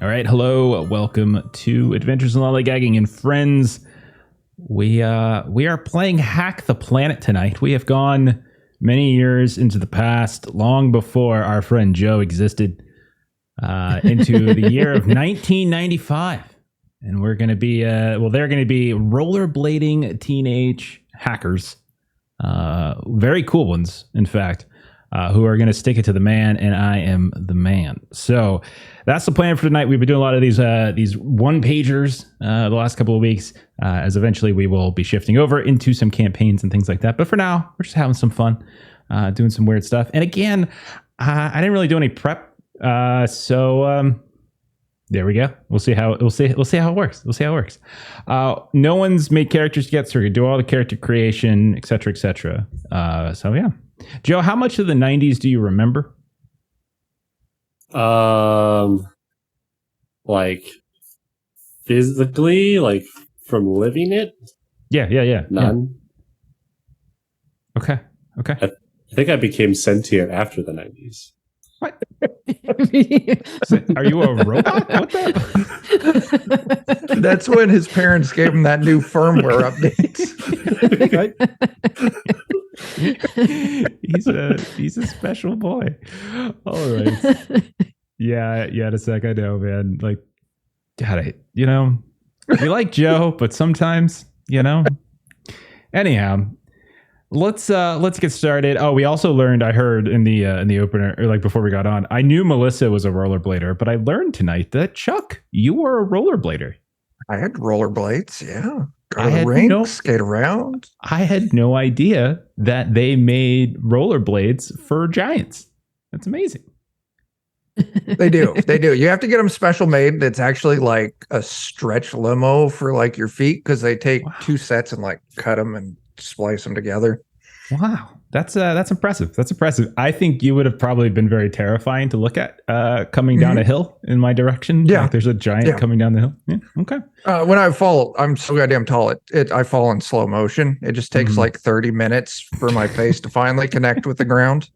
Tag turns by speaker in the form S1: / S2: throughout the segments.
S1: All right, hello, welcome to Adventures in Lollygagging and Friends. We are playing Hack the Planet tonight. We have gone many years into the past, long before our friend Joe existed, into the year of 1995, and we're going to be they're going to be rollerblading teenage hackers, very cool ones, in fact. Who are going to stick it to the man, and I am the man. So that's the plan for tonight. We've been doing a lot of these one-pagers the last couple of weeks, as eventually we will be shifting over into some campaigns and things like that. But for now, we're just having some fun, doing some weird stuff. And again, I didn't really do any prep, so there we go. We'll see how it works. We'll see how it works. No one's made characters yet, so we're gonna do all the character creation, etc., etc. So yeah. Joe, how much of the 90s do you remember?
S2: Like physically, like from living it?
S1: Yeah.
S2: None.
S1: Yeah. Okay.
S2: I think I became sentient after the 90s.
S1: What? Are you a robot? What the?
S3: That's when his parents gave him that new firmware update.
S1: He's a special boy. All right. Yeah, in a sec. I know, man. Like, God, we like Joe, but sometimes, Anyhow, let's get started. Oh, we also learned, I heard in the opener, or like before we got on, I knew Melissa was a rollerblader, but I learned tonight that Chuck, you were a rollerblader.
S3: I had rollerblades, yeah. Go to the rink, skate around.
S1: I had no idea that they made rollerblades for giants. That's amazing.
S3: They do. You have to get them special made. It's actually like a stretch limo for like your feet, because they take two sets and like cut them and splice them together.
S1: Wow. That's impressive. That's impressive. I think you would have probably been very terrifying to look at coming down a hill in my direction.
S3: Yeah.
S1: Like there's a giant coming down the hill. Yeah. Okay.
S3: When I fall, I'm so goddamn tall. I fall in slow motion. It just takes like 30 minutes for my face to finally connect with the ground.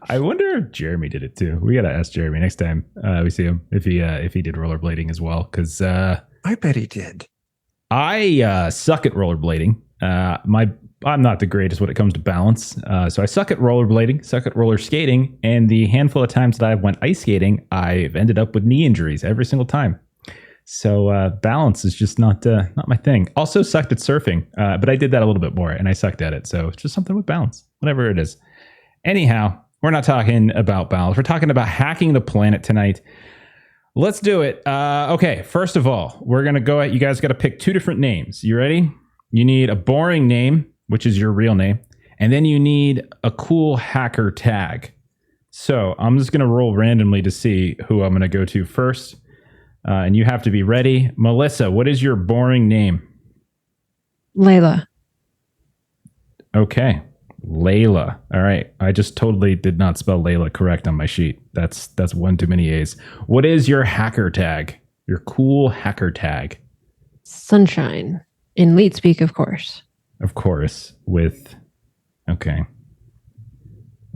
S1: I wonder if Jeremy did it too. We got to ask Jeremy next time we see him if he did rollerblading as well. Because
S3: I bet he did.
S1: I suck at rollerblading. I'm not the greatest when it comes to balance. So I suck at rollerblading, suck at roller skating, and the handful of times that I went ice skating, I've ended up with knee injuries every single time. So balance is just not my thing. Also sucked at surfing, but I did that a little bit more, and I sucked at it. So it's just something with balance, whatever it is. Anyhow, we're not talking about balance. We're talking about hacking the planet tonight. Let's do it. Okay, first of all, we're going to go at, you guys got to pick two different names. You ready? You need a boring name, which is your real name, and then you need a cool hacker tag. So I'm just going to roll randomly to see who I'm going to go to first, and you have to be ready. Melissa, what is your boring name?
S4: Layla.
S1: Okay, Layla. All right, I just totally did not spell Layla correct on my sheet. That's one too many A's. What is your hacker tag? Your cool hacker tag?
S4: Sunshine. In lead speak, of course.
S1: Of course, with, okay.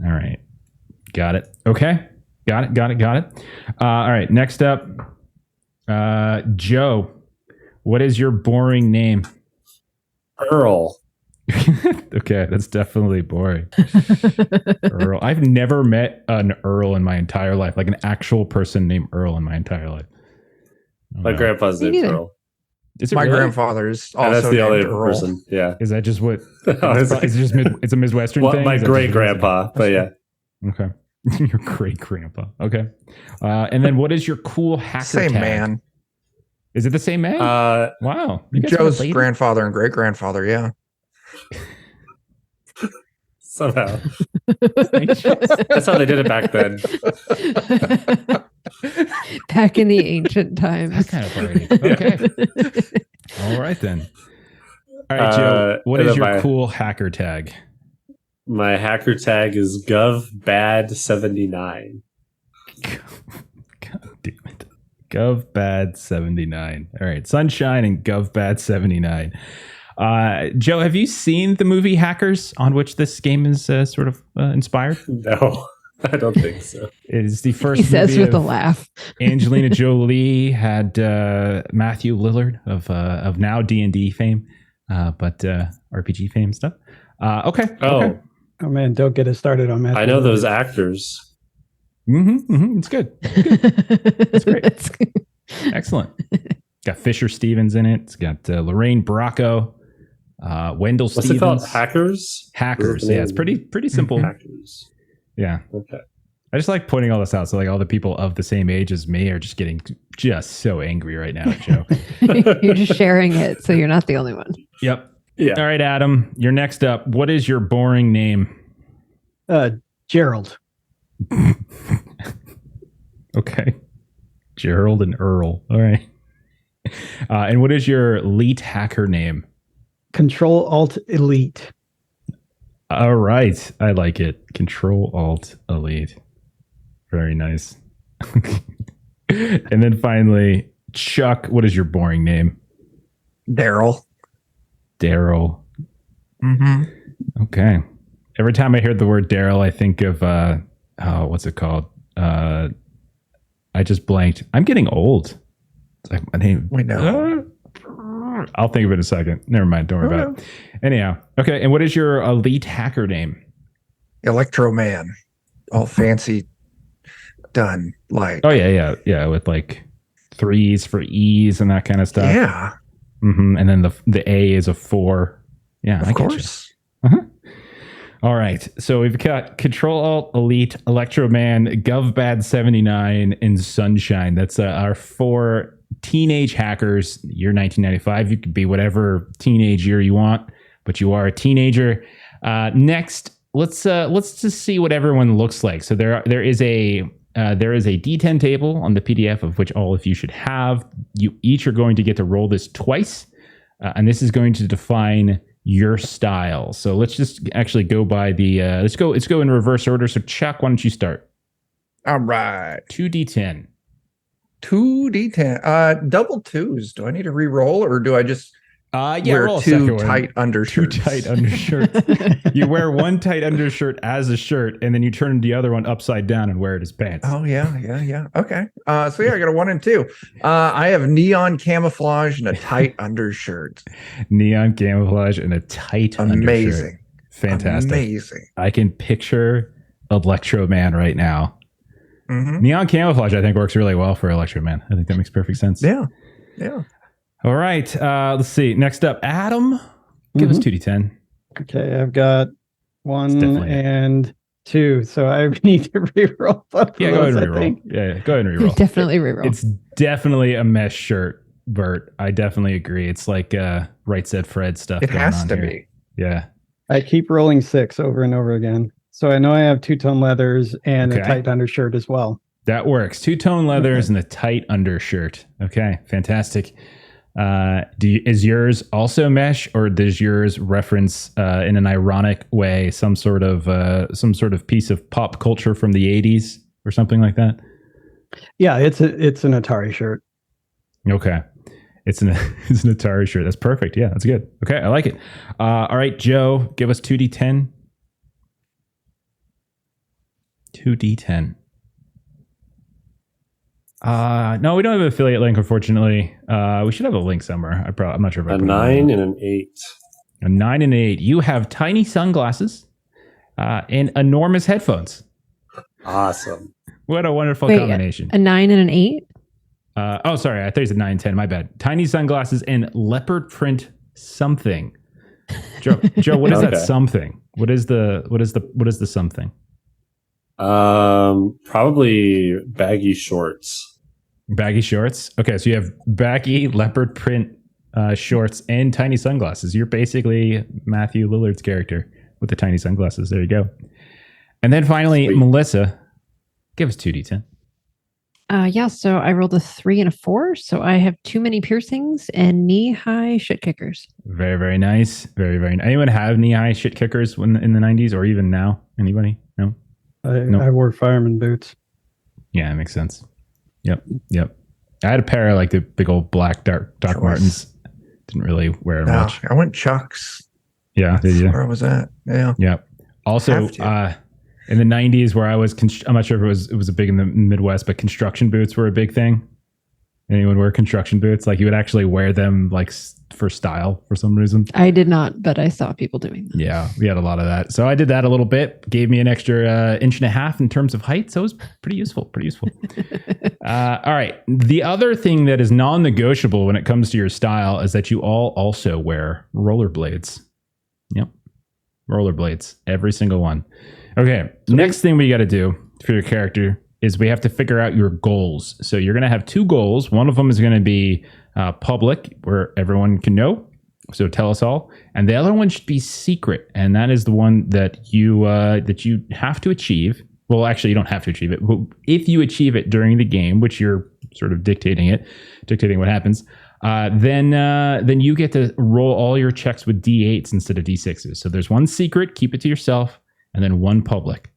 S1: All right. Got it. Okay. Got it. All right. Next up, Joe, what is your boring name?
S2: Earl.
S1: Okay. That's definitely boring. Earl. I've never met an Earl in my entire life, like an actual person named Earl in my entire life.
S2: My grandpa's named Earl.
S3: My grandfather is also
S2: that's the only
S3: Earl.
S2: person. Yeah.
S1: Is that just what? It's a Midwestern thing.
S2: My great grandpa, but yeah.
S1: Okay. Your great grandpa. Okay. And then what is your cool hacker
S3: Same
S1: tag?
S3: man.
S1: Is it the same man? Wow.
S3: Joe's grandfather and great grandfather. Yeah.
S2: Somehow. That's how they did it back then.
S4: Back in the ancient times.
S1: That kind of party. Okay. All right then. All right, Joe. What is your cool hacker tag?
S2: My hacker tag is GovBad79.
S1: God damn it. GovBad79. All right. Sunshine and GovBad79. Joe, have you seen the movie Hackers, on which this game is sort of inspired?
S2: No. I don't think so.
S1: It is the first
S4: He says
S1: movie
S4: with a
S1: of
S4: laugh.
S1: Angelina Jolie had Matthew Lillard of now D&D fame, but RPG fame stuff. Okay.
S2: Oh,
S5: Oh man, don't get us started on Matthew.
S2: I know
S5: Lillard.
S2: those actors.
S1: It's good.
S4: That's
S1: great.
S4: That's good.
S1: Excellent. Got Fisher Stevens in it. It's got Lorraine Bracco, Wendell
S2: What's
S1: Stevens.
S2: it called? Hackers?
S1: Hackers. Yeah, it's pretty simple.
S2: Hackers.
S1: Yeah.
S2: Okay.
S1: I just like pointing all this out. So like all the people of the same age as me are just getting just so angry right now at Joe.
S4: You're just sharing it, so you're not the only one.
S1: Yep.
S2: Yeah.
S1: All right, Adam, you're next up. What is your boring name?
S5: Gerald.
S1: Okay. Gerald and Earl. All right. And what is your elite hacker name?
S5: Control Alt Elite.
S1: All right. I like it. Control Alt Elite. Very nice. And then finally, Chuck, what is your boring name?
S3: Daryl.
S1: Daryl.
S3: Mm-hmm.
S1: Okay. Every time I hear the word Daryl, I think of what's it called? I just blanked. I'm getting old. It's like my name.
S3: We know.
S1: I'll think of it in a second. Never mind. Don't worry about it. Anyhow. Okay. And what is your elite hacker name?
S3: Electro Man. All fancy done. Like,
S1: Oh yeah. With like 3s for E's and that kind of stuff.
S3: yeah,
S1: And then the A is a 4. Yeah.
S3: of
S1: I get you.
S3: course.
S1: All right. So we've got Control Alt Elite, Electro Man, GovBad 79, and Sunshine. That's our 4 teenage hackers. Year 1995. You could be whatever teenage year you want, but you are a teenager. Next, let's just see what everyone looks like. So there is a D10 table on the PDF of which all of you should have. You each are going to get to roll this twice, and this is going to define your style. So let's just actually go by the let's go in reverse order. So Chuck, why don't you start?
S3: All right.
S1: 2d10.
S3: 2d10. Double twos. Do I need to re-roll or do I just wear
S1: roll a
S3: two
S1: second one.
S3: tight undershirts?
S1: 2 tight undershirts. You wear one tight undershirt as a shirt, and then you turn the other one upside down and wear it as pants.
S3: Oh yeah. Okay. So yeah, I got a 1 and 2. I have neon camouflage and a tight undershirt.
S1: Neon camouflage and a tight undershirt.
S3: Amazing.
S1: Fantastic.
S3: Amazing.
S1: I can picture Electro Man right now.
S3: Mm-hmm.
S1: Neon camouflage, I think, works really well for Electro Man. I think that makes perfect sense.
S3: Yeah.
S1: All right. Let's see. Next up, Adam. Give us 2d10.
S5: Okay, I've got
S1: It's
S5: 1
S1: definitely-
S5: and 2, so I need to reroll both
S1: Yeah,
S5: of
S1: go ahead
S5: those,
S1: and
S5: I
S1: reroll.
S5: think.
S1: Yeah, go ahead and reroll.
S4: Definitely reroll.
S1: It's definitely a mesh shirt, Bert. I definitely agree. It's like Right Said Fred stuff.
S3: It
S1: going
S3: has
S1: on
S3: to
S1: here.
S3: be.
S1: Yeah.
S5: I keep rolling 6 over and over again. So I know I have 2-tone leathers and
S1: Okay.
S5: a tight undershirt as well.
S1: That works. 2-tone leathers and a tight undershirt. Okay, fantastic. Is yours also mesh, or does yours reference in an ironic way some sort of piece of pop culture from the 80s or something like that?
S5: Yeah, it's an Atari shirt.
S1: Okay, it's an Atari shirt. That's perfect. Yeah, that's good. Okay, I like it. All right, Joe, give us 2d10. 2d10. No, we don't have an affiliate link, unfortunately. We should have a link somewhere. I'm not sure if I
S2: A
S1: put it
S2: 9
S1: in.
S2: and an 8.
S1: A 9 and 8. You have tiny sunglasses and enormous headphones.
S2: Awesome.
S1: What a wonderful
S4: Wait,
S1: combination.
S4: a 9 and an 8?
S1: Sorry, I thought you said 9 and 10. My bad. Tiny sunglasses and leopard print something. Joe, what is that
S2: Okay.
S1: something? What is the something?
S2: Probably baggy shorts.
S1: Baggy shorts. Okay, so you have baggy leopard print shorts and tiny sunglasses. You're basically Matthew Lillard's character with the tiny sunglasses. There you go. And then finally,
S2: Sweet.
S1: Melissa, give us 2d10.
S4: Yeah, so I rolled a 3 and a 4. So I have too many piercings and knee-high shit kickers.
S1: Very, very nice. Very, very nice. Anyone have knee-high shit kickers in the 90s or even now? Anybody? No? Nope.
S5: I wore fireman boots.
S1: Yeah, that makes sense. Yep. I had a pair of like the big old black Doc
S3: Choice.
S1: Martens. Didn't really wear
S3: No,
S1: much.
S3: I went Chucks.
S1: Yeah, did you?
S3: Where was that? Yeah.
S1: Yep. Also,
S3: Have to.
S1: in the 90s where I was, I'm not sure if it was a big in the Midwest, but construction boots were a big thing. Anyone wear construction boots? Like you would actually wear them like for style for some reason.
S4: I did not, but I saw people doing that.
S1: Yeah, we had a lot of that. So I did that a little bit. Gave me an extra inch and a half in terms of height. So it was pretty useful. All right. The other thing that is non-negotiable when it comes to your style is that you all also wear rollerblades. Yep. Rollerblades. Every single one. Okay. Next thing we got to do for your character is we have to figure out your goals. So you're going to have 2 goals. One of them is going to be public, where everyone can know. So tell us all. And the other one should be secret. And that is the one that you have to achieve. Well, actually, you don't have to achieve it. But if you achieve it during the game, which you're sort of dictating what happens, then you get to roll all your checks with D8s instead of D6s. So there's one secret, keep it to yourself, and then one public.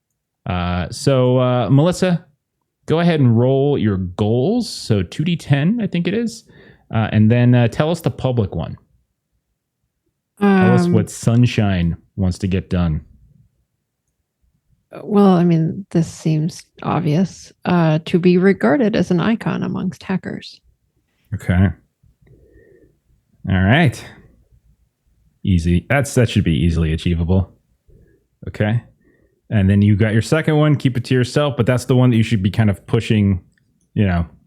S1: So Melissa, go ahead and roll your goals. So 2d10, I think it is. And then tell us the public one. Tell us what Sunshine wants to get done.
S4: Well, I mean, this seems obvious. To be regarded as an icon amongst hackers.
S1: Okay. All right. Easy. That should be easily achievable. Okay. And then you got your second one, keep it to yourself, but that's the one that you should be kind of pushing,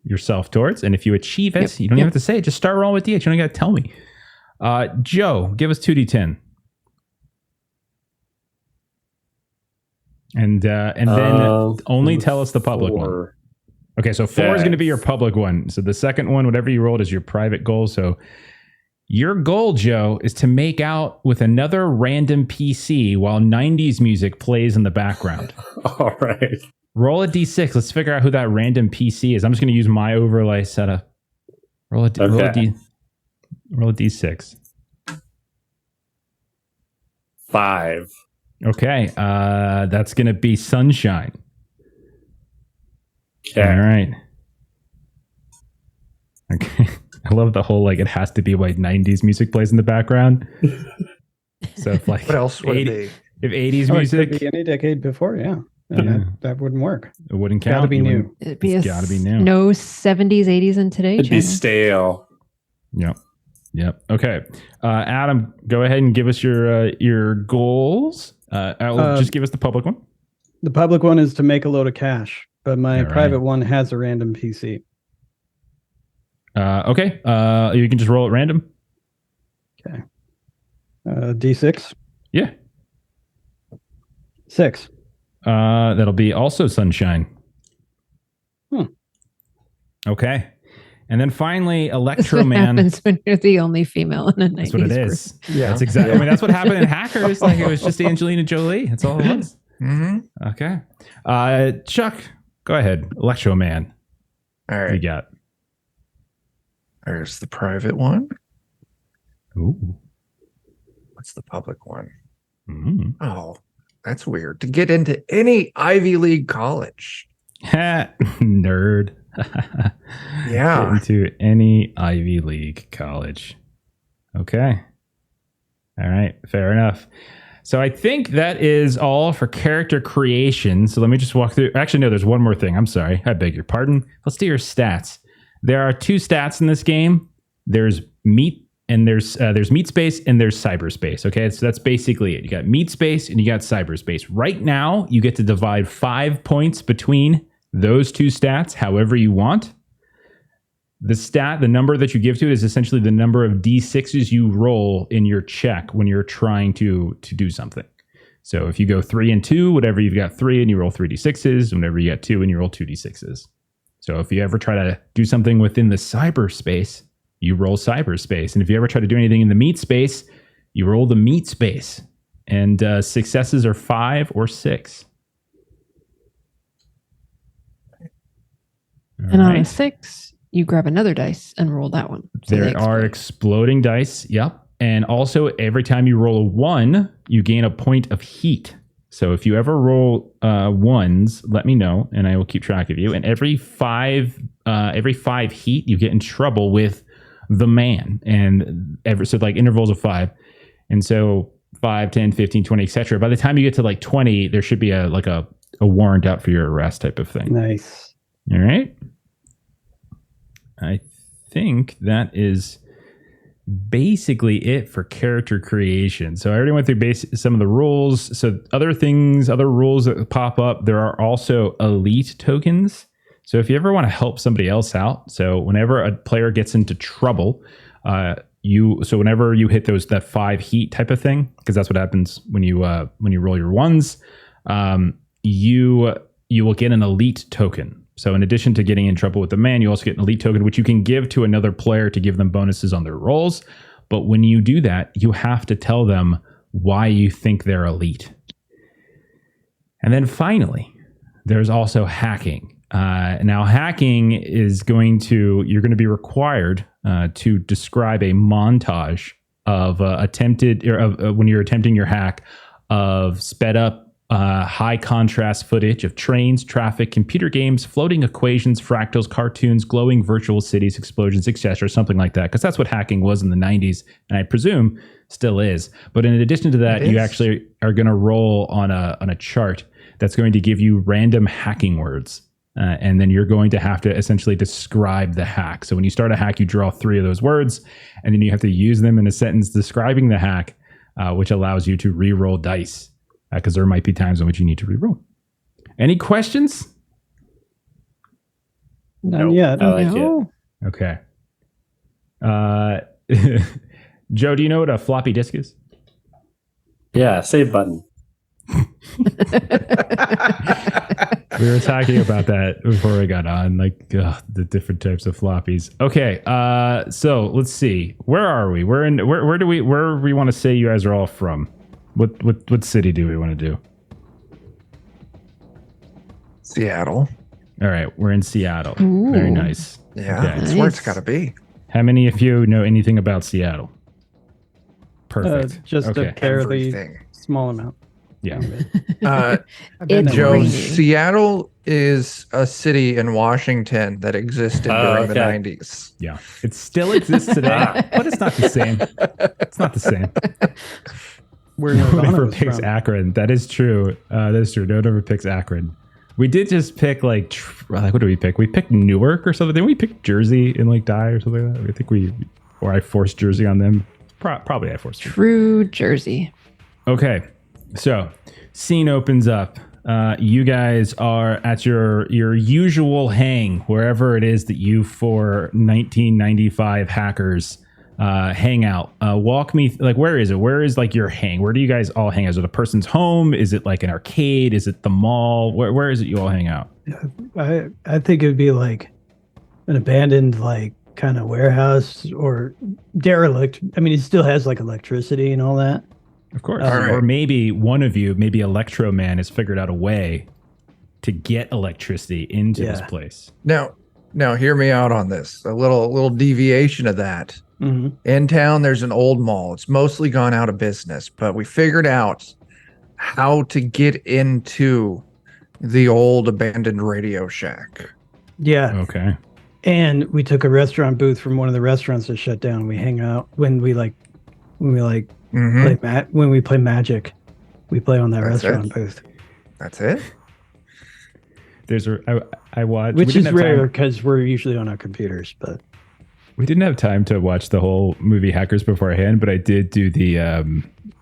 S1: yourself towards. And if you achieve it, you don't even have to say it. Just start rolling with D8. You don't got to tell me. Joe, give us 2d10. And then only tell us the public
S2: 4.
S1: one. Okay, so 4 is going to be your public one. So the second one, whatever you rolled, is your private goal. So your goal, Joe, is to make out with another random PC while 90s music plays in the background.
S2: All right.
S1: Roll a D6. Let's figure out who that random PC is. I'm just going to use my overlay setup. Roll a D6.
S2: 5.
S1: Okay, that's going to be Sunshine.
S2: Okay.
S1: All right. Okay. I love the whole, it has to be 90s music plays in the background. So if
S3: What else would it be?
S1: If 80s
S5: It
S1: music,
S5: could be any decade before, yeah. And that wouldn't work.
S1: it wouldn't count.
S5: Gotta be new.
S4: It'd be
S1: It's gotta be new.
S4: No 70s, 80s, and today.
S2: It'd be
S4: channel.
S2: stale.
S1: Yep. Okay. Adam, go ahead and give us your goals. Just give us the public one.
S5: The public one is to make a load of cash, but my
S1: All right.
S5: private one has a random PC.
S1: Okay. You can just roll at random.
S5: Okay. D6.
S1: Yeah.
S5: 6.
S1: That'll be also Sunshine. Okay. And then finally,
S4: That's
S1: Electro
S4: what
S1: Man.
S4: happens when you're the only female in a 90s
S1: That's what it
S4: group.
S1: is.
S3: Yeah.
S1: That's exactly. I mean, that's what happened in Hackers. It was just Angelina Jolie. That's all it was.
S3: Mm-hmm.
S1: Okay. Chuck, go ahead. Electro Man.
S3: All
S1: What you
S3: right.
S1: got?
S3: There's the private one.
S1: Ooh.
S3: What's the public one?
S1: Mm.
S3: Oh, that's weird. To get into any Ivy League college.
S1: Nerd.
S3: Yeah.
S1: Get into any Ivy League college. Okay. All right. Fair enough. So I think that is all for character creation. So let me just walk through. Actually, no, there's one more thing. I'm sorry. I beg your pardon. Let's do your stats. There are 2 stats in this game. There's meat and there's meat space and there's cyberspace. Okay, so that's basically it. You got meat space and you got cyberspace. Right now, you get to divide 5 points between those 2 stats however you want. The number that you give to it is essentially the number of D6s you roll in your check when you're trying to do something. So if you go 3 and 2, whatever, you've got 3 and you roll 3 D6s. Whenever you got 2 and you roll 2 D6s. So if you ever try to do something within the cyberspace, you roll cyberspace. And if you ever try to do anything in the meat space, you roll the meat space. And successes are 5 or 6.
S4: And on a 6, you grab another dice and roll that one. So they
S1: There are
S4: explode.
S1: exploding dice. Yep. And also, every time you roll a 1, you gain a point of heat. So if you ever roll 1s, let me know, and I will keep track of you. And every 5 heat, you get in trouble with the man. And intervals of 5. And so 5, 10, 15, 20, etc. By the time you get to 20, there should be a a warrant out for your arrest type of thing.
S5: Nice.
S1: All right. I think that is basically it for character creation. So I already went through some of the rules. So other rules that pop up, there are also elite tokens. So if you ever want to help somebody else out, so whenever a player gets into trouble, whenever you hit that 5 heat type of thing, because that's what happens when you roll your ones, you will get an elite token. So in addition to getting in trouble with the man, you also get an elite token, which you can give to another player to give them bonuses on their rolls. But when you do that, you have to tell them why you think they're elite. And then finally, there's also hacking. Now, hacking is you're going to be required to describe a montage of when you're attempting your hack of sped up high contrast footage of trains, traffic, computer games, floating equations, fractals, cartoons, glowing virtual cities, explosions, etc., something like that, because that's what hacking was in the 90s, and I presume still is. But in addition to that, you actually are going to roll on a chart that's going to give you random hacking words. And then you're going to have to essentially describe the hack. So when you start a hack, you draw 3 of those words, and then you have to use them in a sentence describing the hack, which allows you to re-roll dice, because there might be times in which you need to re-roll. Any questions?
S5: Not yet.
S2: I like it.
S1: Okay. Joe, do you know what a floppy disk is?
S2: Yeah, save button.
S1: We were talking about that before we got on, the different types of floppies. Okay, so let's see. Where are we? Where do we want to say you guys are all from? What city do we want to do?
S3: Seattle.
S1: All right, we're in Seattle.
S4: Ooh.
S1: Very nice.
S3: Yeah,
S1: Okay.
S3: that's where it's got to be.
S1: How many of you know anything about Seattle? Perfect.
S5: Just
S1: okay.
S5: a fairly
S3: Everything.
S5: small amount.
S1: Yeah.
S4: It's
S3: Joe,
S4: raining.
S3: Seattle is a city in Washington that existed during the 90s.
S1: Yeah. It still exists today, but it's not the same. It's not the same.
S5: Where
S1: No one
S5: Nirvana
S1: ever
S5: was
S1: picks
S5: from.
S1: Akron. That is true. No one ever picks Akron. We did just pick what do we pick? We picked Newark or something. Then we picked Jersey and Die or something like that. I think I forced Jersey on them. Probably I forced Jersey.
S4: True Jersey.
S1: Okay. So scene opens up. You guys are at your usual hang, wherever it is that you 4 1995 hackers hang out. Walk me where is it? Where is your hang? Where do you guys all hang? Is it a person's home? Is it an arcade? Is it the mall? Where is it you all hang out?
S5: I think it would be an abandoned kind of warehouse or derelict. I mean, it still has electricity and all that.
S1: Of course.
S3: Right.
S1: Or maybe one of you, maybe Electro Man, has figured out a way to get electricity into this place.
S3: Now, hear me out on this. A little deviation of that.
S5: Mm-hmm.
S3: In town, there's an old mall. It's mostly gone out of business, but we figured out how to get into the old abandoned Radio Shack.
S5: Yeah.
S1: Okay.
S5: And we took a restaurant booth from one of the restaurants that shut down. We hang out when we
S3: Mhm.
S5: when we play Magic. We play on that
S3: That's
S5: restaurant
S3: it.
S5: booth,
S3: That's it.
S1: I watched,
S5: which
S1: we didn't
S5: is
S1: have
S5: rare
S1: time-
S5: because we're usually on our computers. But
S1: We didn't have time to watch the whole movie Hackers beforehand, but I did do the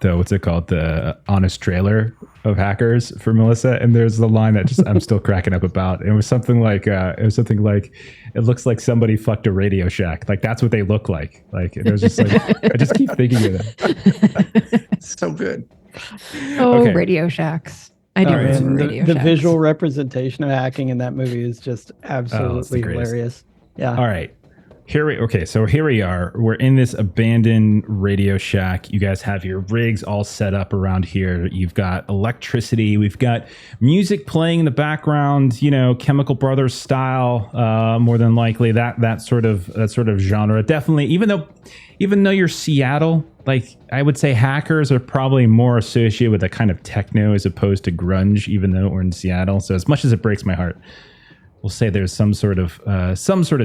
S1: what's it called, the honest trailer of Hackers for Melissa, and there's the line that I'm still cracking up about. It was something like it looks like somebody fucked a Radio Shack. That's what they look like. It was just I just keep thinking of that.
S3: So good.
S4: Oh,
S1: Okay.
S4: Radio Shacks. I do
S1: All right.
S4: remember
S5: and
S4: Radio
S5: the
S4: Shacks.
S5: visual representation of hacking in that movie is just
S1: the
S5: absolutely
S1: greatest.
S5: hilarious. Yeah.
S1: All right. Here we are. We're in this abandoned Radio Shack. You guys have your rigs all set up around here. You've got electricity. We've got music playing in the background, Chemical Brothers style, more than likely that sort of genre. Definitely, even though you're Seattle, I would say Hackers are probably more associated with a kind of techno as opposed to grunge, even though we're in Seattle. So as much as it breaks my heart, we'll say there's some sort of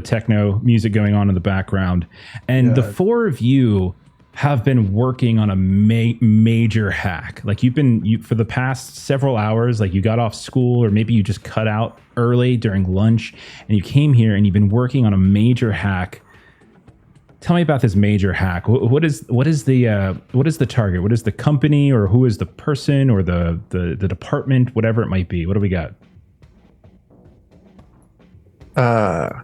S1: techno music going on in the background, and the 4 of you have been working on a major hack. Like you for the past several hours, like you got off school or maybe you just cut out early during lunch and you came here and you've been working on a major hack. Tell me about this major hack. What is the target? What is the company, or who is the person, or the department, whatever it might be? What do we got?
S3: A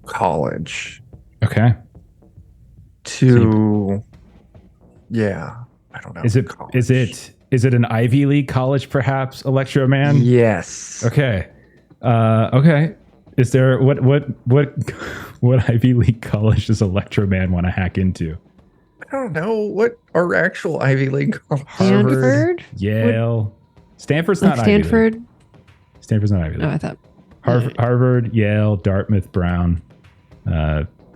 S3: college.
S1: Okay.
S3: Yeah, I don't know.
S1: Is it an Ivy League college, perhaps, Electro Man?
S3: Yes.
S1: Okay. Okay. Is there what Ivy League college does Electro Man want to hack into?
S3: I don't know what our actual Ivy League.
S4: Stanford?
S1: Yale. Stanford's
S4: Like
S1: not
S4: Stanford?
S1: Ivy League. Stanford's not Ivy League.
S4: Oh, I thought.
S1: Harvard, Yale, Dartmouth, Brown,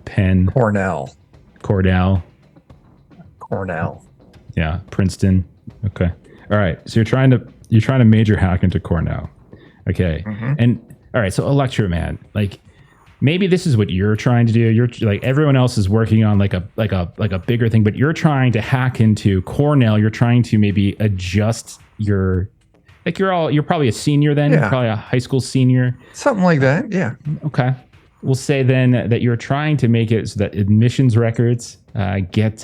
S1: Penn,
S3: Cornell.
S1: Yeah, Princeton. Okay. All right. So you're trying to major hack into Cornell. Okay.
S3: Mm-hmm.
S1: And all right, so Electro Man, like maybe this is what you're trying to do. You're like everyone else is working on like a bigger thing, but you're trying to hack into Cornell. You're trying to maybe adjust your you're probably a senior then,
S3: Yeah.
S1: probably a high school senior.
S3: Something like that. Yeah.
S1: Okay. We'll say then that you're trying to make it so that admissions records get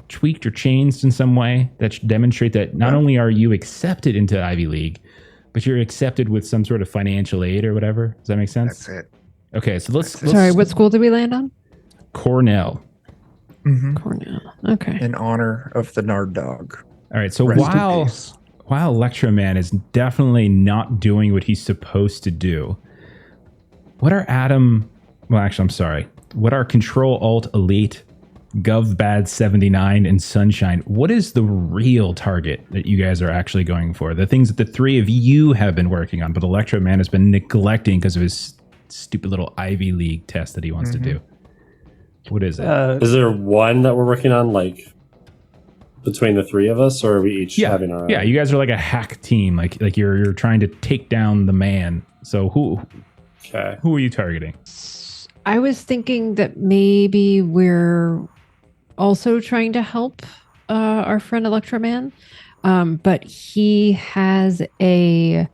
S1: tweaked or changed in some way that should demonstrate that not only are you accepted into Ivy League, but you're accepted with some sort of financial aid or whatever. Does that make sense?
S3: That's it.
S1: Okay, so let's
S4: Sorry, what school did we land on?
S1: Cornell.
S3: Mm-hmm.
S4: Cornell. Okay.
S3: In honor of the Nard Dog.
S1: All right, so
S3: Rest in
S1: while
S3: peace.
S1: Electro Man is definitely not doing what he's supposed to do, what are Control Alt Elite, GovBad 79, and Sunshine? What is the real target that you guys are actually going for? The things that the three of you have been working on, but Electro Man has been neglecting because of his stupid little Ivy League test that he wants to do. What is it?
S2: Is there one that we're working on, like between the three of us, or are we each having our own?
S1: Yeah, you guys are like a hack team. Like you're trying to take down the man. So who are you targeting?
S4: I was thinking that maybe we're also trying to help our friend Electro Man, but he has a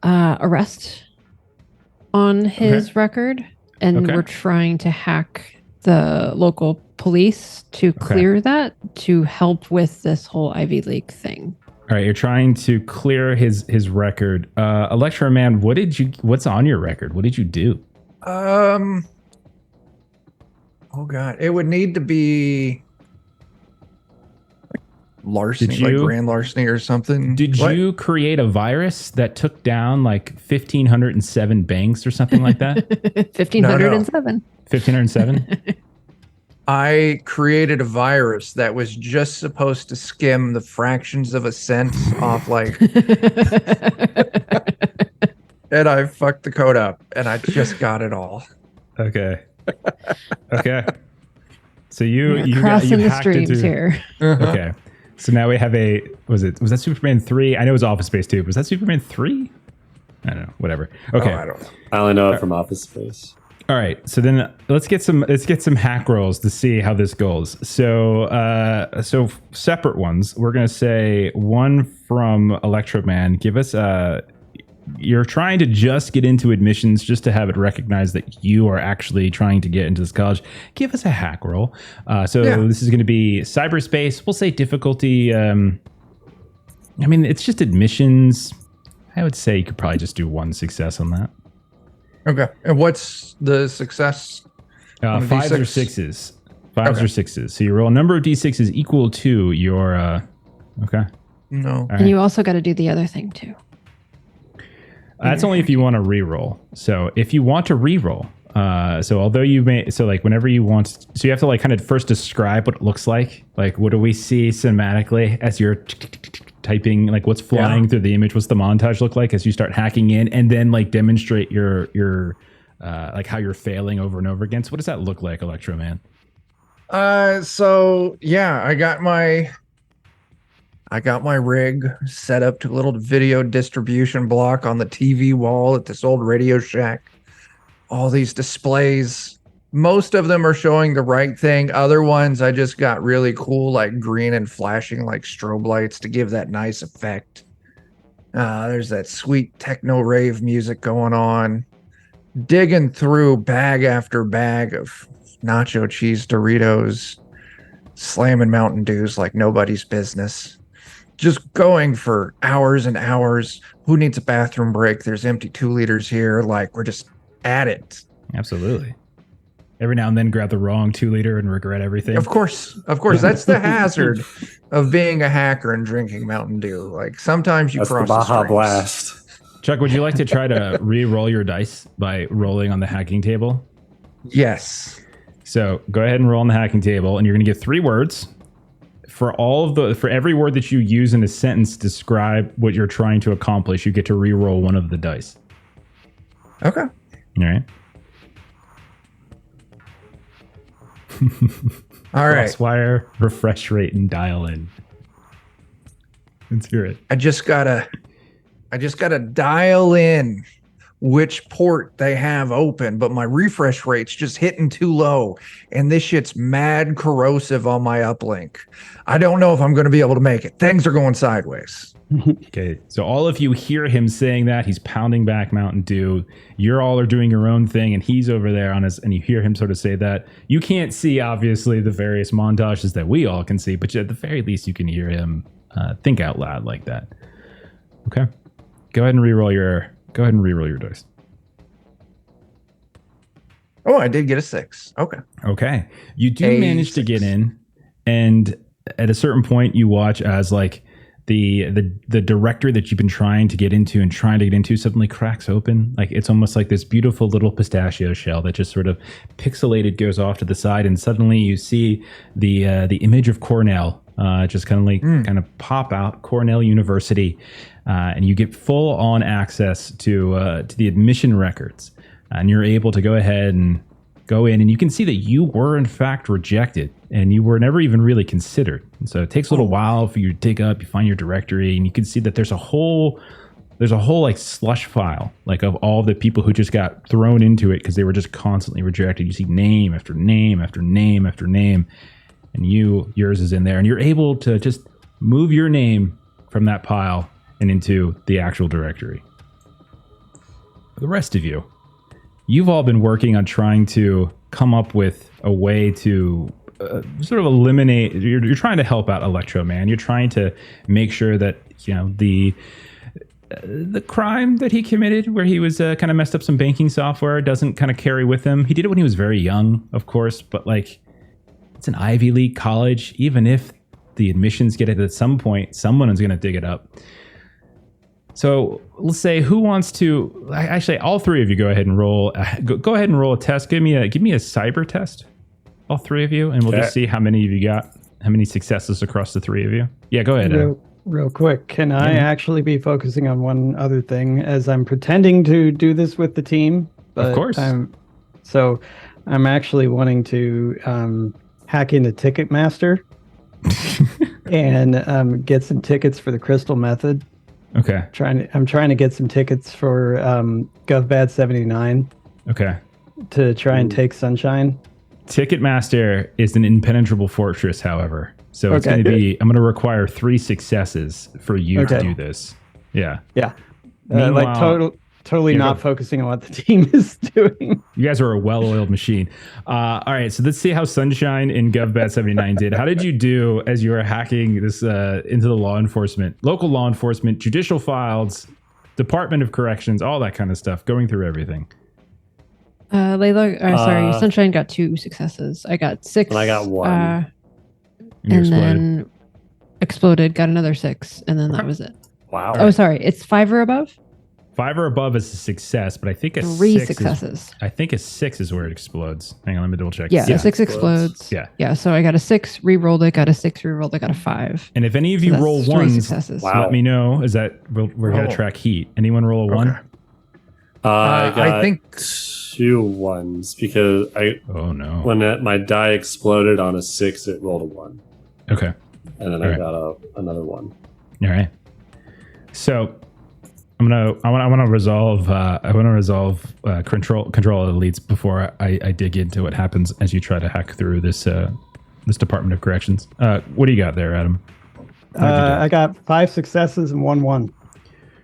S4: arrest on his record, and we're trying to hack the local police to clear that to help with this whole Ivy League thing.
S1: All right, you're trying to clear his record. Electro Man, what's on your record? What did you do?
S3: Oh god, it would need to be like larceny, like grand larceny or something.
S1: Did you create a virus that took down like 1,507 banks or something like that?
S4: 1,507.
S1: 1,507?
S3: I created a virus that was just supposed to skim the fractions of a cent off, like, and I fucked the code up, and I just got it all.
S1: Okay. So you
S4: crossing the
S1: hacked
S4: streams
S1: into,
S4: here.
S1: Okay. So now we have was that Superman 3? I know it was Office Space 2. Was that Superman 3? I don't know. Whatever. Okay.
S3: I don't know.
S2: I only know it from Office Space.
S1: All right. So then let's get some hack rolls to see how this goes. So separate ones. We're gonna say one from Electro Man. Give us you're trying to just get into admissions just to have it recognized that you are actually trying to get into this college. Give us a hack roll. This is going to be cyberspace. We'll say difficulty. I mean, it's just admissions. I would say you could probably just do one success on that.
S3: Okay. And what's the success?
S1: Fives or sixes. Fives or sixes. So you roll a number of d6s equal to your. Okay.
S3: No.
S4: And you also got to do the other thing too.
S1: That's only if you want to re-roll. So if you want to re-roll, although you may, whenever you want, so you have to like kind of first describe what it looks like. Like, what do we see cinematically as you're typing, like what's flying through the image? What's the montage look like as you start hacking in, and then like demonstrate your like how you're failing over and over again. So what does that look like, Electro Man?
S3: So yeah, I got my rig set up to a little video distribution block on the TV wall at this old Radio Shack. All these displays Most of them are showing the right thing. Other ones, I just got really cool, like green and flashing like strobe lights to give that nice effect. There's that sweet techno rave music going on. Digging through bag after bag of nacho cheese Doritos, slamming Mountain Dews like nobody's business. Just going for hours and hours. Who needs a bathroom break? There's empty 2 liters here. Like, we're just at it.
S1: Absolutely. Every now and then grab the wrong 2 liter and regret everything.
S3: Of course. That's the hazard of being a hacker and drinking Mountain Dew. Like, sometimes you cross
S2: the Baja
S3: streams.
S2: Blast.
S1: Chuck, would you like to try to re-roll your dice by rolling on the hacking table?
S3: Yes.
S1: So go ahead and roll on the hacking table, and you're going to get 3 words. For every word that you use in a sentence, describe what you're trying to accomplish. You get to re-roll one of the dice.
S3: Okay.
S1: All right.
S3: All right.
S1: Crosswire, refresh rate, and dial in. Let's hear it.
S3: I just gotta dial in which port they have open, but my refresh rate's just hitting too low, and this shit's mad corrosive on my uplink. I don't know if I'm going to be able to make it. Things are going sideways.
S1: Okay, so all of you hear him saying that. He's pounding back Mountain Dew. You're all are doing your own thing, and he's over there on his, and you hear him sort of say that. You can't see, obviously, the various montages that we all can see, but at the very least, you can hear him think out loud like that. Okay, go ahead and re-roll your dice.
S3: Oh, I did get a 6. Okay.
S1: You do manage to get in, and at a certain point, you watch as like the director that you've been trying to get into suddenly cracks open. Like it's almost like this beautiful little pistachio shell that just sort of pixelated goes off to the side, and suddenly you see the image of Cornell just kind of pop out. Cornell University, and you get full on access to the admission records, and you're able to go ahead and go in, and you can see that you were in fact rejected, and you were never even really considered. And so it takes a little while for you to dig up, you find your directory, and you can see that there's a whole like slush file, like of all the people who just got thrown into it because they were just constantly rejected. You see name after name after name after name, and yours is in there, and you're able to just move your name from that pile and into the actual directory. For the rest of you, you've all been working on trying to come up with a way to sort of eliminate. You're trying to help out Electro Man. You're trying to make sure that the crime that he committed, where he was kind of messed up some banking software, doesn't kind of carry with him. He did it when he was very young, of course, but like it's an Ivy League college. Even if the admissions get it at some point, someone is going to dig it up. So let's say who wants to actually all 3 of you go ahead and roll. Go ahead and roll a test. Give me a cyber test, all 3 of you, and we'll just see how many of you got, how many successes across the 3 of you. Yeah, go ahead.
S5: Real quick, can I actually be focusing on one other thing as I'm pretending to do this with the team? But
S1: of course.
S5: I'm actually wanting to hack into Ticketmaster and get some tickets for the Crystal Method.
S1: Okay.
S5: I'm trying to get some tickets for GovBad 79.
S1: Okay.
S5: To try and take Sunshine.
S1: Ticketmaster is an impenetrable fortress, however. So it's going to be, I'm going to require 3 successes for you to do this. Yeah.
S5: Yeah. Totally not focusing on what the team is doing.
S1: You guys are a well-oiled machine. All right, so let's see how Sunshine in GovBad 79 did. How did you do as you were hacking this into the local law enforcement, judicial files, Department of Corrections, all that kind of stuff, going through everything?
S4: Sunshine got 2 successes. I got 6.
S2: And I got 1.
S1: And
S4: then exploded, got another 6, and then that was it.
S2: Wow.
S4: Oh, sorry, it's 5 or above?
S1: 5 or above is a success, but I think a
S4: 3
S1: 6
S4: successes.
S1: I think a 6 is where it explodes. Hang on, let me double check.
S4: Yeah, a 6 explodes.
S1: Yeah.
S4: So I got a 6, re-rolled it, got a 6, re-rolled it, got a 5.
S1: And if any of you roll 1s,
S2: wow.
S1: let me know. Is that we're going to track heat. Anyone roll a 1?
S2: Okay. I
S3: think
S2: 2 1s because when my die exploded on a 6, it rolled a 1.
S1: Okay.
S2: And then I got another 1.
S1: All right. So I'm going want to resolve control elites before I dig into what happens as you try to hack through this Department of Corrections. What do you got there, Adam?
S5: I got 5 successes and 1-1.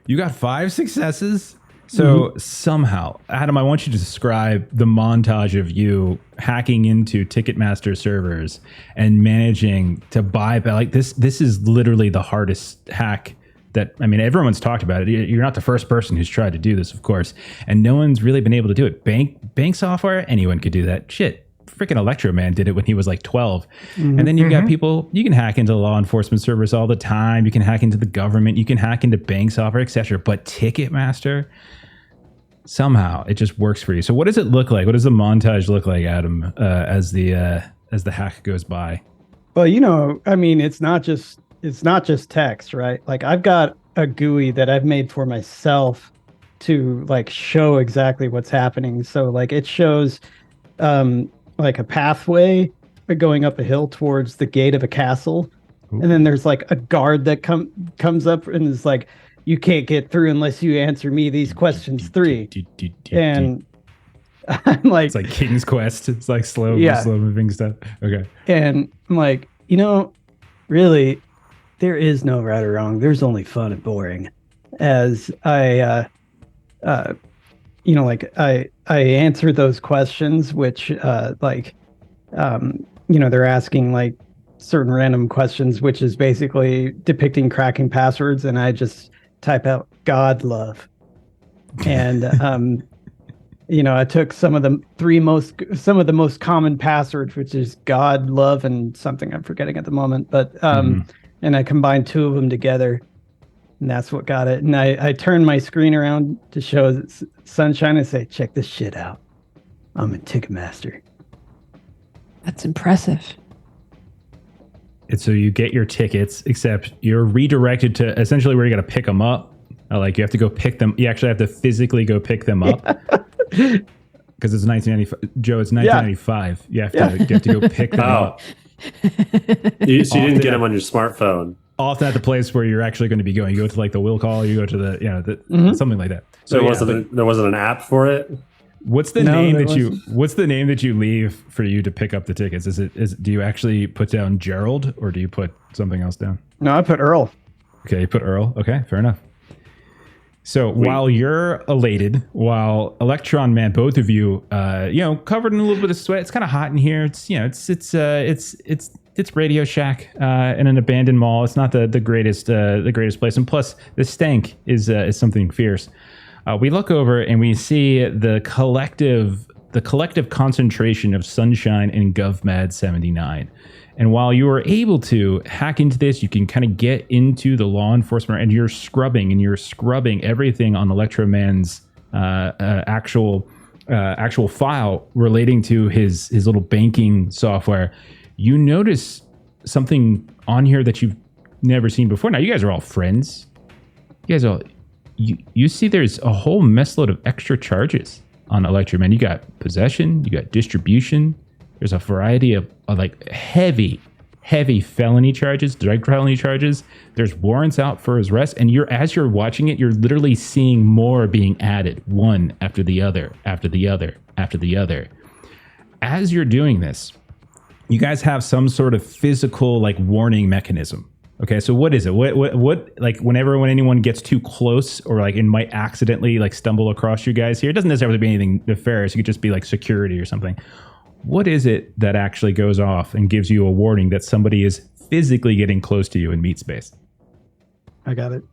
S1: You got 5 successes? So somehow, Adam, I want you to describe the montage of you hacking into Ticketmaster servers and managing to buy back. Like this is literally the hardest hack that, I mean, everyone's talked about it. You're not the first person who's tried to do this, of course, and no one's really been able to do it. Bank software, anyone could do that. Shit. Freaking Electro Man did it when he was like 12. And then you've got people, you can hack into law enforcement servers all the time. You can hack into the government. You can hack into bank software, etc. But Ticketmaster, somehow it just works for you. So what does it look like? What does the montage look like, Adam, as the hack goes by?
S5: Well, you know, I mean, it's not just text, right? Like I've got a GUI that I've made for myself to like show exactly what's happening. So like it shows like a pathway going up a hill towards the gate of a castle. Ooh. And then there's like a guard that comes up and is like, you can't get through unless you answer me these questions 3. And I'm like,
S1: it's like King's Quest. It's like slow moving stuff. Okay.
S5: And I'm like, you know, really, there is no right or wrong. There's only fun and boring. As I answer those questions, which they're asking like certain random questions, which is basically depicting cracking passwords, and I just type out God love, and I took some of the most common passwords, which is God love and something I'm forgetting at the moment, but and I combined 2 of them together. And that's what got it. And I turned my screen around to show Sunshine and say, check this shit out. I'm a Ticketmaster.
S4: That's impressive.
S1: And so you get your tickets, except you're redirected to essentially where you got to pick them up. Like you have to go pick them. You actually have to physically go pick them up. Because it's 1995. Joe, it's 1995. You have to go pick them up.
S2: So you didn't get them on your smartphone.
S1: Often at the place where you're actually going to be going. You go to like the will call, you go to the something like that.
S2: So there wasn't an app for it?
S1: What's the name that you leave for you to pick up the tickets? Do you actually put down Gerald or do you put something else down?
S5: No, I put Earl.
S1: Okay, you put Earl. Okay, fair enough. So while you're elated, while Electron Man, both of you, covered in a little bit of sweat, it's kind of hot in here. It's Radio Shack in an abandoned mall. It's not the greatest place, and plus the stank is something fierce. We look over and we see the collective concentration of Sunshine and GovMad 79. And while you are able to hack into this, you can kind of get into the law enforcement, and you're scrubbing everything on Electroman's actual file relating to his little banking software. You notice something on here that you've never seen before. Now, you guys are all friends. You see there's a whole messload of extra charges on Electroman. You got possession, you got distribution. There's a variety of like heavy felony charges, direct felony charges. There's warrants out for his arrest. And as you're watching it, you're literally seeing more being added, one after the other, after the other, after the other. As you're doing this, you guys have some sort of physical like warning mechanism. Okay, so what is it? What like when anyone gets too close or like it might accidentally like stumble across you guys here, it doesn't necessarily be anything nefarious. It could just be like security or something. What is it that actually goes off and gives you a warning that somebody is physically getting close to you in meat space?
S5: I got it.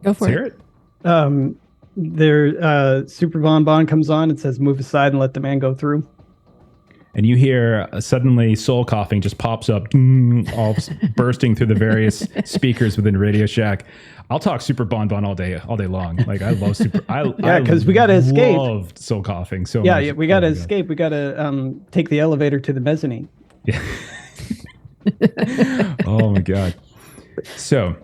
S4: Go for
S1: it.
S5: Super Bonbon comes on and says, move aside and let the man go through.
S1: And you hear suddenly soul coughing just pops up, all bursting through the various speakers within Radio Shack. I'll talk Super Bonbon all day long. Like I love Super.
S5: Because we gotta escape.
S1: Loved soul coughing so much.
S5: Yeah, we gotta escape. We gotta take the elevator to the mezzanine.
S1: Yeah. Oh my god. So,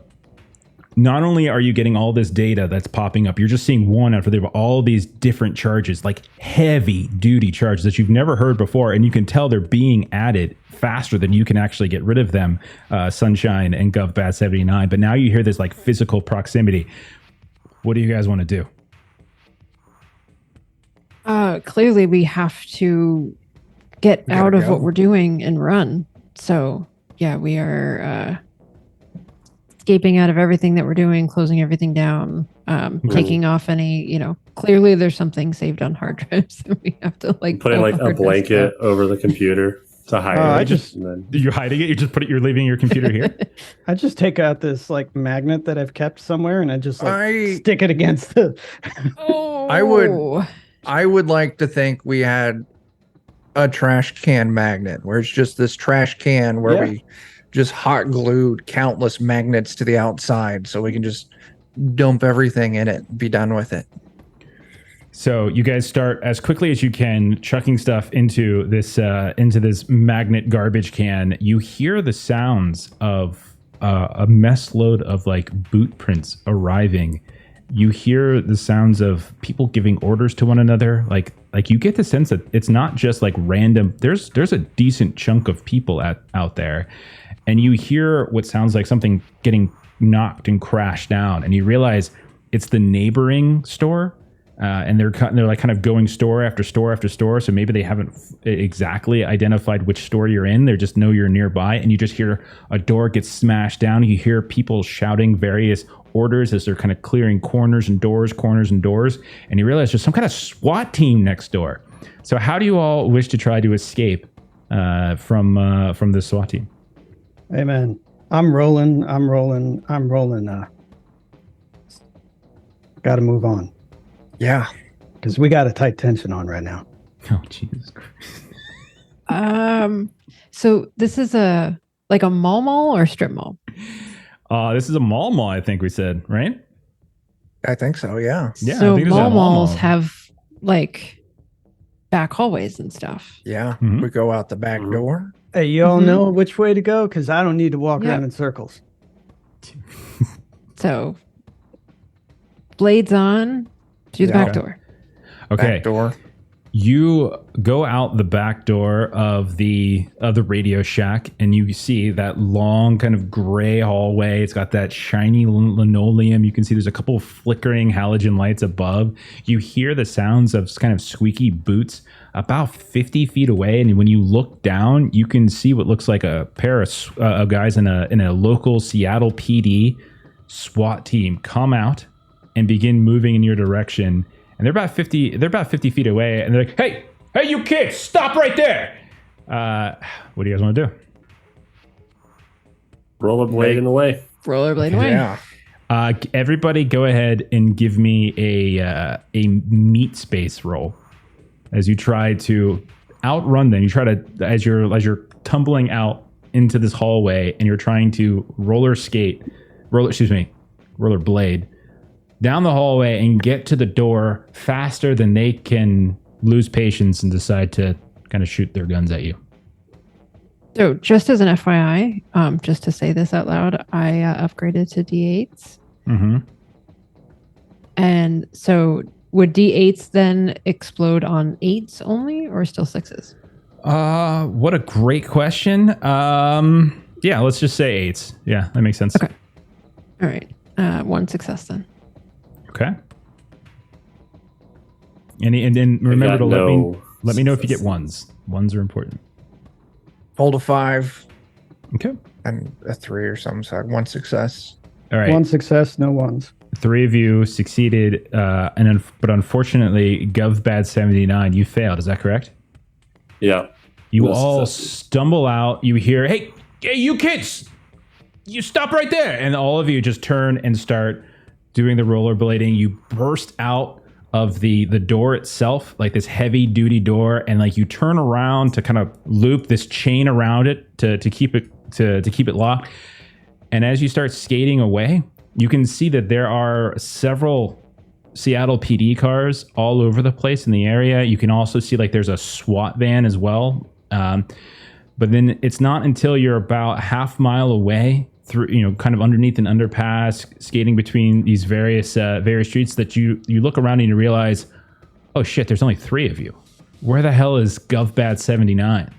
S1: not only are you getting all this data that's popping up, you're just seeing one after the other, all these different charges, like heavy duty charges that you've never heard before. And you can tell they're being added faster than you can actually get rid of them, Sunshine and GovBat 79. But now you hear this like physical proximity. What do you guys want to do?
S4: Clearly we have to get out of what we're doing and run. So yeah, we are escaping out of everything that we're doing, closing everything down, taking off any, clearly there's something saved on hard drives that we have to
S2: putting like a blanket over the computer to hide it.
S1: You're hiding it? You're leaving your computer here?
S5: I just take out this like magnet that I've kept somewhere and I just stick it against the
S3: I would like to think we had a trash can magnet where it's just this trash can where we just hot glued countless magnets to the outside so we can just dump everything in it and be done with it.
S1: So you guys start as quickly as you can chucking stuff into this magnet garbage can. You hear the sounds of a mess load of like boot prints arriving. You hear the sounds of people giving orders to one another. Like you get the sense that it's not just like random. There's a decent chunk of people out there, and you hear what sounds like something getting knocked and crashed down, and you realize it's the neighboring store. And they're like kind of going store after store after store. So maybe they haven't exactly identified which store you're in. They just know you're nearby, and you just hear a door get smashed down. You hear people shouting various orders as they're kind of clearing corners and doors, and you realize there's some kind of SWAT team next door. So how do you all wish to try to escape from this SWAT team?
S5: Hey man, I'm rolling. Got to move on.
S3: Yeah,
S5: because we got a tight tension on right now.
S1: Oh Jesus Christ!
S4: So this is a mall or strip mall?
S1: This is a mall, I think we said, right?
S3: I think so, yeah.
S1: Yeah.
S4: So malls have like back hallways and stuff.
S3: Yeah, we go out the back door.
S5: Hey, you all know which way to go? Because I don't need to walk around in circles.
S4: So, blades on to the back door.
S1: Okay.
S3: Back door.
S1: You go out the back door of the Radio Shack, and you see that long kind of gray hallway. It's got that shiny linoleum. You can see there's a couple of flickering halogen lights above. You hear the sounds of kind of squeaky boots about 50 feet away, and when you look down, you can see what looks like a pair of guys in a local Seattle PD SWAT team come out and begin moving in your direction. And they're about 50 feet away, and they're like, hey, you kids, stop right there. What do you guys want to do?
S2: Rollerblading away.
S4: Rollerblading away.
S3: Yeah.
S1: Everybody go ahead and give me a meat space roll as you try to outrun them. You try to, as you're tumbling out into this hallway, and you're trying to rollerblade down the hallway and get to the door faster than they can lose patience and decide to kind of shoot their guns at you.
S4: So just as an FYI, just to say this out loud, I upgraded to D8s.
S1: Mm-hmm.
S4: And so would D8s then explode on 8s only or still 6s?
S1: What a great question. Yeah, let's just say 8s. Yeah, that makes sense.
S4: Okay. All right. One success then.
S1: Okay. And then remember to let me know if you get ones. Ones are important.
S3: Hold a 5.
S1: Okay.
S3: And a 3 or something. So one success.
S1: All right.
S5: One success, no ones.
S1: 3 of you succeeded, but unfortunately, GovBad79, you failed. Is that correct?
S2: Yeah.
S1: You all stumble out. You hear, hey, you kids, you stop right there. And all of you just turn and start doing the rollerblading. You burst out of the door itself, like this heavy duty door, and like you turn around to kind of loop this chain around it to keep it locked. And as you start skating away, you can see that there are several Seattle PD cars all over the place in the area. You can also see like there's a SWAT van as well. But then it's not until you're about half mile away through, kind of underneath an underpass, skating between these various streets that you look around and you realize, oh shit, there's only 3 of you. Where the hell is GovBad79?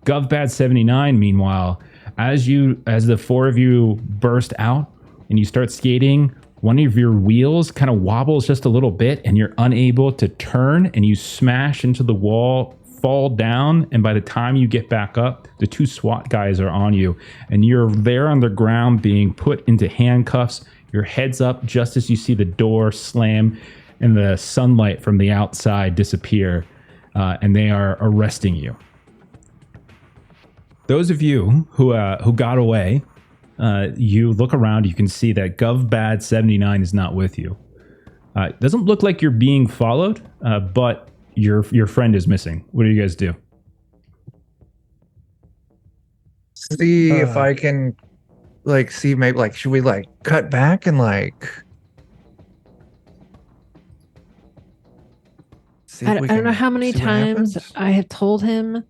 S1: GovBad79, meanwhile, as the 4 of you burst out and you start skating, one of your wheels kind of wobbles just a little bit and you're unable to turn, and you smash into the wall, fall down, and by the time you get back up, the 2 SWAT guys are on you, and you're there on the ground being put into handcuffs. Your head's up just as you see the door slam and the sunlight from the outside disappear, and they are arresting you. Those of you who got away, you look around, you can see that GovBad79 is not with you. It doesn't look like you're being followed, but your friend is missing. What do you guys do?
S3: See if I can, like, see maybe, like, should we, like, cut back and, like...
S4: I don't know how many times I have told him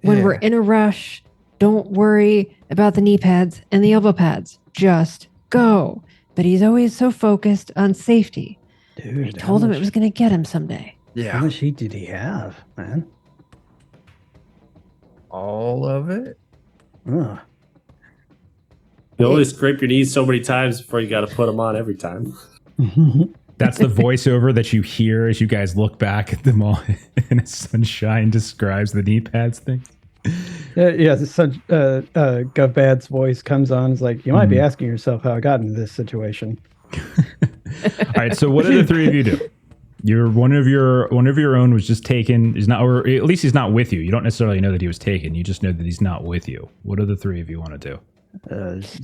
S4: when we're in a rush, don't worry about the knee pads and the elbow pads. Just go. But he's always so focused on safety.
S5: Dude,
S4: I told him it was going to get him someday.
S3: Yeah.
S5: How much heat did he have, man?
S3: All of it?
S5: Ugh.
S2: You only scrape your knees so many times before you got to put them on every time.
S1: That's the voiceover that you hear as you guys look back at them all, and Sunshine describes the knee pads thing.
S5: Yeah, GovBad's voice comes on. It's like, you might be asking yourself how I got into this situation.
S1: All right, so what do the 3 of you do? One of your own was just taken. Is not, or at least he's not with you. You don't necessarily know that he was taken. You just know that he's not with you. What do the 3 of you want to do?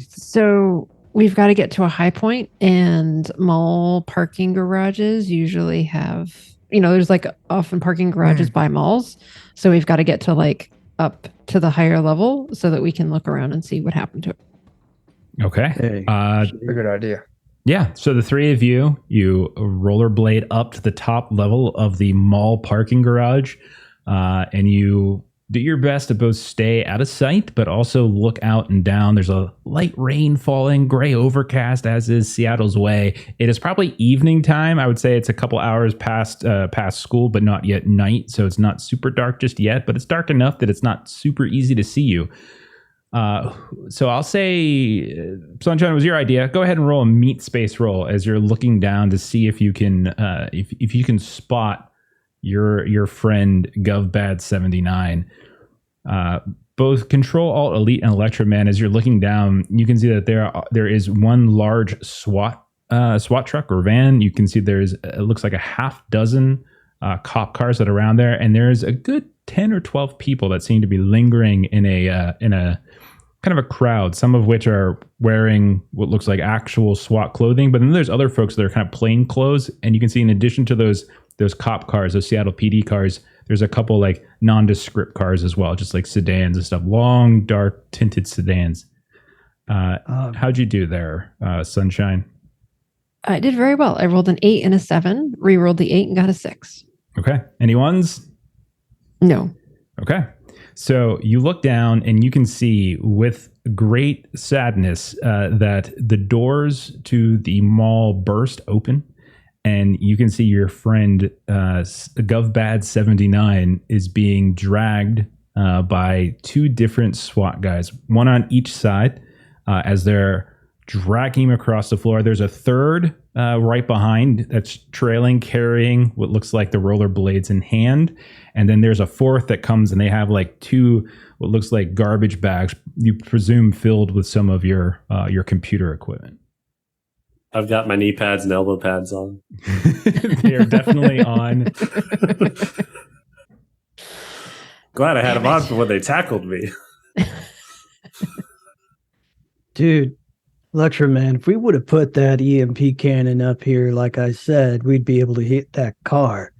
S4: So we've got to get to a high point, and mall parking garages usually have, there's like often parking garages by malls. So we've got to get to like up to the higher level so that we can look around and see what happened to it.
S1: Okay.
S3: Hey, a good idea.
S1: Yeah. So the 3 of you rollerblade up to the top level of the mall parking garage, and you do your best to both stay out of sight, but also look out and down. There's a light rain falling, gray overcast, as is Seattle's way. It is probably evening time. I would say it's a couple hours past school, but not yet night. So it's not super dark just yet, but it's dark enough that it's not super easy to see you. So I'll say, Sunshine, was your idea. Go ahead and roll a meat space roll as you're looking down to see if you can, if you can spot your friend GovBad79. Both Control, Alt, Elite, and Electroman, as you're looking down, you can see that there is one large SWAT truck or van. You can see it looks like a half dozen cop cars that are around there, and there's a good 10 or 12 people that seem to be lingering in a kind of a crowd, some of which are wearing what looks like actual SWAT clothing, but then there's other folks that are kind of plain clothes, and you can see in addition to those cop cars, those Seattle PD cars, there's a couple like nondescript cars as well, just like sedans and stuff, long, dark, tinted sedans. How'd you do there, Sunshine?
S4: I did very well. I rolled an 8 and a 7, re-rolled the 8 and got a 6.
S1: Okay. Any ones?
S4: No.
S1: Okay. So you look down and you can see with great sadness that the doors to the mall burst open, and you can see your friend GovBad79 is being dragged by 2 different SWAT guys, one on each side, as they're dragging him across the floor. There's a third right behind that's trailing, carrying what looks like the rollerblades in hand. And then there's a fourth that comes, and they have like 2 what looks like garbage bags, you presume filled with some of your computer equipment.
S2: I've got my knee pads and elbow pads on.
S1: They are definitely on.
S2: Glad I had them on for when they tackled me.
S5: Dude, Electroman, if we would have put that EMP cannon up here, like I said, we'd be able to hit that car.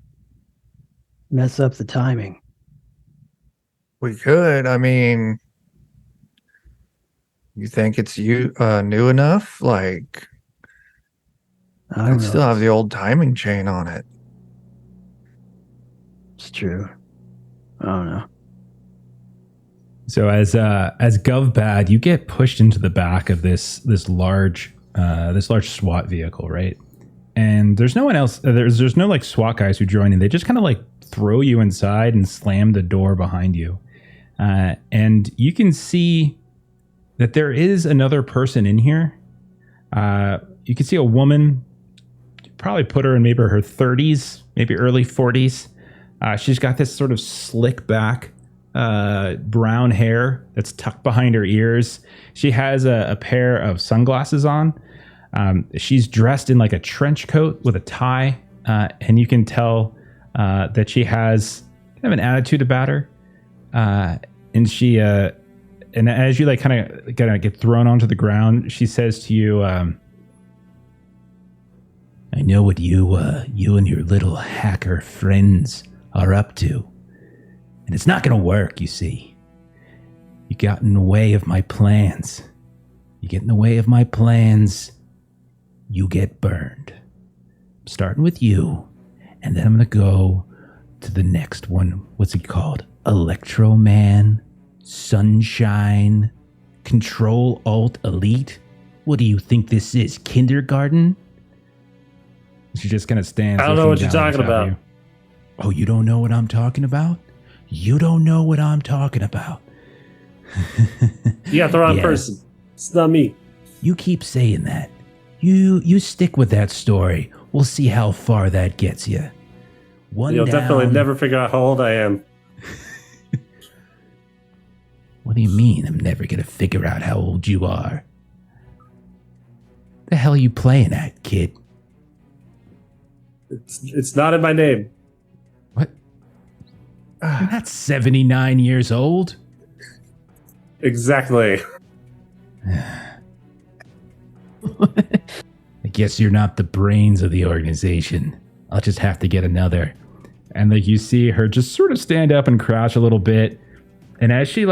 S5: Mess up the timing.
S3: We could. I mean, you think it's new enough? Like,
S5: I don't know.
S3: still have the old timing chain on it.
S5: It's true. I don't know.
S1: So as GovBad, you get pushed into the back of this large SWAT vehicle, right? And there's no one else. There's no like SWAT guys who join in. They just kind of like throw you inside and slam the door behind you. And you can see that there is another person in here. you can see a woman, probably put her in maybe her 30s, maybe early 40s. She's got this sort of slick back brown hair that's tucked behind her ears. She has a pair of sunglasses on. She's dressed in like a trench coat with a tie, and you can tell that she has kind of an attitude about her. And she, and as you like kind of get thrown onto the ground, she says to you, "I know what you and your little hacker friends are up to, and it's not going to work. You see, you got in the way of my plans. You get in the way of my plans, you get burned. I'm starting with you, and then I'm going to go to the next one. What's it called? Electro Man, Sunshine, Control Alt Elite. What do you think this is? Kindergarten?" She just kind of stands.
S2: I don't know what you're talking about.
S1: You. Oh, you don't know what I'm talking about? You don't know what I'm talking about.
S2: You got the wrong person. It's not me.
S1: You keep saying that. You stick with that story. We'll see how far that gets you.
S2: You'll definitely never figure out how old I am.
S1: What do you mean I'm never going to figure out how old you are? The hell are you playing at, kid?
S2: It's not in my name.
S1: What? You're not 79 years old.
S2: Exactly.
S1: I guess you're not the brains of the organization. I'll just have to get another. And like you see her just sort of stand up and crouch a little bit. And as she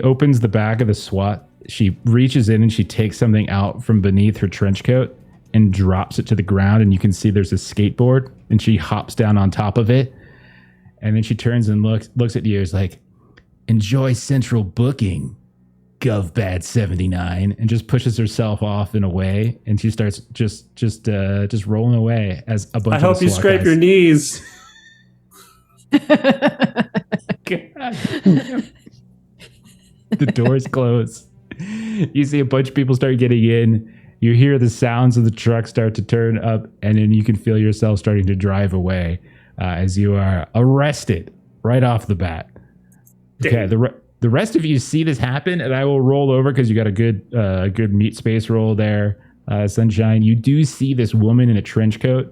S1: opens the back of the SWAT, she reaches in and she takes something out from beneath her trench coat and drops it to the ground. And you can see there's a skateboard, and she hops down on top of it. And then she turns and looks at you. Is like, "Enjoy central booking, GovBad79," and just pushes herself off in a way. And she starts just rolling away as a bunch.
S2: I hope you scrape your knees.
S1: The doors close. You see a bunch of people start getting in. You hear the sounds of the truck start to turn up, and then you can feel yourself starting to drive away as you are arrested right off the bat. Okay, the rest of you see this happen, and I will roll over because you got a good meat space roll there, Sunshine. You do see this woman in a trench coat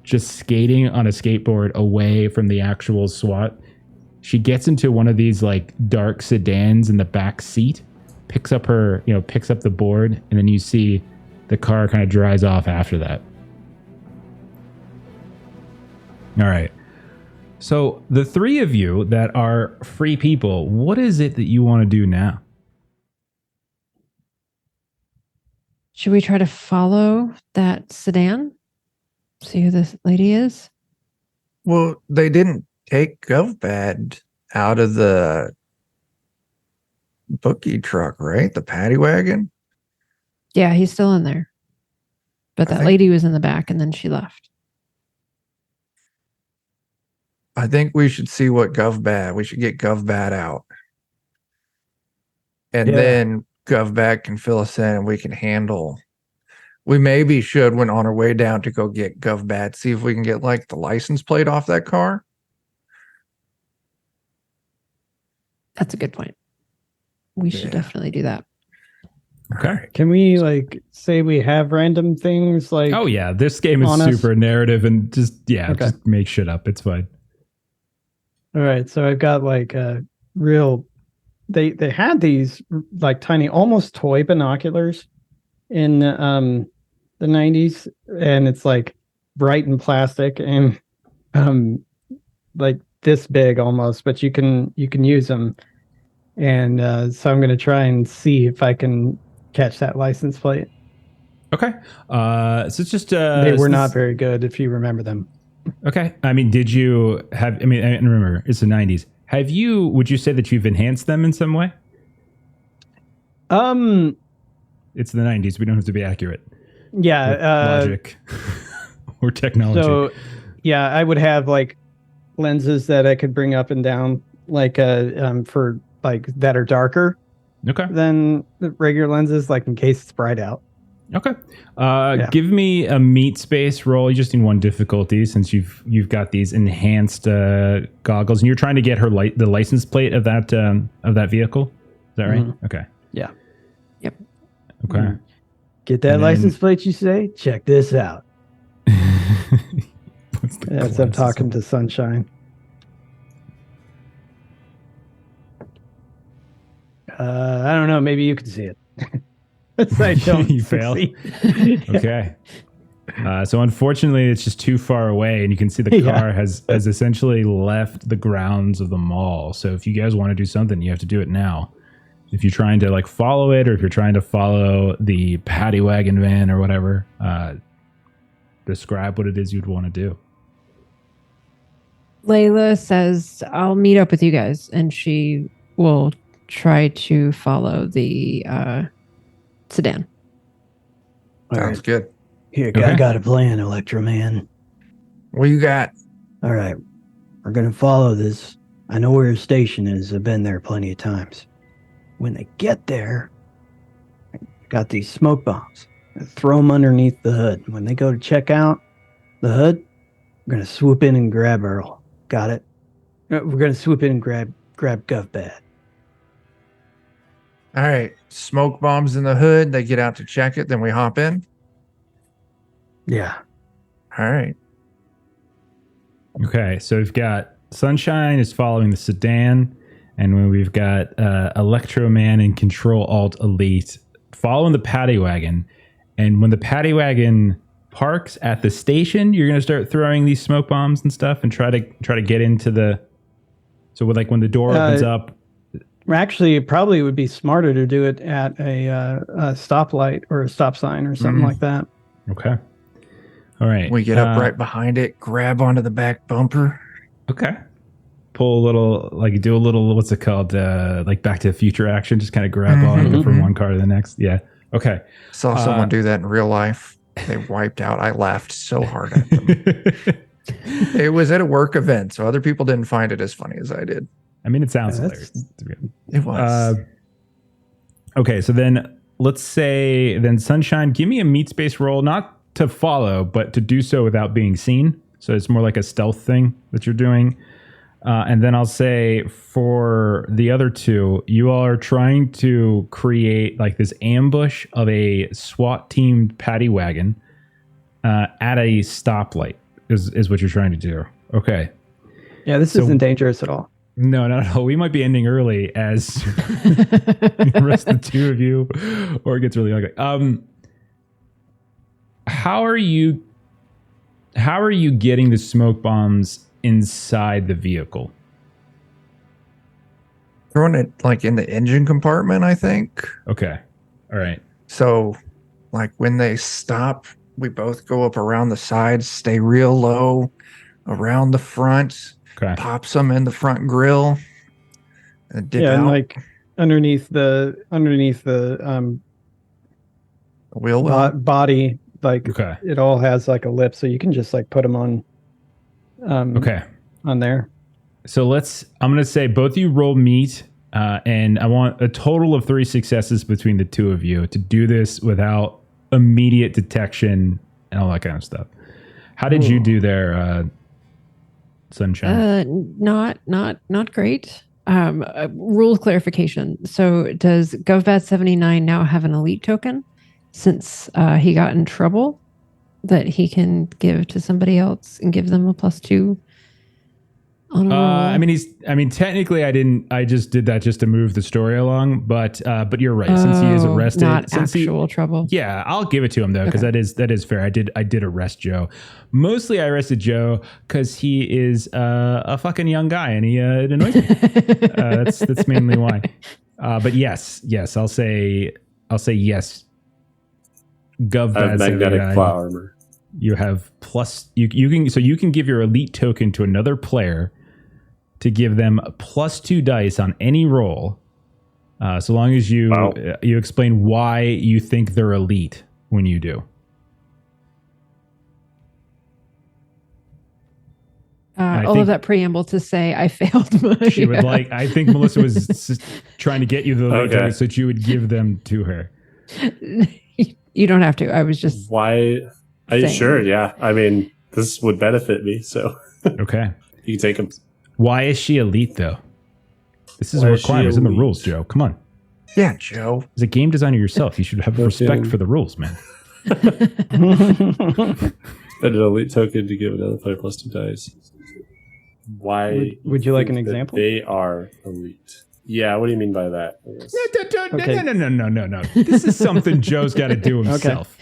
S1: just skating on a skateboard away from the actual SWAT. She gets into one of these like dark sedans in the back seat, picks up the board, and then you see the car kind of drives off after that. All right. So the three of you that are free people, what is it that you want to do now?
S4: Should we try to follow that sedan? See who this lady is?
S3: Well, they didn't take GovBad out of the bookie truck, right? The paddy wagon?
S4: Yeah, he's still in there. But that lady was in the back and then she left.
S3: I think we should see what we should get GovBad out. And then GovBad can fill us in and we can handle. We maybe should, when on our way down to go get GovBad, see if we can get like the license plate off that car.
S4: That's a good point. We should definitely do that.
S1: Okay.
S5: Can we like say we have random things like?
S1: Oh yeah, this game is super narrative and just make shit up. It's fine.
S5: All right, so I've got like a real. They had these like tiny, almost toy binoculars in the 90s, and it's like bright and plastic and like this big almost, but you can use them. And so I'm going to try and see if I can catch that license plate.
S1: Okay. So it's just
S5: they were not very good if you remember them.
S1: Okay. I mean, did you have? I mean, and remember, it's the 90s. Would you say that you've enhanced them in some way? It's the 90s. We don't have to be accurate.
S5: Yeah.
S1: Logic or technology.
S5: So, yeah, I would have like lenses that I could bring up and down, like for like that are darker.
S1: Okay.
S5: Than the regular lenses, like in case it's bright out.
S1: Okay. Give me a meat space roll. You just need one difficulty since you've got these enhanced goggles, and you're trying to get her the license plate of that vehicle. Is that right? Okay.
S5: Yeah.
S4: Yep.
S1: Okay.
S5: Get that license plate, you say? Check this out. As I'm talking to Sunshine. I don't know. Maybe you can see it. I don't.
S1: You fail. Okay. So unfortunately, it's just too far away, and you can see the car has essentially left the grounds of the mall. So if you guys want to do something, you have to do it now. If you're trying to follow it, or if you're trying to follow the paddy wagon van or whatever, describe what it is you'd want to do.
S4: Layla says, "I'll meet up with you guys," and she will try to follow the sedan.
S3: Sounds good.
S5: Here, I got a plan, Electro Man.
S3: What you got?
S5: All right. We're going to follow this. I know where his station is. I've been there plenty of times. When they get there, I got these smoke bombs. I throw them underneath the hood. When they go to check out the hood, we're going to swoop in and grab Earl. Got it? We're going to swoop in and grab GovBad.
S3: All right. Smoke bombs in the hood. They get out to check it. Then we hop in.
S5: Yeah.
S3: All right.
S1: Okay. So we've got Sunshine is following the sedan, and we've got Electro Man and Control Alt Elite following the paddy wagon. And when the paddy wagon parks at the station, you're going to start throwing these smoke bombs and stuff and try to get into the. So when the door opens up.
S5: Actually, it probably would be smarter to do it at a stoplight or a stop sign or something like that.
S1: Okay. All right.
S3: We get up right behind it, grab onto the back bumper.
S1: Okay. Pull a little, do a little, what's it called? Back to the Future action. Just kind of grab on from one car to the next. Yeah. Okay.
S3: Saw someone do that in real life. They wiped out. I laughed so hard at them. It was at a work event, so other people didn't find it as funny as I did.
S1: I mean, it sounds hilarious.
S3: It was.
S1: Okay, so then let's say Sunshine, give me a meat space roll, not to follow, but to do so without being seen. So it's more like a stealth thing that you're doing. And then I'll say for the other two, you all are trying to create this ambush of a SWAT team paddy wagon at a stoplight is what you're trying to do. Okay.
S5: Yeah, this isn't dangerous at all.
S1: No, not at all. We might be ending early as the rest of the two of you, or it gets really ugly. How are you getting the smoke bombs inside the vehicle?
S3: Throwing it in the engine compartment, I think.
S1: Okay. All right.
S3: So when they stop, we both go up around the sides, stay real low around the front.
S1: Okay.
S3: Pops them in the front grill and dip out.
S5: And underneath the
S3: wheel
S5: body, it all has a lip, so you can just put them on. On there.
S1: So I'm going to say both of you roll meat, and I want a total of 3 successes between the two of you to do this without immediate detection and all that kind of stuff. How did you do there, Sunshine?
S4: Not great. Rule clarification. So does GovBat 79 now have an elite token since he got in trouble that he can give to somebody else and give them a +2 on a roll?
S1: Technically I just did that just to move the story along, but you're right. Since he is arrested,
S4: not actual trouble.
S1: Yeah, I'll give it to him though, because that is fair. I did arrest Joe. Mostly I arrested Joe because he is a fucking young guy and he it annoys me. That's mainly why. But yes, I'll say yes. GovBad
S2: magnetic plot armor.
S1: You have you can give your elite token to another player to give them +2 dice on any roll, so long as you explain why you think they're elite when you do.
S4: All of that preamble to say I failed.
S1: She would I think Melissa was trying to get you the elite tokens so that you would give them to her.
S4: You don't have to. I was just
S2: Why? Are you sure? Yeah. I mean, this would benefit me, so.
S1: Okay.
S2: You can take them.
S1: Why is she elite, though? This is a requirement. It's in the rules, Joe. Come on.
S3: Yeah, Joe.
S1: As a game designer yourself, you should have respect for the rules, man.
S2: Spend an elite token to give another player +2 dice. Why?
S5: Would you like an example?
S2: They are elite. Yeah, what do you mean by that?
S1: No. This is something Joe's got to do himself.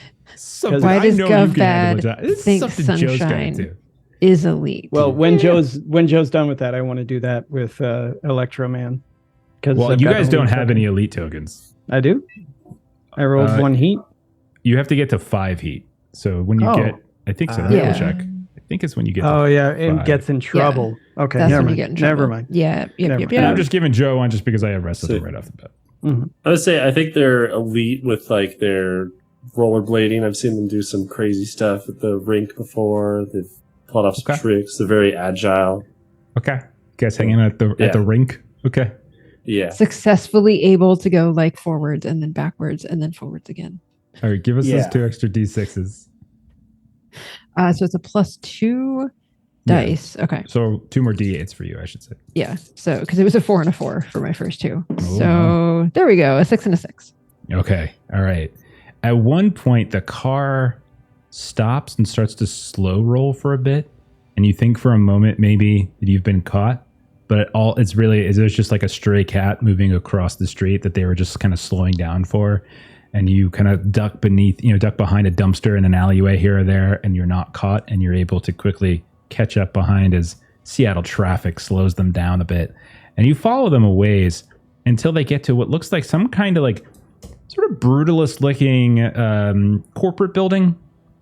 S5: Okay.
S4: Why does GovBad think Sunshine is elite?
S5: Well, when Joe's done with that, I want to do that with Electro Man.
S1: Well, you guys don't have any elite tokens.
S5: I do. I rolled 1 heat.
S1: You have to get to 5 heat. So when you get, I think so. Double check. I think it's when you get.
S5: And gets in trouble. Yeah. Okay,
S4: that's
S5: never
S4: when
S5: mind.
S4: You get in trouble.
S5: Never mind.
S4: Yeah.
S1: And I'm just giving Joe one just because I have wrestled him right off the bat.
S5: Mm-hmm.
S2: I would say I think they're elite with like their rollerblading. I've seen them do some crazy stuff at the rink before. They've pulled off some tricks. They're very agile.
S1: Okay, you guys hanging out at the rink. Okay.
S2: Yeah.
S4: Successfully able to go like forwards and then backwards and then forwards again.
S1: All right, give us those 2 extra d6s.
S4: So it's a +2 dice. Yeah. Okay.
S1: So 2 more d8s for you, I should say.
S4: Yeah. So because it was a 4 and a 4 for my first 2. So there we go. A 6 and a 6.
S1: Okay. All right. At one point, the car stops and starts to slow roll for a bit, and you think for a moment maybe that you've been caught. But it was just like a stray cat moving across the street that they were just kind of slowing down for. And you kind of duck behind a dumpster in an alleyway here or there, and you're not caught, and you're able to quickly catch up behind as Seattle traffic slows them down a bit. And you follow them a ways until they get to what looks like some kind of like sort of brutalist looking corporate building.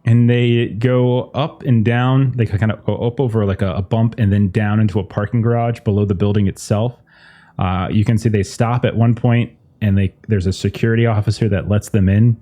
S1: And they go up and down. They kind of go up over like a bump and then down into a parking garage below the building itself. You can see they stop at one point, and there's a security officer that lets them in.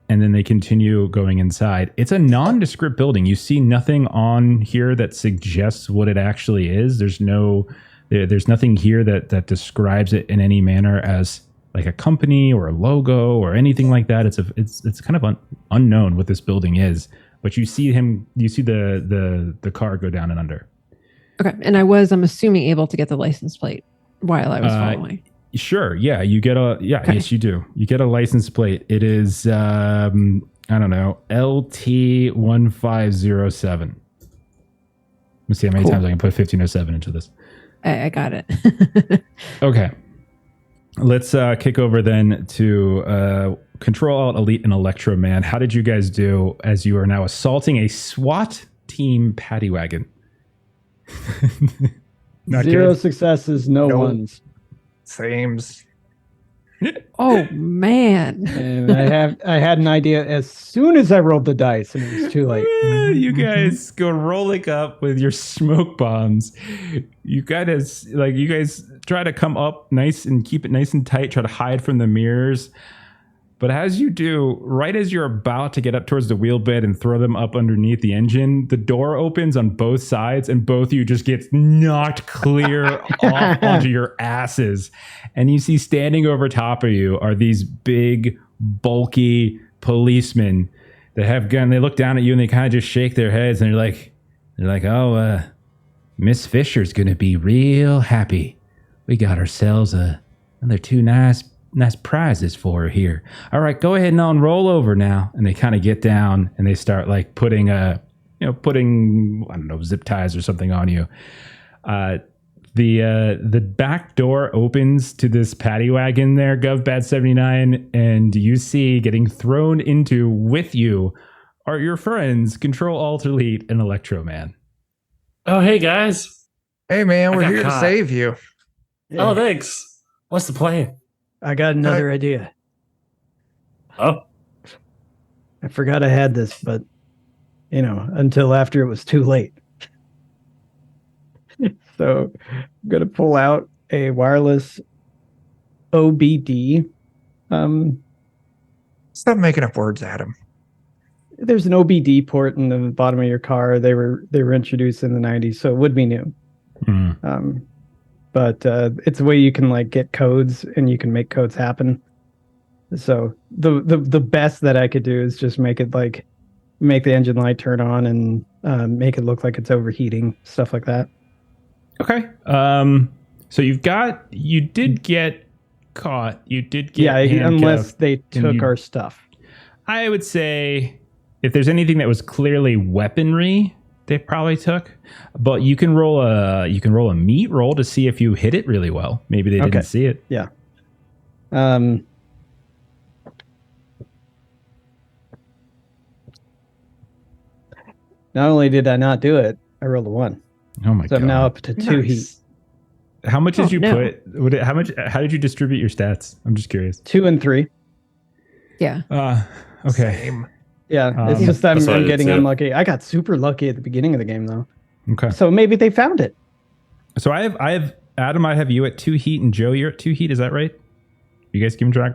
S1: And then they continue going inside. It's a nondescript building. You see nothing on here that suggests what it actually is. There's nothing here that describes it in any manner as like a company or a logo or anything like that. It's kind of unknown what this building is, but you see the car go down and under.
S4: Okay. And I'm assuming able to get the license plate while I was following.
S1: Sure. Yeah. You get yes, you do. You get a license plate. It is, I don't know, LT1507. Let's see how many times I can put 1507 into this.
S4: I got it.
S1: Okay. Let's kick over then to Control Alt Elite and Electro Man. How did you guys do as you are now assaulting a SWAT team paddy wagon?
S5: 0 successes, no ones.
S3: Sames.
S4: Oh man!
S5: And I had an idea as soon as I rolled the dice, and it was too late.
S1: You guys go rolling up with your smoke bombs. You guys try to come up nice and keep it nice and tight. Try to hide from the mirrors. But as you do, right as you're about to get up towards the wheel bed and throw them up underneath the engine, the door opens on both sides and both of you just get knocked clear off onto your asses. And you see standing over top of you are these big, bulky policemen that have gun. They look down at you and they kind of just shake their heads and they're like, oh, Miss Fisher's going to be real happy. We got ourselves another 2 nice prizes for her here. All right, go ahead and on roll over now. And they kind of get down and they start like putting I don't know, zip ties or something on you. The back door opens to this paddy wagon there, GovBad79, and you see getting thrown into with you are your friends Control Alt Elite and Electro Man.
S2: Oh, hey guys.
S3: Hey man, we're here to save you.
S2: Yeah. Oh, thanks. What's the plan?
S5: I got another idea.
S2: Oh.
S5: I forgot I had this, but, until after it was too late. So I'm going to pull out a wireless OBD.
S3: Stop making up words, Adam.
S5: There's an OBD port in the bottom of your car. They were introduced in the 90s, so it would be new. But it's a way you can like get codes and you can make codes happen. So the best that I could do is just make the engine light turn on and make it look like it's overheating, stuff like that.
S1: Okay. So you did get caught. You did get
S5: unless they
S1: and
S5: took our stuff.
S1: I would say if there's anything that was clearly weaponry, they probably took. But you can roll a meat roll to see if you hit it really well. Maybe they didn't see it.
S5: Yeah. Not only did I not do it, I rolled a 1.
S1: Oh my god!
S5: So I'm now up to 2 heat.
S1: How much did you put? How did you distribute your stats? I'm just curious.
S5: 2 and 3.
S4: Yeah.
S1: Okay.
S3: Same.
S5: Yeah, it's just I'm getting
S2: too.
S5: unlucky. I got super lucky at the beginning of the game, though.
S1: Okay.
S5: So maybe they found it.
S1: So I have Adam. I have you at 2 heat, and Joe, you're at 2 heat. Is that right? You guys keeping track?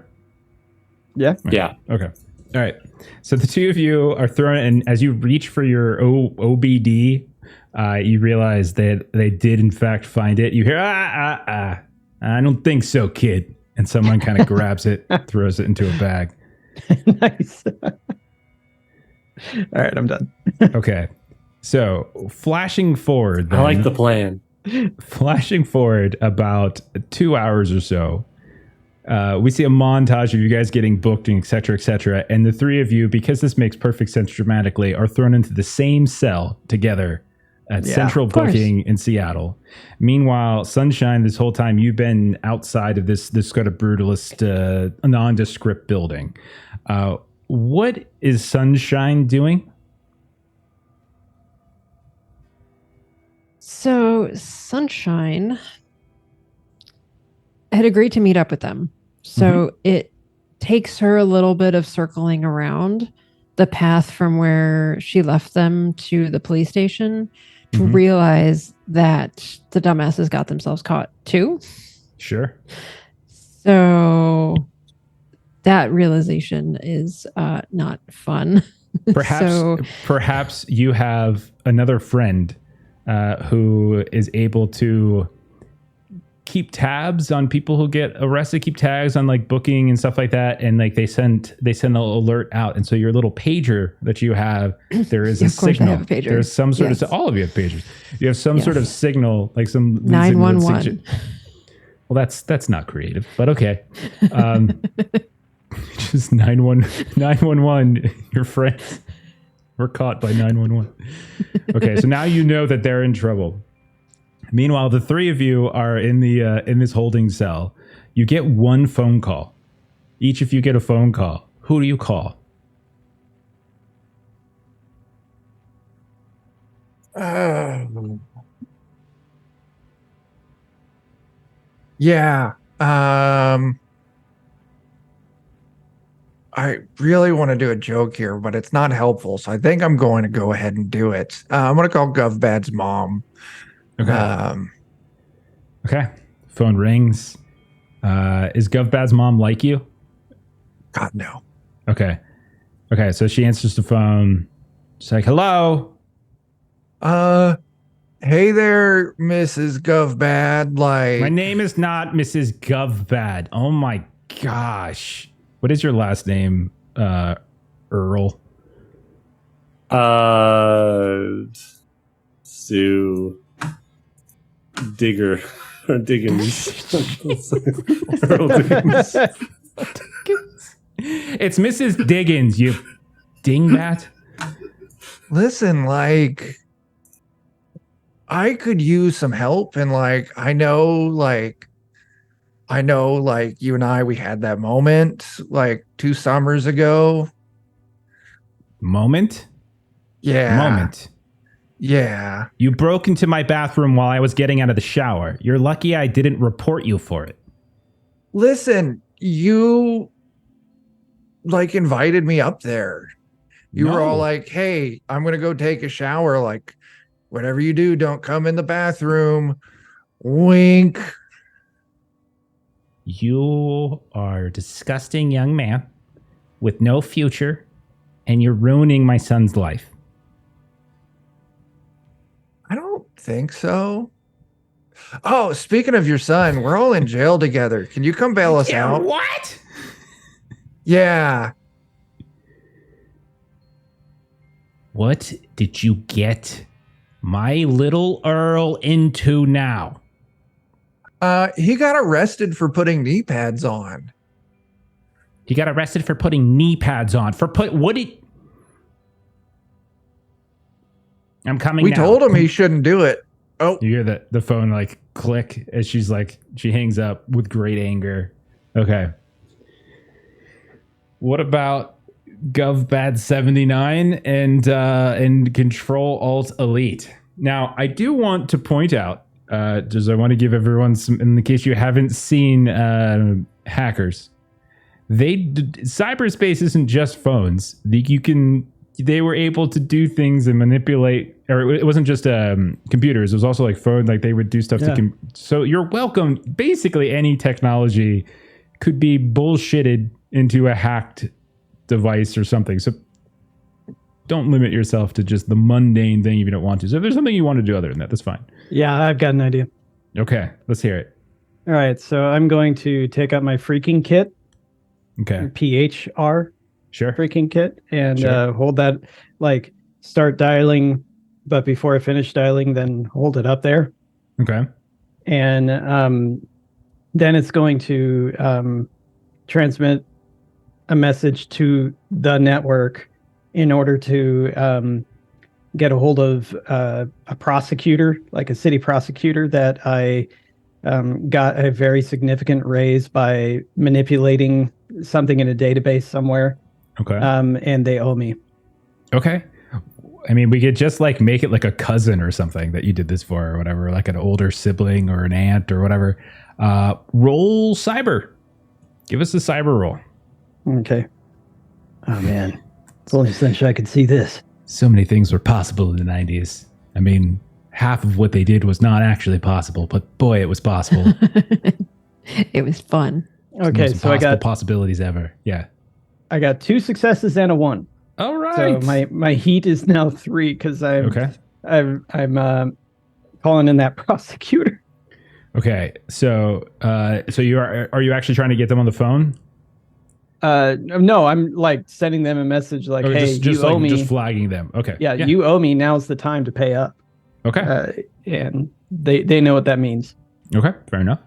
S5: Yeah.
S2: Yeah.
S1: Okay. All right. So the two of you are thrown, and as you reach for your OBD, you realize that they did in fact find it. You hear I don't think so, kid. And someone kind of grabs it, throws it into a bag.
S5: Nice. All right, I'm done.
S1: Okay. So flashing forward, then,
S2: I like the plan.
S1: flashing forward about 2 hours or so, we see a montage of you guys getting booked and et cetera, and the three of you, because this makes perfect sense dramatically, are thrown into the same cell together at Central Booking in Seattle. Meanwhile, Sunshine, this whole time you've been outside of this kind of brutalist, nondescript building. What is Sunshine doing?
S4: So Sunshine had agreed to meet up with them. So it takes her a little bit of circling around the path from where she left them to the police station to realize that the dumbasses got themselves caught too.
S1: Sure.
S4: So that realization is not fun.
S1: Perhaps you have another friend who is able to keep tabs on people who get arrested, keep tags on like booking and stuff like that, and like they send an alert out, and so your little pager that you have, there is a signal. I have a pager. There's some sort of all of you have pagers. You have some sort of signal, like some
S4: 911.
S1: Well, that's not creative, but okay. Just 911. Your friends were caught by 911. Okay, so now you know that they're in trouble. Meanwhile, the three of you are in this holding cell. You get one phone call. Each of you get a phone call. Who do you call?
S3: Yeah. I really want to do a joke here, but it's not helpful. So I think I'm going to go ahead and do it. I'm going to call GovBad's mom.
S1: Okay. Okay. Phone rings. Is GovBad's mom like you?
S3: God, no.
S1: Okay. Okay. So she answers the phone. She's like, hello.
S3: Hey there, Mrs. GovBad. Like,
S1: my name is not Mrs. GovBad. Oh my gosh. What is your last name, Earl?
S2: Sue Digger or Diggins. Earl Diggins.
S1: It's Mrs. Diggins, you dingbat.
S3: listen, like, I could use some help, and like, I know you and I, we had that moment like 2 summers ago.
S1: Moment?
S3: Yeah.
S1: Moment.
S3: Yeah.
S1: You broke into my bathroom while I was getting out of the shower. You're lucky I didn't report you for it.
S3: Listen, you like invited me up there. You were all like, hey, I'm going to go take a shower. Like, whatever you do, don't come in the bathroom. Wink.
S1: You are a disgusting young man with no future, and you're ruining my son's life.
S3: I don't think so. Oh, speaking of your son, we're all in jail together. Can you come bail us out?
S1: What?
S3: Yeah.
S1: What did you get my little Earl into now?
S3: He got arrested for putting knee pads on.
S1: He got arrested for putting knee pads on. What did... I'm coming
S3: We
S1: now.
S3: told him he shouldn't do it. Oh,
S1: You hear the phone like click as she hangs up with great anger. Okay. What about GovBad79 and Control Alt Elite? Now, I do want to point out, just I want to give everyone some, in the case you haven't seen hackers, cyberspace isn't just phones. They were able to do things and manipulate, or it wasn't just computers. It was also like phone, like they would do stuff so you're welcome. Basically, any technology could be bullshitted into a hacked device or something. So don't limit yourself to just the mundane thing if you don't want to. So if there's something you want to do other than that, that's fine.
S5: Yeah, I've got an idea.
S1: Okay, let's hear it.
S5: All right, so I'm going to take out my freaking kit.
S1: Okay.
S5: PHR.
S1: Sure.
S5: Freaking kit, and hold that, like start dialing, but before I finish dialing, then hold it up there.
S1: Okay.
S5: And then it's going to transmit a message to the network in order to get a hold of a prosecutor, like a city prosecutor that I got a very significant raise by manipulating something in a database somewhere.
S1: Okay.
S5: And they owe me.
S1: Okay. I mean, we could just like make it like a cousin or something that you did this for or whatever, like an older sibling or an aunt or whatever. Roll cyber. Give us a cyber roll.
S5: Okay. Oh, man. It's only since I could see this.
S1: So many things were possible in the 90s. I mean, half of what they did was not actually possible, but boy, it was possible.
S4: It was fun.
S5: Okay, so I got
S1: possibilities ever. Yeah.
S5: I got 2 successes and a 1.
S1: All right.
S5: So my heat is now 3 because I'm calling in that prosecutor.
S1: Okay. So are you actually trying to get them on the phone?
S5: No, I'm like sending them a message like, hey,
S1: just
S5: you owe me.
S1: Just flagging them. Okay.
S5: Yeah, you owe me. Now's the time to pay up.
S1: Okay.
S5: And they know what that means.
S1: Okay. Fair enough.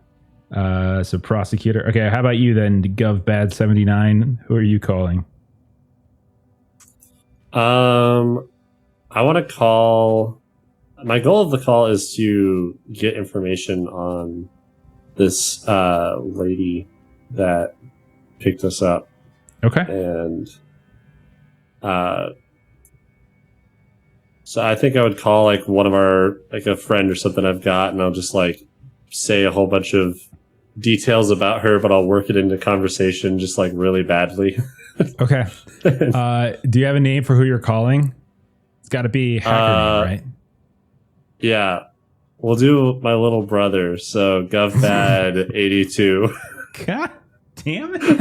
S1: So prosecutor. Okay. How about you then, GovBad79? Who are you calling?
S2: I want to call. My goal of the call is to get information on this lady that picked us up.
S1: Okay.
S2: And so I think I would call like one of our, like a friend or something I've got, and I'll just like say a whole bunch of details about her, but I'll work it into conversation just like really badly.
S1: Okay. Do you have a name for who you're calling? It's got to be hacker name, right?
S2: Yeah. We'll do my little brother. So GovBad82.
S1: God damn it.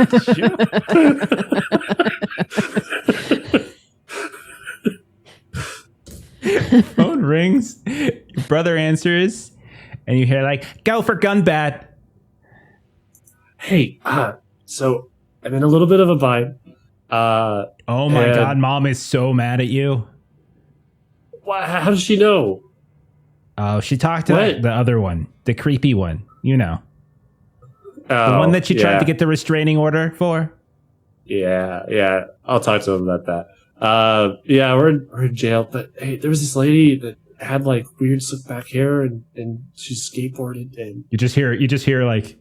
S1: Phone rings. Your brother answers. And you hear like, go for Gunbad.
S2: Hey, so I'm in a little bit of a bind.
S1: Oh my God, Mom is so mad at you.
S2: How does she know?
S1: Oh, she talked to the other one, the creepy one, you know.
S2: Oh,
S1: the one that she tried to get the restraining order for?
S2: Yeah. I'll talk to him about that. Yeah, we're in jail, but hey, there was this lady that had like weird slick back hair and she skateboarded and
S1: you just hear like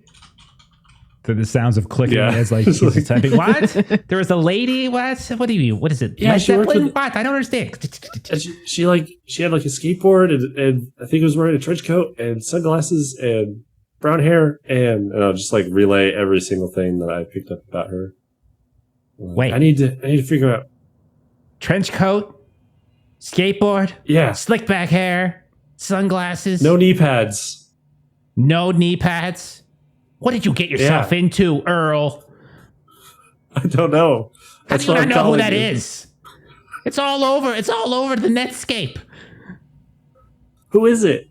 S1: the sounds of clicking as like
S2: he's
S1: he's typing. What? There was a lady? What do you mean? What is it?
S2: Yeah, she worked with,
S1: what? I don't understand.
S2: She had like a skateboard and I think it was wearing a trench coat and sunglasses and brown hair and I'll just like relay every single thing that I picked up about her.
S1: Wait,
S2: I need to figure out
S1: trench coat, skateboard, slick back hair, sunglasses,
S2: no knee pads.
S1: What did you get yourself into, Earl?
S2: I don't know.
S1: How do you not know who that is? It's all over. It's all over the Netscape.
S2: Who is it?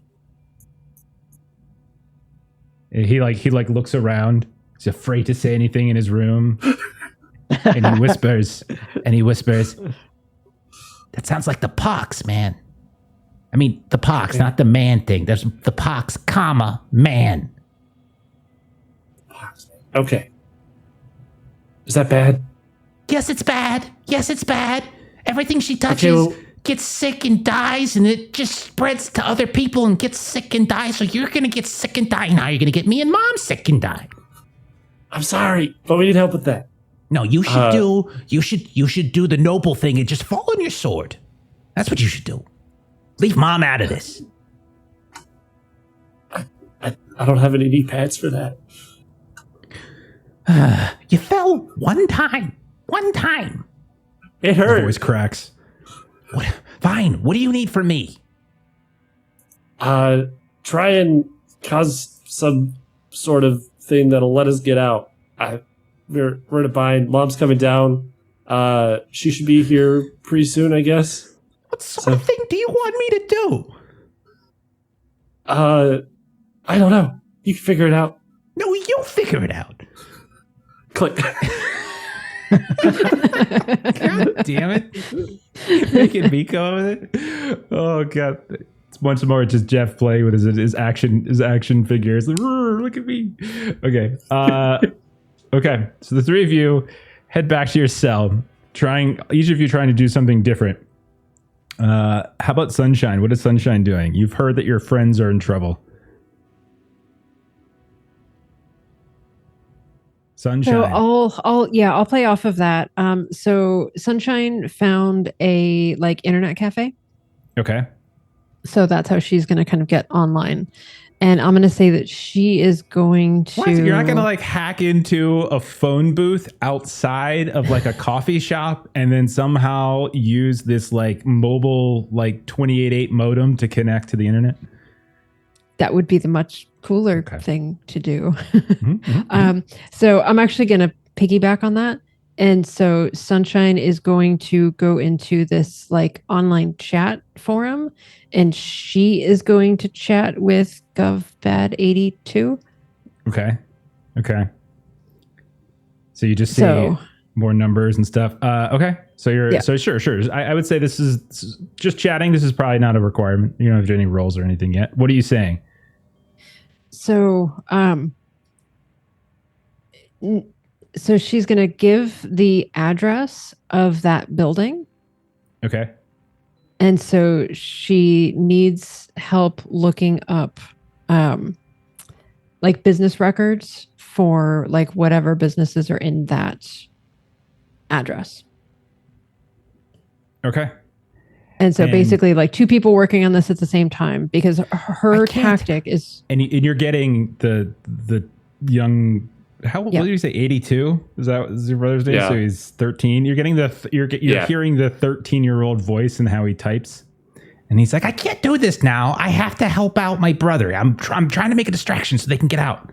S1: He looks around. He's afraid to say anything in his room. And he whispers, that sounds like the pox, man. I mean, the pox, not the man thing. There's the pox, comma, man.
S2: Okay. Is that bad?
S1: Yes, it's bad. Everything she touches gets sick and dies, and it just spreads to other people and gets sick and dies. So you're going to get sick and die. Now you're going to get me and Mom sick and die.
S2: I'm sorry, but we need help with that.
S1: No, you should do the noble thing and just fall on your sword. That's what you should do. Leave Mom out of this.
S2: I don't have any knee pads for that.
S1: You fell one time.
S2: It hurt.
S1: His voice cracks. Fine. What do you need from me?
S2: Try and cause some sort of thing that'll let us get out. We're in a bind. Mom's coming down. She should be here pretty soon, I guess.
S1: What sort of thing do you want me to do?
S2: I don't know. You can figure it out.
S1: No, you figure it out.
S2: Click.
S1: God damn it. Making me come with it. Oh, God. It's once more just Jeff playing with his action figures. Like, look at me. Okay. Okay. So the three of you head back to your cell, each of you trying to do something different. How about Sunshine? What is Sunshine doing? You've heard that your friends are in trouble. Sunshine.
S4: So I'll play off of that. So Sunshine found a internet cafe.
S1: Okay.
S4: So that's how she's going to kind of get online. And I'm going to say that she is going to...
S1: You're not going to hack into a phone booth outside of a coffee shop and then somehow use this mobile 28.8 modem to connect to the internet?
S4: That would be the much cooler thing to do.
S1: Mm-hmm.
S4: So I'm actually going to piggyback on that. And so Sunshine is going to go into this online chat forum, and she is going to chat with GovBad82.
S1: Okay. So you just see more numbers and stuff. Okay. So sure. I would say this is just chatting. This is probably not a requirement. You don't have to do any rolls or anything yet. What are you saying?
S4: So, so she's going to give the address of that building.
S1: Okay.
S4: And so she needs help looking up business records for whatever businesses are in that address.
S1: Okay.
S4: And so basically two people working on this at the same time, because her tactic is...
S1: And you're getting the young... What did you say? 82? Is your brother's name?
S2: Yeah.
S1: So he's 13. You're getting you're hearing the 13-year-old voice and how he types. And he's like, I can't do this now. I have to help out my brother. I'm trying to make a distraction so they can get out.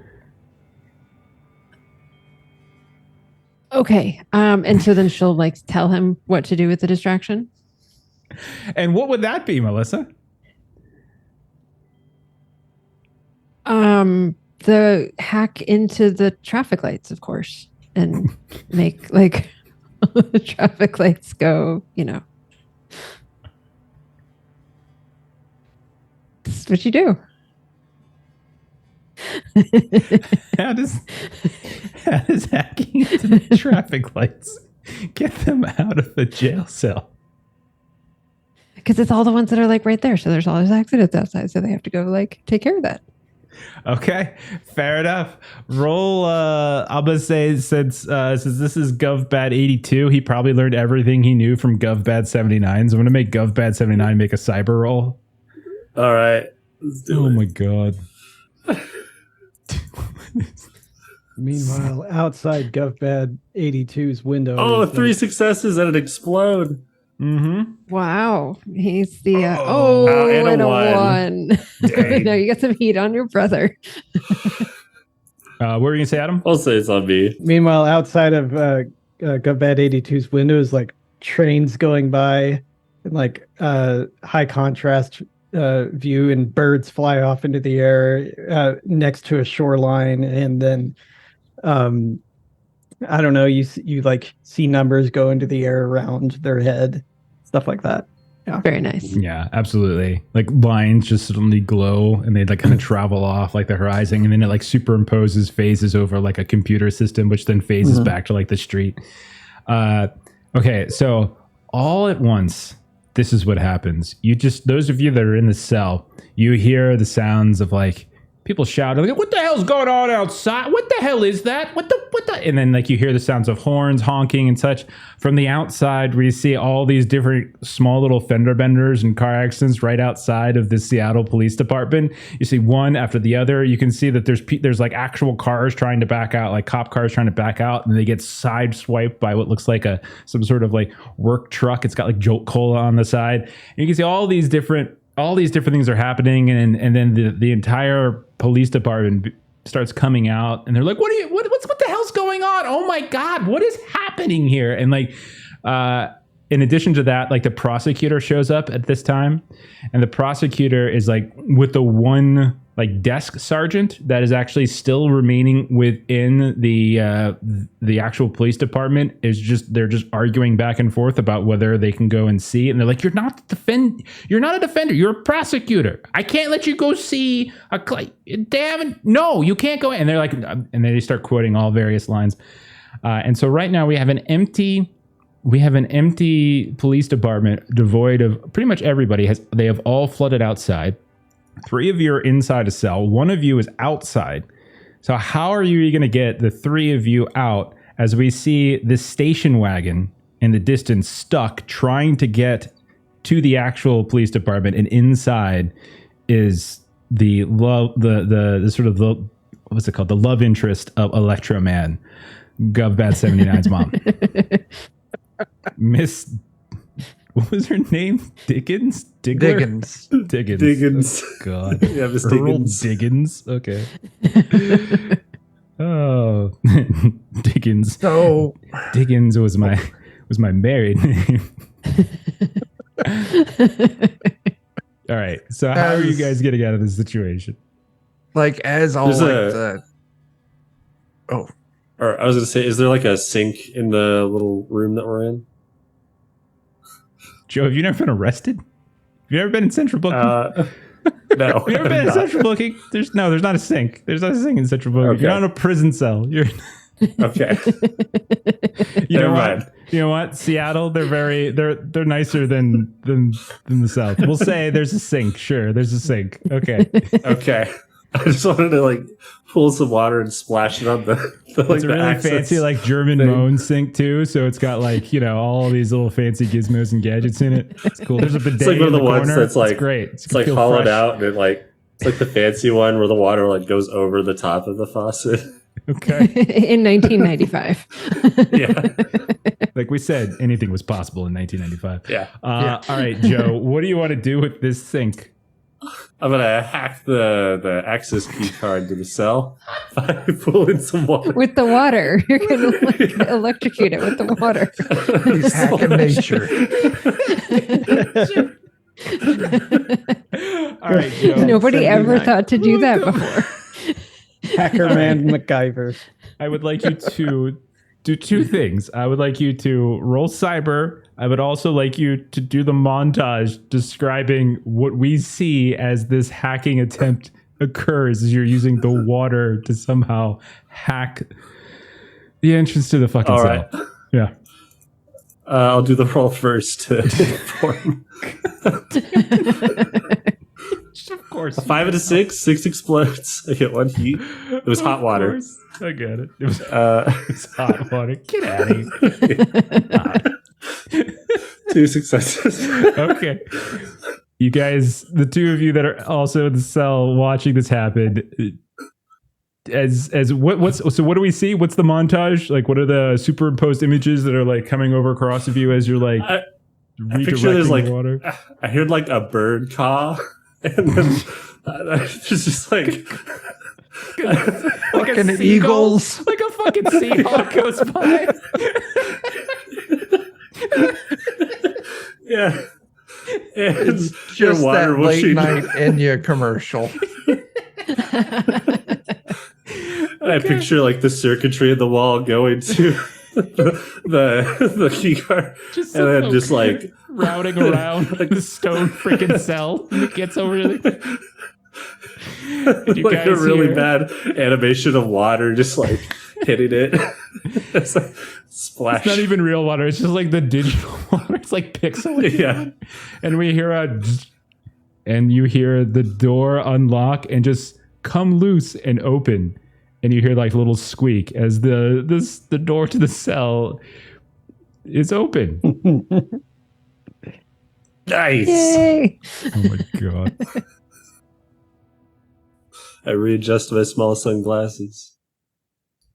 S4: Okay. And so then she'll tell him what to do with the distraction.
S1: And what would that be, Melissa?
S4: The hack into the traffic lights, of course, and make the traffic lights go, This is what you do.
S1: How does hacking into the traffic lights get them out of the jail cell?
S4: Because it's all the ones that are like right there. So there's all those accidents outside. So they have to go like take care of that.
S1: Okay, fair enough. Roll, I'm going to say, since this is GovBad82, he probably learned everything he knew from GovBad79. So I'm going to make GovBad79 make a cyber roll.
S2: All right, let's do it.
S1: Oh my God.
S5: Meanwhile, outside GovBad82's window.
S2: Oh, 3 successes and it explode.
S1: Mm-hmm.
S4: Wow. He's the
S2: and a
S4: one. No, you got some heat on your brother.
S1: What were you gonna say, Adam?
S2: I'll say it's on me.
S5: Meanwhile, outside of GovBad82's windows, like trains going by and like high contrast view, and birds fly off into the air next to a shoreline, and then I don't know, you like see numbers go into the air around their head, stuff like that.
S4: Very nice.
S1: Yeah, absolutely. Like lines just suddenly glow and they like kind of travel off like the horizon, and then it like superimposes phases over like a computer system, which then phases back to like the street. Okay, so all at once, this is what happens. Those of you that are in the cell, you hear the sounds of like people shouting, like, what the hell's going on outside? What the hell is that? What the? And then like you hear the sounds of horns honking and such from the outside, where you see all these different small little fender benders and car accidents right outside of the Seattle Police Department. You see one after the other. You can see that there's like actual cars trying to back out, like cop cars trying to back out, and they get sideswiped by what looks like some sort of like work truck. It's got like Jolt Cola on the side. And you can see all these different things are happening, and then the entire police department starts coming out, and they're like, what the hell's going on? Oh my God, what is happening here? And like, in addition to that, like the prosecutor shows up at this time, and the prosecutor is like with the one like desk sergeant that is actually still remaining within the actual police department. They're just arguing back and forth about whether they can go and see. And they're like, you're not a defender, you're a prosecutor. I can't let you go see damn, no, you can't go. And they're like, and then they start quoting all various lines. And so right now we have an empty police department devoid of pretty much everybody. They have all flooded outside. 3 of you are inside a cell. 1 of you is outside. So how are you going to get the 3 of you out as we see this station wagon in the distance stuck trying to get to the actual police department, and inside is the love, the sort of the, what's it called? The love interest of Electro Man, GovBad 79's mom. Miss, what was her name? Diggins?
S3: Diggins.
S2: Diggins.
S1: Oh, God.
S2: Yeah, Miss Diggins.
S1: Diggins. Okay. Oh, Diggins.
S3: So
S1: Diggins was my married name. All right. So how are you guys getting out of this situation?
S3: like as all like the
S2: Or I was going to say, is there like a sink in the little room that we're in?
S1: Joe, have you never been arrested? Have you ever been in central booking?
S2: No.
S1: Have you ever been in central booking? There's not a sink. There's not a sink in central booking.
S2: Okay.
S1: You're not in a prison cell. You're
S2: Okay.
S1: You know
S2: Never
S1: what?
S2: mind.
S1: You know what? Seattle, they're nicer than the South. We'll say there's a sink. Sure, there's a sink. Okay.
S2: Okay. I just wanted to like pull some water and splash it on the like
S1: It's a
S2: the
S1: really
S2: access
S1: fancy like German
S2: thing.
S1: moan sink too, so it's got like, you know, all these little fancy gizmos and gadgets in it. It's cool. There's a bidet
S2: It's like one of
S1: in
S2: the ones
S1: corner.
S2: that's like
S1: it's great.
S2: It's like hollowed out and it like it's like the fancy one where the water like goes over the top of the faucet.
S1: Okay.
S4: In 1995.
S2: Yeah.
S1: Like we said, anything was possible in 1995.
S2: Yeah.
S1: All right, Joe, what do you want to do with this sink?
S2: I'm gonna hack the access key card to the cell by pulling some water.
S4: With the water. You're going to like electrocute it with the water.
S3: he's hacking nature.
S1: All right, Joe.
S4: Nobody ever
S5: 79.
S4: thought to do that before.
S5: Hacker Man MacGyver.
S1: I would like you to do two things. I would like you to roll cyber. I would also like you to do the montage describing what we see as this hacking attempt occurs as you're using the water to somehow hack the entrance to the fucking
S2: All
S1: cell.
S2: right.
S1: Yeah.
S2: I'll do the roll first to inform.
S1: Of course.
S2: 5 and a 6, 6 explodes. I get 1 heat. It was hot water.
S1: Course. I get it. It was,
S2: Uh,
S1: hot water. Get out of here.
S2: 2 successes.
S1: Okay. You guys, the two of you that are also in the cell watching this happen, what do we see? What's the montage? Like, what are the superimposed images that are like coming over across of you as you're like
S2: I
S1: redirecting
S2: picture there's like
S1: the water?
S2: I heard like a bird caw, and then there's just like
S3: Fucking
S1: seagull-
S3: eagles.
S1: like a fucking Seahawk goes by.
S2: yeah, and
S3: Just
S2: water
S3: that late
S2: whooshing.
S3: night Enya commercial.
S2: I picture like the circuitry of the wall going to the key card,
S1: Just
S2: and then just like
S1: routing around the stone freaking cell, and it gets over to the. You
S2: like a
S1: guys
S2: really
S1: hear-
S2: bad animation of water just like hitting it. It's like splash.
S1: It's not even real water. It's just like the digital water. It's like pixelated.
S2: Yeah.
S1: And we hear and you hear the door unlock and just come loose and open. And you hear like a little squeak as the door to the cell is open.
S2: Nice.
S4: Yay!
S1: Oh my god.
S2: I readjust my small sunglasses.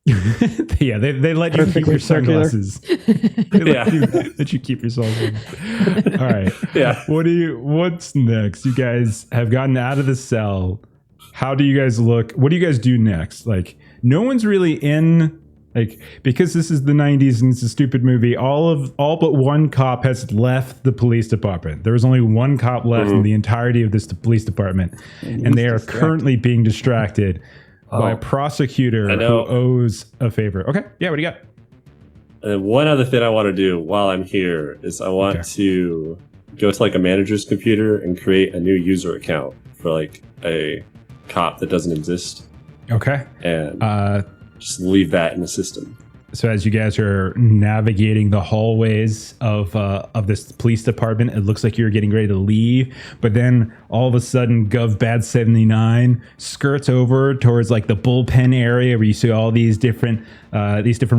S1: Yeah, they let you keep
S5: Perfectly
S1: your
S5: circular.
S1: sunglasses. They let
S2: Yeah.
S1: let you keep your sunglasses. All right.
S2: Yeah.
S1: What's next? You guys have gotten out of the cell. How do you guys look? What do you guys do next? Like, no one's really in, like, because this is the 90s and it's a stupid movie, all but one cop has left the police department. There was only one cop left in the entirety of this police department. And they are currently being distracted by a prosecutor who owes a favor. Okay. Yeah, what do you got?
S2: And one other thing I want to do while I'm here is I want to go to like a manager's computer and create a new user account for like a cop that doesn't exist,
S1: Okay.
S2: and just leave that in the system.
S1: So as you guys are navigating the hallways of this police department, it looks like you're getting ready to leave. But then all of a sudden, GovBad79 skirts over towards like the bullpen area where you see all these different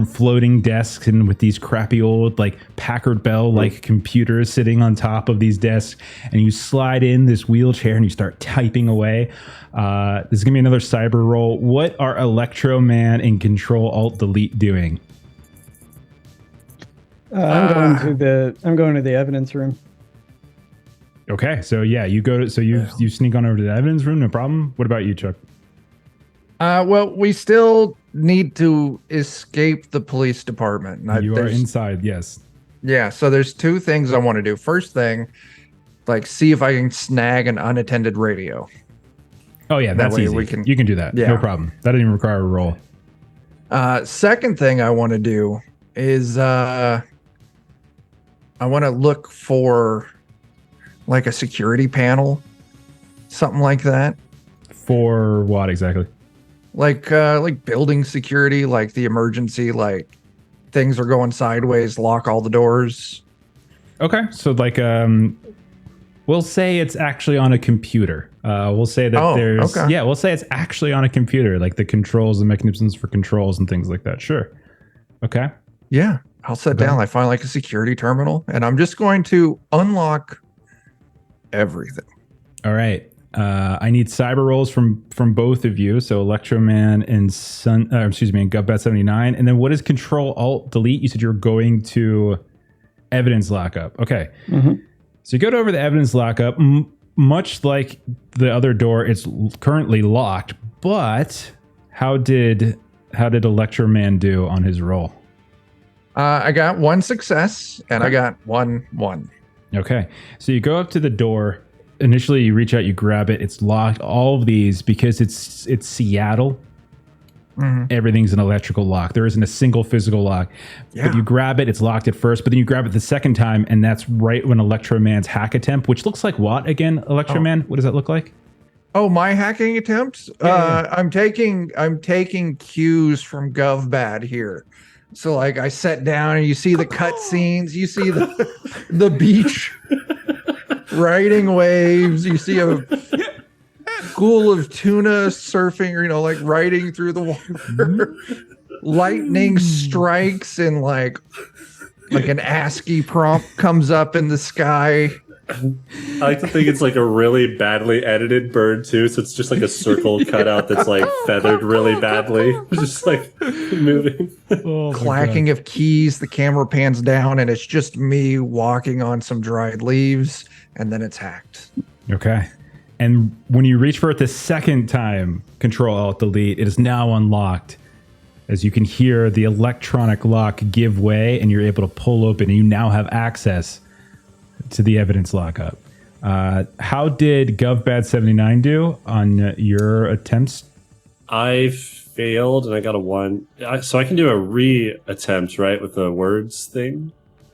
S1: floating desks and with these crappy old like Packard Bell like computers sitting on top of these desks. And you slide in this wheelchair and you start typing away. This is gonna be another cyber roll. What are Electro Man and Control Alt Delete doing?
S5: I'm going to the evidence room.
S1: Okay, so yeah, you sneak on over to the evidence room, no problem. What about you, Chuck?
S3: Well, we still need to escape the police department.
S1: You are inside, yes.
S3: Yeah, so there's two things I want to do. First thing, like see if I can snag an unattended radio.
S1: Oh yeah, that's
S3: way
S1: easy. You can do that.
S3: Yeah.
S1: No problem. That didn't even require a roll.
S3: Second thing I want to do is I want to look for like a security panel, something like that.
S1: For what exactly?
S3: Like building security, like the emergency, like things are going sideways, lock all the doors.
S1: Okay, so like we'll say it's actually on a computer. We'll say that we'll say it's actually on a computer, like the controls, the mechanisms for controls and things like that. Sure. Okay.
S3: Yeah, I'll sit down. I find like a security terminal, and I'm just going to unlock everything.
S1: All right. I need cyber rolls from both of you. So Electroman and and GovBat79. And then what is Control Alt Delete? You said you're going to evidence lockup. Okay.
S5: Mm-hmm.
S1: So you go over the evidence lockup. Much like the other door, it's currently locked. But how did Electroman do on his roll?
S3: I got one success, and I got one.
S1: Okay. So you go up to the door. Initially, you reach out, you grab it. It's locked. All of these, because it's Seattle, everything's an electrical lock. There isn't a single physical lock.
S3: Yeah.
S1: But you grab it, it's locked at first, but then you grab it the second time, and that's right when Electroman's hack attempt, which looks like what again, Electroman? What does that look like?
S3: Oh, my hacking attempts?
S1: Yeah.
S3: I'm taking cues from GovBad here. So like I sat down and you see the cutscenes, you see the beach riding waves, you see a school of tuna surfing, or like riding through the water. Lightning strikes and like an ASCII prompt comes up in the sky.
S2: I like to think it's like a really badly edited bird too, so it's just like a circle cutout that's like feathered really badly, just like moving.
S1: Oh,
S3: Clacking of keys, the camera pans down, and it's just me walking on some dried leaves, and then it's hacked.
S1: Okay. And when you reach for it the second time, Control Alt Delete, it is now unlocked. As you can hear the electronic lock give way, and you're able to pull open, and you now have access to the evidence lockup. How did GovBad79 do on your attempts?
S2: I failed and I got a 1. So I can do a re-attempt, right, with the words thing?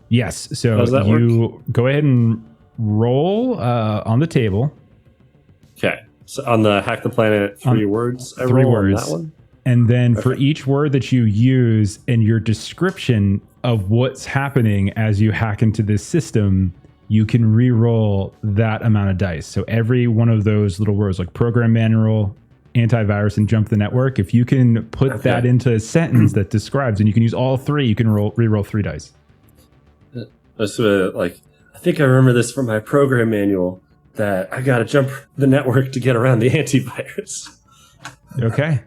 S1: Yes. So
S2: How does that
S1: you go ahead and roll on the table.
S2: Okay. So on the Hack the Planet 3 words, I
S1: 3
S2: roll
S1: words.
S2: on that one?
S1: And then for each word that you use and your description of what's happening as you hack into this system, you can re-roll that amount of dice. So every one of those little words like program manual, antivirus, and jump the network, if you can put that into a sentence that describes, and you can use all 3, you can re-roll 3 dice.
S2: That's like, I think I remember this from my program manual that I got to jump the network to get around the antivirus.
S1: Okay.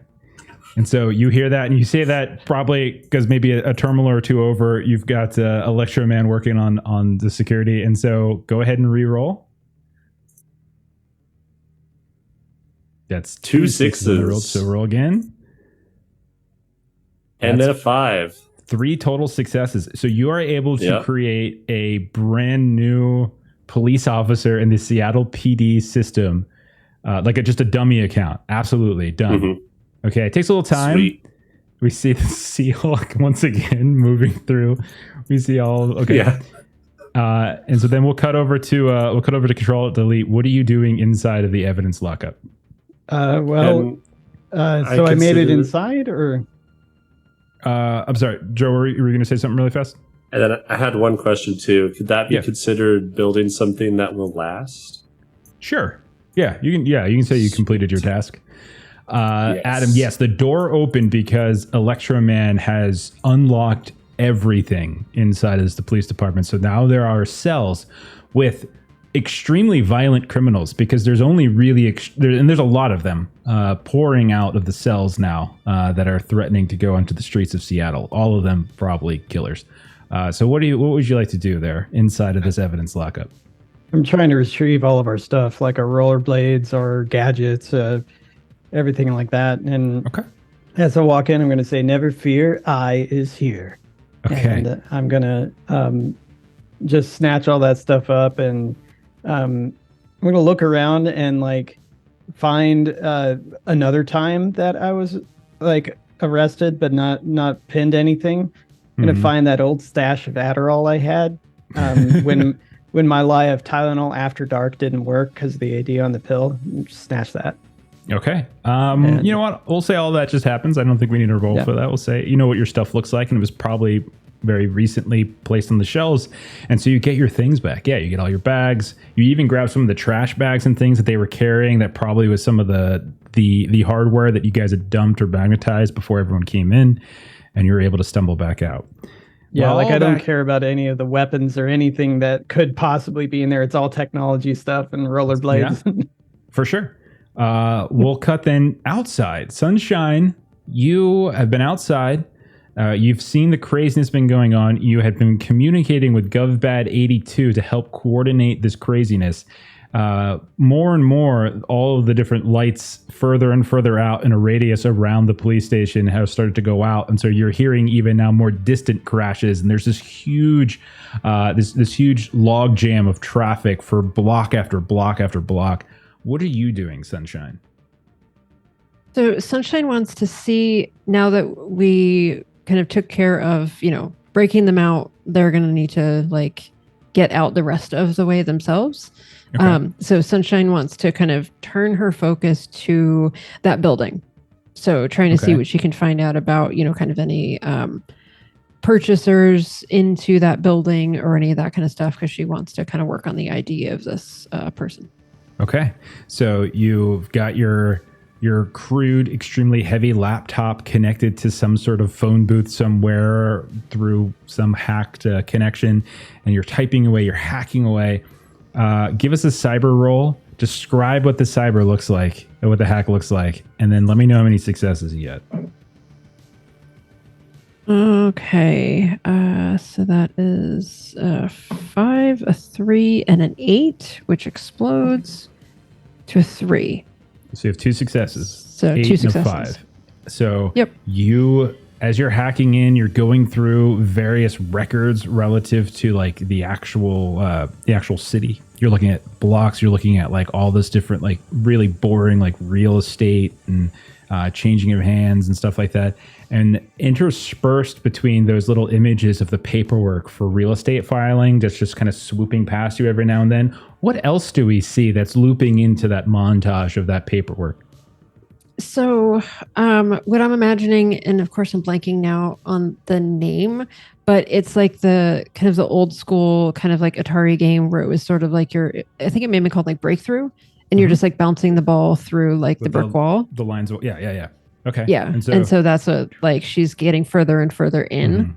S1: And so you hear that and you say that probably because maybe a terminal or 2 over, you've got Electro Man working on the security. And so go ahead and re-roll. That's 2 6s. So roll again.
S2: And then a 5.
S1: 3 total successes. So you are able to create a brand new police officer in the Seattle PD system, like just a dummy account. Absolutely done. Mm-hmm. Okay, it takes a little time.
S2: Sweet.
S1: We see the Seahawk once again moving through. We see all
S2: Yeah.
S1: And so then we'll cut over to Control Delete. What are you doing inside of the evidence lockup?
S5: So I made it inside, or
S1: I'm sorry, Joe. Were you going to say something really fast?
S2: And then I had one question too. Could that be considered building something that will last?
S1: Sure. Yeah, you can. Yeah, you can say you completed your task.
S2: Yes.
S1: Adam, yes, the door opened because Electro Man has unlocked everything inside of the police department. So now there are cells with extremely violent criminals because there's only really, and there's a lot of them pouring out of the cells now that are threatening to go onto the streets of Seattle. All of them probably killers. So what would you like to do there inside of this evidence lockup?
S5: I'm trying to retrieve all of our stuff, like our rollerblades, our gadgets, everything like that. And as I walk in, I'm going to say, "Never fear, I is here."
S1: Okay.
S5: And I'm going to just snatch all that stuff up, and I'm going to look around and like find another time that I was like arrested but not pinned anything. I'm going to find that old stash of Adderall I had when my lie of Tylenol after dark didn't work because of the AD on the pill. Snatch that.
S1: Okay. You know what? We'll say all that just happens. I don't think we need to roll for that. We'll say, you know what your stuff looks like, and it was probably very recently placed on the shelves. And so you get your things back. Yeah, you get all your bags. You even grab some of the trash bags and things that they were carrying that probably was some of the hardware that you guys had dumped or magnetized before everyone came in, and you're able to stumble back out.
S5: Yeah, well, I don't care about any of the weapons or anything that could possibly be in there. It's all technology stuff and rollerblades.
S1: Yeah, for sure. We'll cut then outside. Sunshine, you have been outside. You've seen the craziness been going on. You had been communicating with GovBad82 to help coordinate this craziness. More and more, all of the different lights further and further out in a radius around the police station have started to go out. And so you're hearing even now more distant crashes. And there's this huge, this huge log jam of traffic for block after block after block. What are you doing, Sunshine?
S4: So Sunshine wants to see, now that we kind of took care of, breaking them out, they're going to need to like get out the rest of the way themselves. Okay. So Sunshine wants to kind of turn her focus to that building. So trying to see what she can find out about, kind of any purchasers into that building or any of that kind of stuff, because she wants to kind of work on the ID of this person. Okay.
S1: So you've got your crude, extremely heavy laptop connected to some sort of phone booth somewhere through some hacked connection, and you're typing away, you're hacking away. Give us a cyber roll. Describe what the cyber looks like, or what the hack looks like, and then let me know how many successes you get.
S4: Okay. So that is a 5, a 3, and an 8, which explodes to a 3.
S1: So you have 2 successes.
S4: So
S1: 8
S4: 2 successes.
S1: And a 5. So you, as you're hacking in, you're going through various records relative to like the actual city. You're looking at blocks. You're looking at like all this different, like really boring, like real estate and changing of hands and stuff like that. And interspersed between those little images of the paperwork for real estate filing that's just kind of swooping past you every now and then, what else do we see that's looping into that montage of that paperwork?
S4: So what I'm imagining, and of course I'm blanking now on the name, but it's like the kind of the old school kind of like Atari game where it was sort of like I think it may be called like Breakthrough, and you're just like bouncing the ball through like the brick wall.
S1: The lines. Yeah. Okay.
S4: Yeah. And so that's what, like, she's getting further and further in.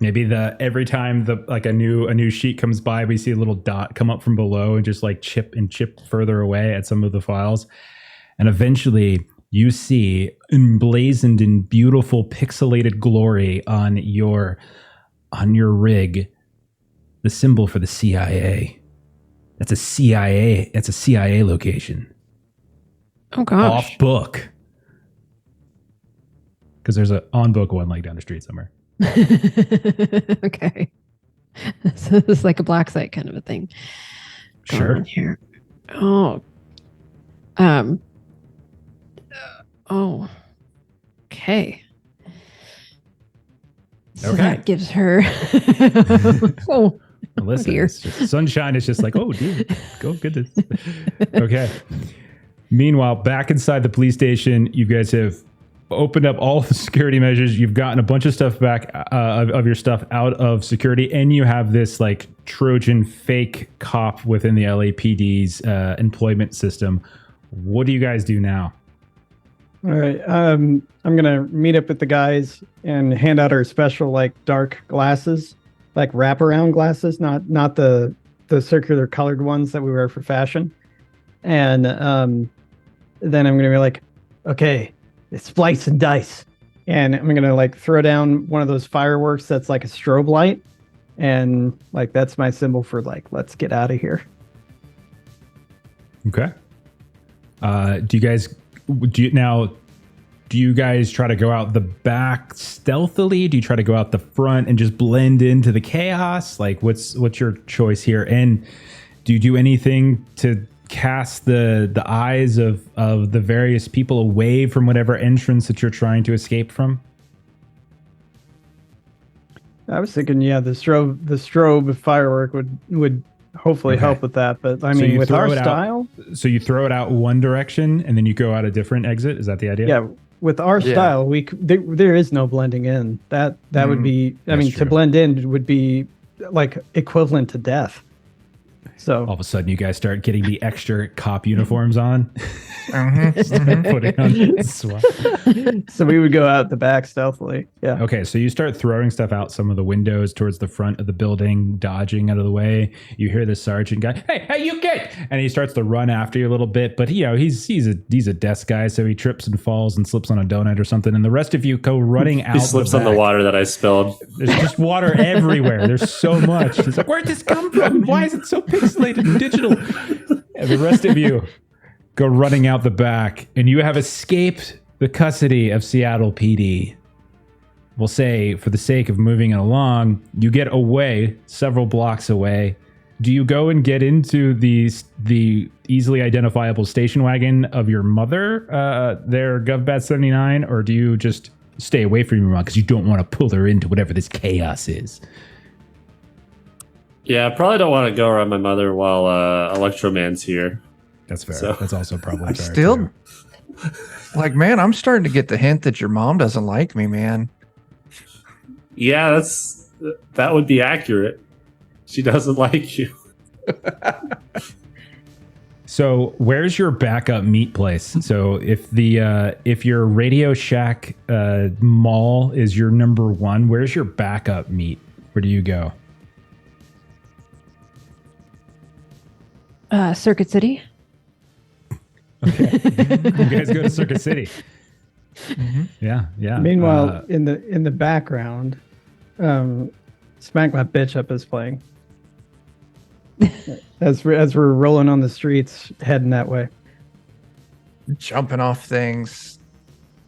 S1: Maybe every time a new sheet comes by, we see a little dot come up from below and just like chip further away at some of the files. And eventually you see emblazoned in beautiful pixelated glory on your rig the symbol for the CIA. That's a CIA location.
S4: Oh gosh.
S1: Off book. Because there's an on book one like down the street somewhere.
S4: Okay. So it's like a black site kind of a thing.
S1: Sure.
S4: Here. Oh. Okay. So that gives her. Oh.
S1: Listen,
S4: dear.
S1: it's just, sunshine is just like, oh, dear. Go goodness. Okay. Meanwhile, back inside the police station, you guys have opened up all the security measures. You've gotten a bunch of stuff back of your stuff out of security, and you have this like Trojan fake cop within the LAPD's employment system. What do you guys do now?
S5: All right. I'm gonna meet up with the guys and hand out our special like dark glasses, like wraparound glasses, not the circular colored ones that we wear for fashion. And then I'm gonna be like, okay, it's splice and dice, and I'm gonna like throw down one of those fireworks that's like a strobe light, and like that's my symbol for like let's get out of here.
S1: Okay. Do you guys try to go out the back stealthily? Do you try to go out the front and just blend into the chaos? Like, what's your choice here? And do you do anything to cast the eyes of the various people away from whatever entrance that you're trying to escape from?
S5: I was thinking, the strobe firework would hopefully help with that. But I mean, with our style,
S1: so you throw it out one direction and then you go out a different exit. Is that the idea?
S5: Yeah. With our style, there is no blending in. That would be, I mean, to blend in would be like equivalent to death. So
S1: all of a sudden, you guys start getting the extra cop uniforms on. Start putting on SWAT.
S5: So we would go out the back stealthily. Yeah.
S1: Okay, so you start throwing stuff out some of the windows towards the front of the building, dodging out of the way. You hear the sergeant guy, "Hey, you get!" And he starts to run after you a little bit, but he's a desk guy, so he trips and falls and slips on a donut or something. And the rest of you go running out.
S2: He slips on the water that I spilled.
S1: There's just water everywhere. There's so much. It's like, where'd this come from? Why is it so pixelated and digital? And the rest of you go running out the back, and you have escaped the custody of Seattle PD. We'll say, for the sake of moving it along, you get away, several blocks away. Do you go and get into the easily identifiable station wagon of your mother, there, GovBat 79, or do you just stay away from your mom because you don't want to pull her into whatever this chaos is?
S2: Yeah, I probably don't want to go around my mother while Electroman's here.
S1: That's fair.
S2: So.
S1: That's also probably fair.
S3: Still, like, man, I'm starting to get the hint that your mom doesn't like me, man.
S2: Yeah, that would be accurate. She doesn't like you.
S1: So, where's your backup meat place? So, if your Radio Shack mall is your number one, where's your backup meat? Where do you go?
S4: Circuit City.
S1: Okay. You guys go to Circuit City. Yeah.
S5: Meanwhile, in the background, Smack My Bitch Up is playing. as we're rolling on the streets, heading that way,
S3: Jumping off things,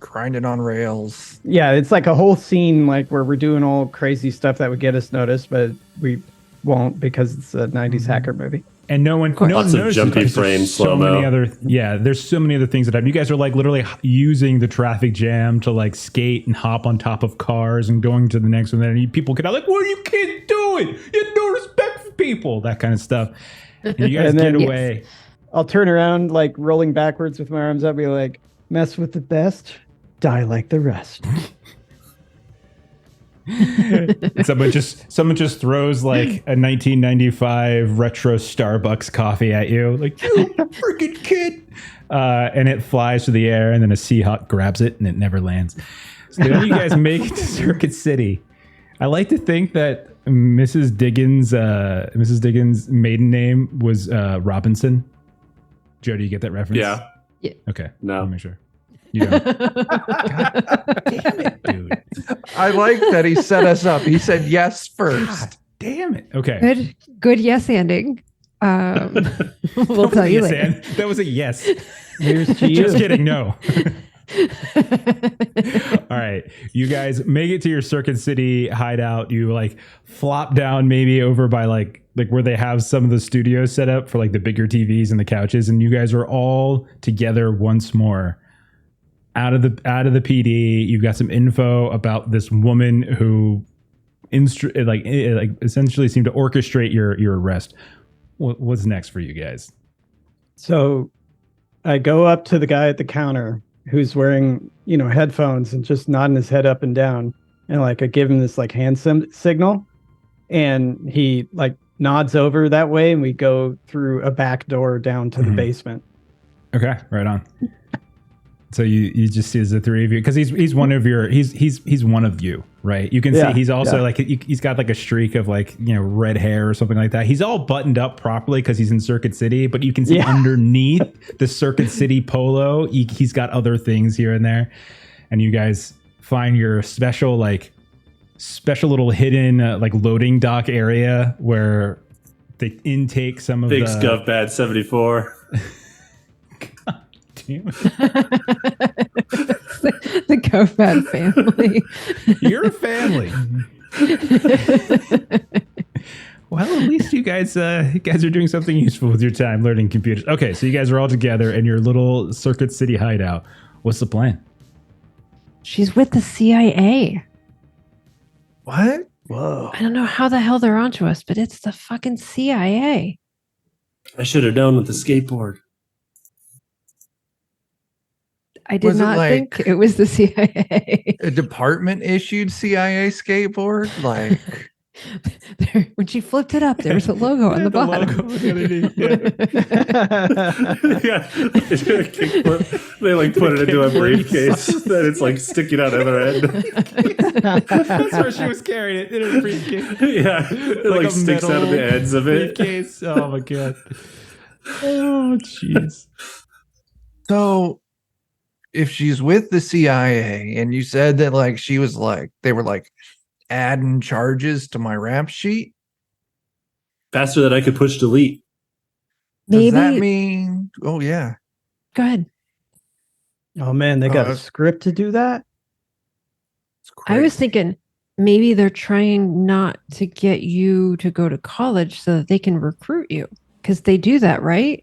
S3: grinding on rails.
S5: Yeah, it's like a whole scene, like where we're doing all crazy stuff that would get us noticed, but we won't because it's a '90s hacker movie.
S1: And no one
S2: Lots of
S1: notices
S2: jumpy
S1: because
S2: frame
S1: there's so
S2: slow-mo.
S1: many other there's so many other things that happen. You guys are like literally using the traffic jam to like skate and hop on top of cars and going to the next one. And people get out like, "What are you kids doing? You have no respect for people," that kind of stuff. And you guys
S5: And then-
S1: get away.
S5: I'll turn around, like rolling backwards with my arms up, be like, "Mess with the best, die like the rest."
S1: Someone just throws like a 1995 retro Starbucks coffee at you, like, "You freaking kid!" And it flies through the air, and then a Seahawk grabs it, and it never lands. So then you guys make it to Circuit City. I like to think that Mrs. Diggins' maiden name was Robinson. Joe, do you get that reference?
S2: Yeah.
S1: Okay.
S2: No.
S1: Let me make sure. You don't. God damn it, dude.
S3: I like that he set us up. He said yes first.
S1: God damn it. Okay.
S4: Good yes ending. We'll tell you
S1: Yes,
S4: later.
S1: Ann. That was a yes.
S5: Here's to you.
S1: Just kidding. No. All right. You guys make it to your Circuit City hideout. You like flop down maybe over by like where they have some of the studios set up for like the bigger TVs and the couches, and you guys are all together once more. Out of the PD, you've got some info about this woman who essentially seemed to orchestrate your arrest. What's next for you guys?
S5: So I go up to the guy at the counter who's wearing, headphones and just nodding his head up and down. And like I give him this like hand signal, and he like nods over that way, and we go through a back door down to the basement.
S1: Okay, right on. So you just see the three of you because he's one of your he's one of you, right? You can see he's also like he's got like a streak of like red hair or something like that. He's all buttoned up properly because he's in Circuit City, but you can see underneath the Circuit City polo, he's got other things here and there, and you guys find your special little hidden like loading dock area where they intake some of
S2: Big
S1: the
S2: Scuff Bad 74.
S4: The GoFad family.
S1: You're a family. Well, at least you guys are doing something useful with your time learning computers. Okay, so you guys are all together in your little Circuit City hideout. What's the plan?
S4: She's with the CIA.
S3: What?
S5: Whoa.
S4: I don't know how the hell they're onto us, but it's the fucking CIA.
S2: I should have known with the skateboard.
S4: I did
S3: Was it
S4: not
S3: like-
S4: think it was the CIA.
S3: A department issued CIA skateboard? Like,
S4: When she flipped it up, there was a logo on the bottom.
S1: logo on the underneath,
S2: Yeah. They like put it into a briefcase that it's like sticking out the other end.
S1: That's where she was carrying it in her briefcase.
S2: Yeah. It like
S1: a
S2: sticks out of the
S1: metal
S2: ends of it.
S1: Briefcase. Oh my god. Oh jeez.
S3: so if she's with the CIA and you said that like she was like they were like adding charges to my rap sheet,
S2: Faster than I could push delete.
S3: does that
S4: Maybe.
S3: mean oh yeah.
S4: Go ahead.
S5: Oh man, they got a
S3: that's-
S5: script to do that?
S3: It's
S4: I was
S3: crazy.
S4: thinking maybe they're trying not to get you to go to college so that they can recruit you because they do that, right?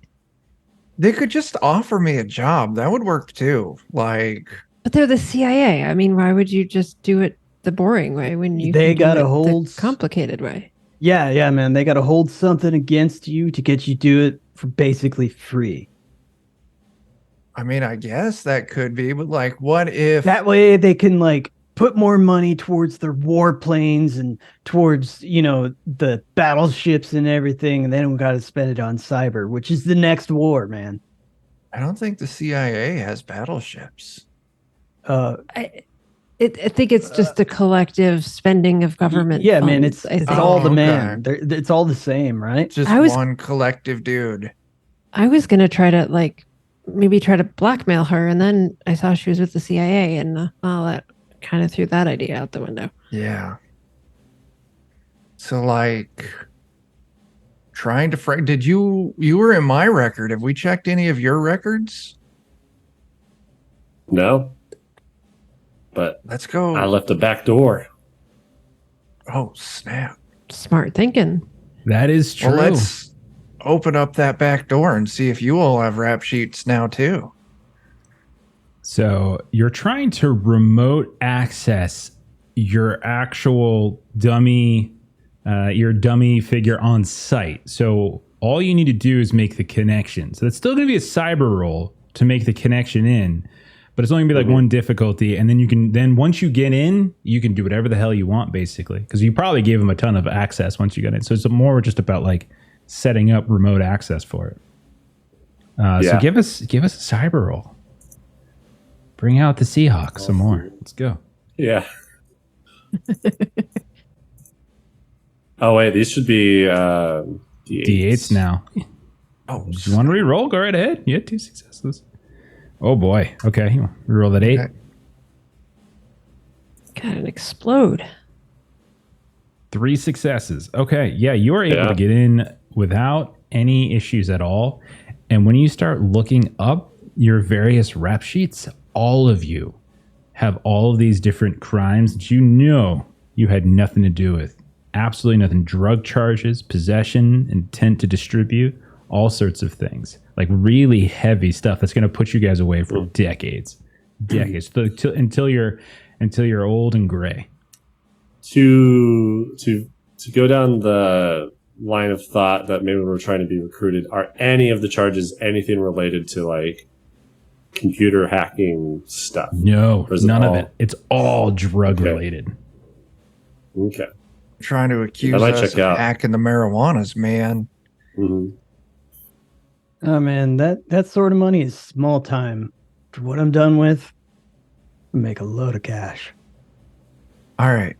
S3: They could just offer me a job. That would work too. Like,
S4: But they're the CIA. I mean, why would you just do it the boring way when you
S5: They
S4: can do
S5: gotta
S4: it the
S5: hold-
S4: complicated way?
S5: Yeah, man. They got to hold something against you to get you to do it for basically free.
S3: I mean, I guess that could be, but like, what if
S5: That way they can like put more money towards their warplanes and towards, the battleships and everything. And they don't got to spend it on cyber, which is the next war, man.
S3: I don't think the CIA has battleships.
S4: I think it's just a collective spending of government.
S5: Yeah, man.
S4: funds,
S5: It's
S4: I think.
S5: all the
S3: okay.
S5: man. It's all the same, right?
S3: Just
S4: I was-
S3: one collective dude.
S4: I was gonna try to maybe try to blackmail her, and then I saw she was with the CIA, and that kind of threw that idea out the window.
S3: Yeah. So like trying to did you were in my record. Have we checked any of your records?
S2: No. But
S3: Let's go.
S2: I left the back door.
S3: Oh, snap.
S4: Smart thinking.
S1: That is true.
S3: Well, let's open up that back door and see if you all have rap sheets now too.
S1: So you're trying to remote access your actual dummy, your dummy figure on site. So all you need to do is make the connection. So it's still going to be a cyber roll to make the connection in, but it's only going to be like one difficulty. And then you can, then once you get in, you can do whatever the hell you want, basically. Because you probably gave them a ton of access once you got in. So it's more just about like setting up remote access for it. So give us a cyber roll. Bring out the Seahawks some more. Let's go.
S2: Yeah. Oh wait, these should be
S1: D8s now.
S3: Oh,
S1: Do you want to re-roll? Go right ahead. You had 2 successes. Oh boy. Okay. Re-roll that 8.
S3: Okay.
S4: God, it explode.
S1: 3 successes. Okay. Yeah, you are able to get in without any issues at all. And when you start looking up your various rap sheets, all of you have all of these different crimes that you know you had nothing to do with. Absolutely nothing. Drug charges, possession, intent to distribute, all sorts of things. Like really heavy stuff that's going to put you guys away for decades. Until you're old and gray.
S2: To go down the line of thought that maybe we're trying to be recruited, are any of the charges anything related to like computer hacking stuff?
S1: No, none of it. It's all drug related.
S2: Okay.
S3: Trying to accuse us of hacking the marijuanas, man.
S2: Mm-hmm.
S5: Oh man, that sort of money is small time. For what I'm done with, I make a load of cash.
S3: All right.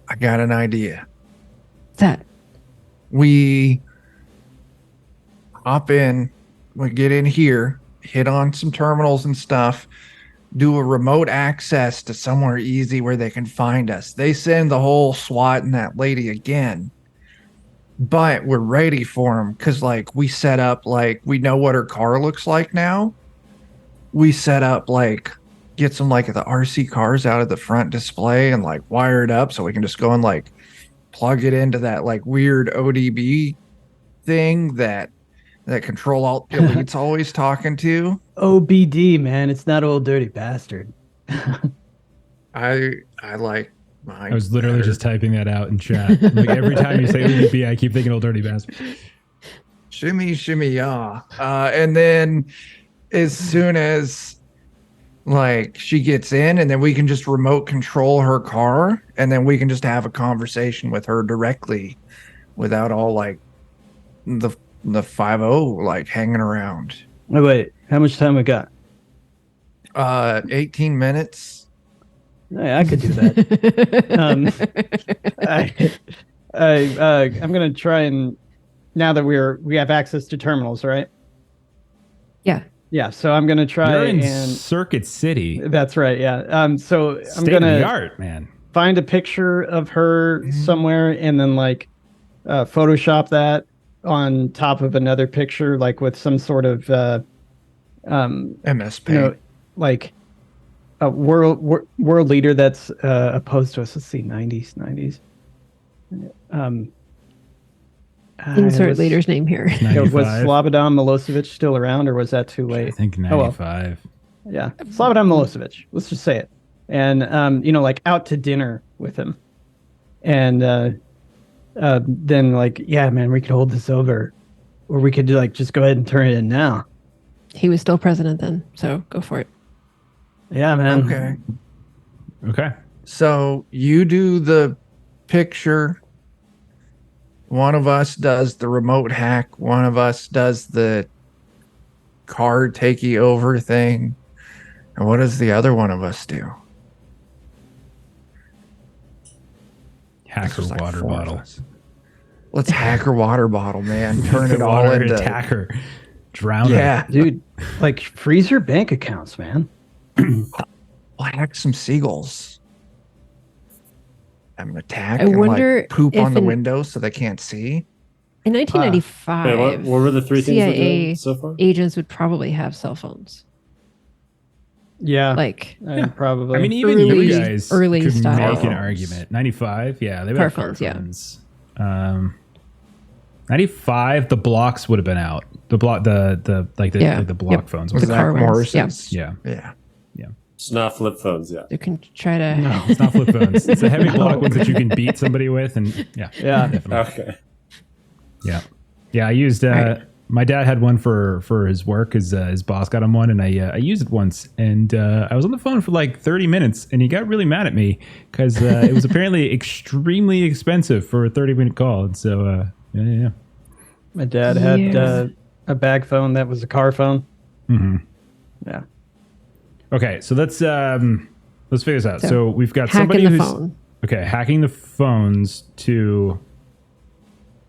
S3: I got an idea.
S4: What's that?
S3: We hop in, we get in here, hit on some terminals and stuff, do a remote access to somewhere easy where they can find us. They send the whole SWAT and that lady again. But we're ready for them because, like, we set up, like, we know what her car looks like now. We set up, like, get some, like, the RC cars out of the front display and, like, wire it up so we can just go and, like, plug it into that, like, weird ODB thing that Control Alt Delete's always talking to.
S5: OBD, man. It's not old dirty bastard.
S3: I like mine.
S1: I was literally just typing that out in chat. Like every time you say ODB, I keep thinking old dirty bastard.
S3: Shimmy, yeah. And then as soon as like she gets in, and then we can just remote control her car, and then we can just have a conversation with her directly without all like the 5-0 like hanging around.
S5: Wait, how much time we got?
S3: 18 minutes.
S5: Yeah, I could do that. I'm gonna try and now that we have access to terminals, right? Yeah. So I'm gonna try
S1: You're in
S5: and
S1: Circuit City.
S5: That's right. Yeah. So I'm
S1: State
S5: gonna
S1: of the art, man.
S5: Find a picture of her somewhere and then like Photoshop that on top of another picture, like with some sort of
S3: MS Paint.
S5: You know, like a world leader that's opposed to us. Let's see, 90s.
S4: Insert leader's name here.
S5: Was Slobodan Milosevic still around, or was that too late?
S1: I think 95.
S5: Yeah, Slobodan Milosevic. Let's just say it. And like out to dinner with him, and then like, yeah, man, we could hold this over, or we could like just go ahead and turn it in now.
S4: He was still president then, so go for it.
S5: Yeah, man.
S1: Okay.
S3: So you do the picture. One of us does the remote hack. One of us does the card takey over thing. And what does the other one of us do?
S1: Hack her
S3: Like
S1: water bottle.
S3: Let's hack her water bottle, man. Turn it all
S1: water
S3: into
S1: attacker. Drown her.
S3: Yeah,
S5: Dude, like freeze her bank accounts, man.
S3: we'll hack some seagulls. I'm gonna attack
S4: I
S3: and
S4: wonder
S3: like poop
S4: if
S3: on the
S4: in-
S3: window so they can't see.
S4: In 1995,
S2: Wait, what were the 3 things we're
S4: CIA
S2: doing so far?
S4: agents would probably have cell phones.
S5: Yeah,
S4: Like
S5: probably.
S1: I mean, even
S4: Early-
S1: you guys
S4: early
S1: could
S4: style
S1: make an
S3: phones.
S1: argument. 95, yeah, they
S4: Car
S1: were car
S4: phones, yeah.
S1: phones. 95. The blocks would have been out. The block, like the block phones.
S3: Was
S4: The
S3: that
S4: car ones,
S3: Morrison's?
S1: Yeah.
S2: It's not flip phones yet.
S4: You can try to.
S1: No, it's not flip phones. It's the heavy block ones that you can beat somebody with, and
S5: Yeah.
S1: definitely.
S2: Okay.
S1: Yeah. I used.
S4: Right.
S1: My dad had one for his work. His boss got him one, and I used it once. And I was on the phone for like 30 minutes, and he got really mad at me because it was apparently extremely expensive for a 30-minute call. And so yeah.
S5: My dad had a bag phone that was a car phone.
S1: Mm-hmm.
S5: Yeah.
S1: Okay, so let's figure this out. So we've got
S4: hacking
S1: somebody
S4: the
S1: who's
S4: phone.
S1: okay, hacking the phones to.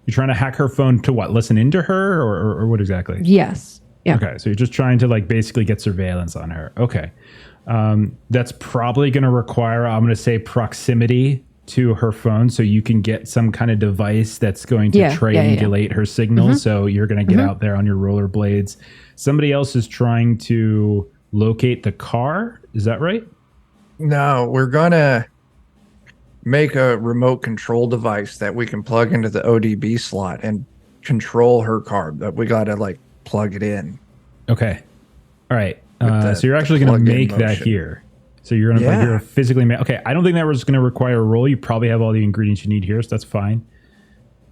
S1: You're trying to hack her phone to what? Listen into her, or what exactly?
S4: Yes. Yeah.
S1: Okay, so you're just trying to like basically get surveillance on her. Okay, that's probably going to require, I'm going to say, proximity to her phone, so you can get some kind of device that's going to triangulate her signal. So you're going to get out there on your rollerblades. Somebody else is trying to locate the car. Is that right?
S3: No, we're gonna make a remote control device that we can plug into the ODB slot and control her car. But we gotta like plug it in.
S1: Okay. All right.
S3: With
S1: So you're actually going to
S3: plug-in
S1: make that
S3: motion.
S1: here. So you're going to
S3: Yeah.
S1: you're gonna physically make. Okay. I don't think that was going to require a roll. You probably have all the ingredients you need here, so that's fine.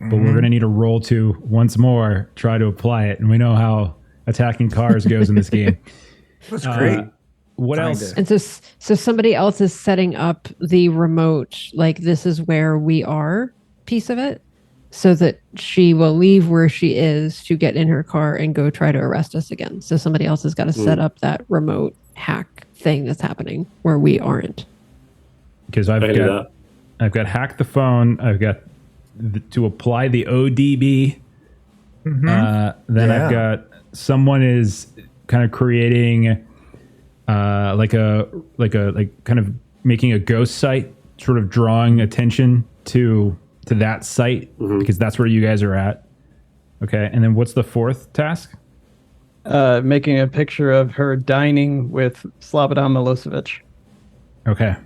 S1: But we're going to need a roll to once more try to apply it, and we know how attacking cars goes in this game.
S3: That's great.
S1: What
S3: Kinda.
S1: else?
S4: And so somebody else is setting up the remote, like this is where we are piece of it, so that she will leave where she is to get in her car and go try to arrest us again. So somebody else has got to set up that remote hack thing that's happening where we aren't.
S1: Because
S2: I can do that.
S1: I've got hack the phone. I've got to apply the ODB. Then
S3: Yeah.
S1: I've got someone is kind of creating like kind of making a ghost site, sort of drawing attention to that site because that's where you guys are at. Okay, and then what's the fourth task?
S5: Making a picture of her dining with Slobodan Milosevic.
S1: Okay,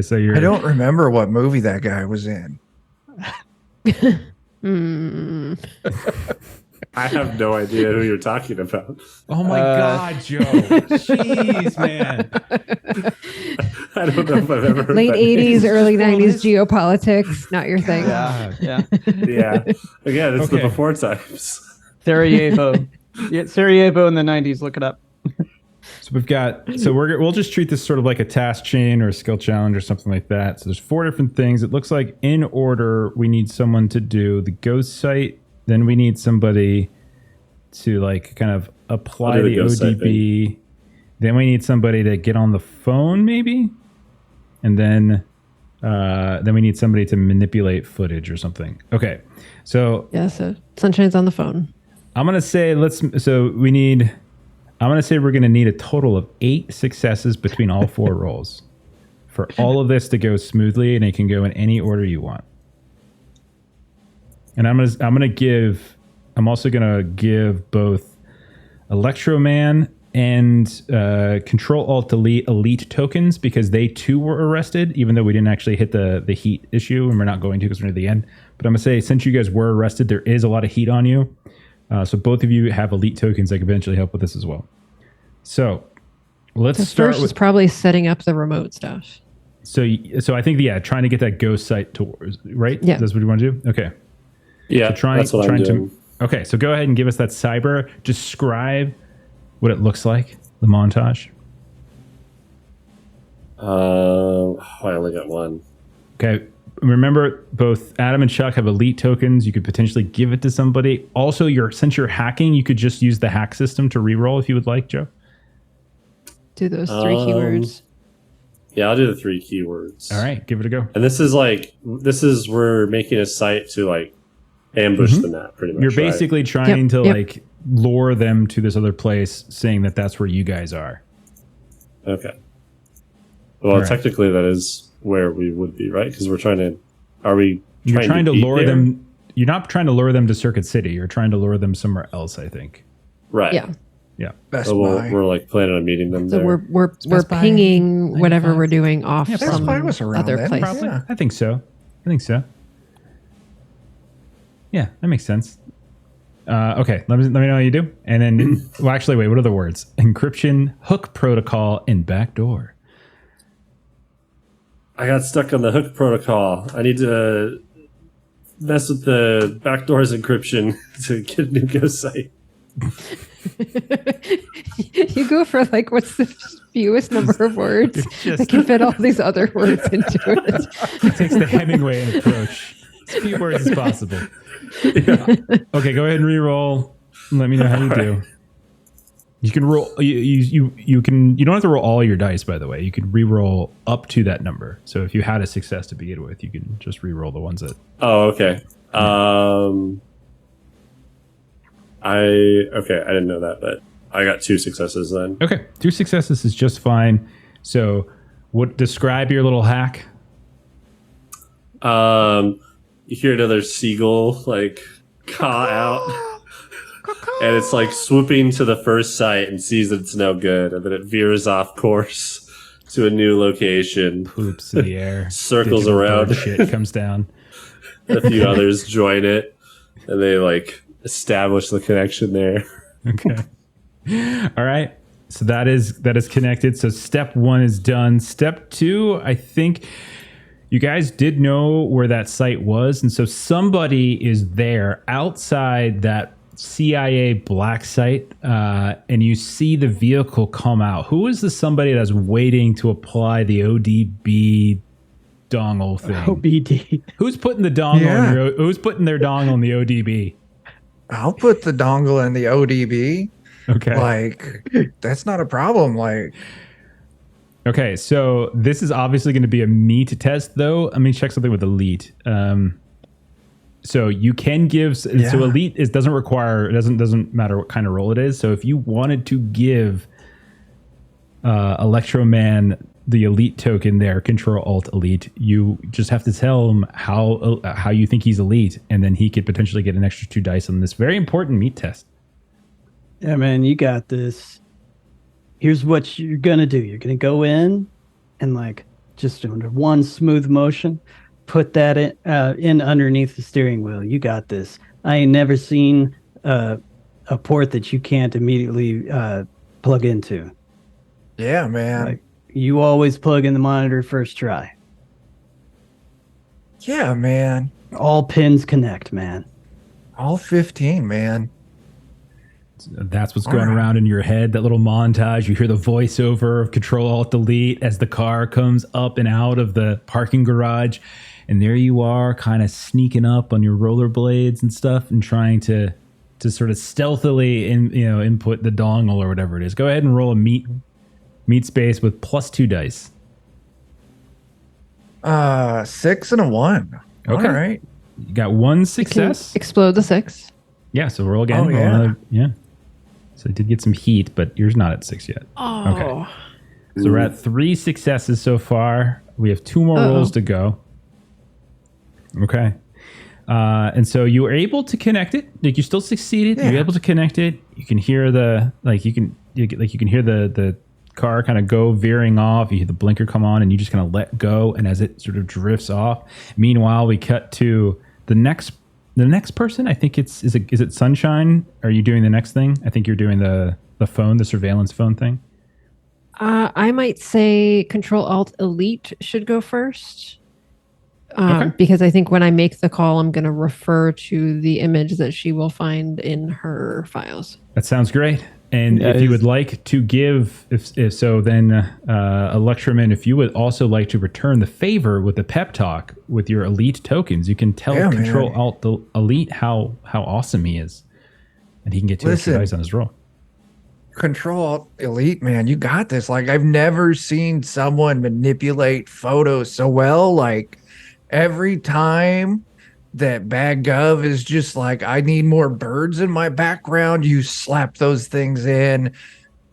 S1: so you're.
S3: I don't remember what movie that guy was in.
S2: I have no idea who you're talking about.
S1: Oh my God, Joe! Jeez, man.
S2: I don't know if I've ever heard
S4: Late
S2: that
S4: 80s,
S2: name.
S4: early 90s geopolitics, not your thing.
S5: Yeah.
S2: Yeah. Again, it's the
S1: Okay.
S2: before times.
S5: Sarajevo. Yeah, Sarajevo in the 90s. Look it up.
S1: So we've got. So we'll just treat this sort of like a task chain or a skill challenge or something like that. So there's 4 different things. It looks like in order we need someone to do the ghost site. Then we need somebody to like kind of apply
S2: I'll do
S1: the
S2: the ghost site
S1: ODB. Then we need somebody to get on the phone, maybe, and then we need somebody to manipulate footage or something. Okay, so
S4: Yeah, so Sunshine's on the phone.
S1: I'm gonna say I'm gonna say we're gonna need a total of 8 successes between all 4 rolls for all of this to go smoothly, and it can go in any order you want. And I'm also gonna give both Electroman and Control Alt Delete elite tokens because they too were arrested, even though we didn't actually hit the heat issue, and we're not going to because we're near the end. But I'm gonna say since you guys were arrested, there is a lot of heat on you, so both of you have elite tokens that can eventually help with this as well. So let's
S4: The
S1: start
S4: first
S1: with
S4: is probably setting up the remote stuff.
S1: so I think trying to get that ghost site towards right.
S4: Yeah.
S1: That's what you want to do. Okay.
S2: Yeah,
S1: That's what
S2: I'm doing.
S1: Okay, so go ahead and give us that cyber. Describe what it looks like, the montage.
S2: I only got one.
S1: Okay, remember both Adam and Chuck have elite tokens. You could potentially give it to somebody. Also, since you're hacking, you could just use the hack system to reroll if you would like, Joe.
S4: Do those 3 keywords.
S2: Yeah, I'll do the 3 keywords.
S1: All right, give it a go.
S2: And this is we're making a site to like ambush them at pretty much.
S1: You're
S2: right?
S1: basically trying to
S4: Yep.
S1: like lure them to this other place, saying that that's where you guys are.
S2: Okay. Well,
S1: Right.
S2: technically that is where we would be, right? Because we're trying to. Are we?
S1: You're trying to
S2: beat
S1: lure
S2: there?
S1: them. You're not trying to lure them to Circuit City. You're trying to lure them somewhere else, I think.
S2: Right.
S4: Yeah.
S1: Yeah.
S3: Best
S2: So
S3: Buy.
S2: we're like planning on meeting them
S4: So
S2: there.
S4: we're
S3: Best Buy
S4: pinging whatever
S1: 95.
S4: we're doing off
S1: Yeah,
S3: Best
S4: some
S3: Buy was around
S4: other
S3: then,
S4: place.
S3: probably. Yeah.
S1: I think so. Yeah, that makes sense. Okay, let me know how you do. And then, well, actually, wait, what are the words? Encryption, hook protocol, and backdoor.
S2: I got stuck on the hook protocol. I need to mess with the backdoor's encryption to get a new ghost site.
S4: You go for like what's the fewest number of words that can fit all these other words into it.
S1: It takes the Hemingway approach. As few words as possible.
S2: Yeah.
S1: Okay, go ahead and re-roll. Let me know how you do. You can roll. You can. You don't have to roll all your dice, by the way. You can re-roll up to that number. So if you had a success to begin with, you can just re-roll the ones that.
S2: Oh, okay. I didn't know that, but I got 2 successes then.
S1: Okay, 2 successes is just fine. So, what describe your little hack?
S2: You hear another seagull like caw out, and it's like swooping to the first site and sees that it's no good, and then it veers off course to a new location.
S1: Poops in the air,
S2: circles
S1: digital
S2: around.
S1: bird shit comes down.
S2: A few others join it, and they like establish the connection there.
S1: Okay. All right. So that is connected. So step 1 is done. Step 2, I think you guys did know where that site was, and so somebody is there outside that CIA black site, and you see the vehicle come out. Who is the somebody that's waiting to apply the ODB dongle thing?
S5: OBD.
S1: Who's putting the dongle? Who's putting their dongle in the ODB?
S3: I'll put the dongle in the ODB.
S1: Okay.
S3: Like, that's not a problem. Like,
S1: okay, so this is obviously going to be a meat test, though. Let me check something with elite. So you can give. So elite doesn't require. It doesn't matter what kind of roll it is. So if you wanted to give Electroman the elite token there, Control Alt Elite, you just have to tell him how you think he's elite, and then he could potentially get an extra 2 dice on this very important meat test.
S5: Yeah, man, you got this. Here's what you're gonna do. You're gonna go in and like just under one smooth motion, put that in underneath the steering wheel. You got this. I ain't never seen a port that you can't immediately plug into.
S3: yeah, man.
S5: Like, you always plug in the monitor first try.
S3: Yeah, man.
S5: All pins connect, man.
S3: All 15, man.
S1: That's what's going around in your head, that little montage. You hear the voiceover of Control Alt Delete as the car comes up and out of the parking garage. And there you are, kind of sneaking up on your rollerblades and stuff and trying to sort of stealthily input the dongle or whatever it is. Go ahead and roll a meat space with +2 dice.
S3: 6 and a 1.
S1: Okay.
S3: All right.
S1: You got 1 success.
S4: Explode the 6.
S1: Yeah, so roll again.
S3: Oh,
S1: Roll
S3: yeah.
S1: another, yeah. So it did get some heat, but yours not at 6 yet.
S4: Oh.
S1: Okay. So we're at 3 successes so far. We have 2 more rolls to go. Okay. And so you were able to connect it. Like, you still succeeded.
S3: Yeah.
S1: You're able to connect it. You can hear the hear the car kind of go veering off. You hear the blinker come on, and you just kind of let go. And as it sort of drifts off, meanwhile, we cut to the next person. I think is it Sunshine? Are you doing the next thing? I think you're doing the phone, the surveillance phone thing.
S4: I might say Control Alt Elite should go first.
S1: Okay.
S4: Because I think when I make the call, I'm going to refer to the image that she will find in her files.
S1: That sounds great. And if you would like to give, if so, then Electroman, if you would also like to return the favor with the pep talk with your elite tokens, you can tell Control Alt Elite how awesome he is, and he can get 2 extra dice on his roll.
S3: Control Alt Elite, man, you got this. Like, I've never seen someone manipulate photos so well. Like, every time that Bad Gov is just like, I need more birds in my background, you slap those things in,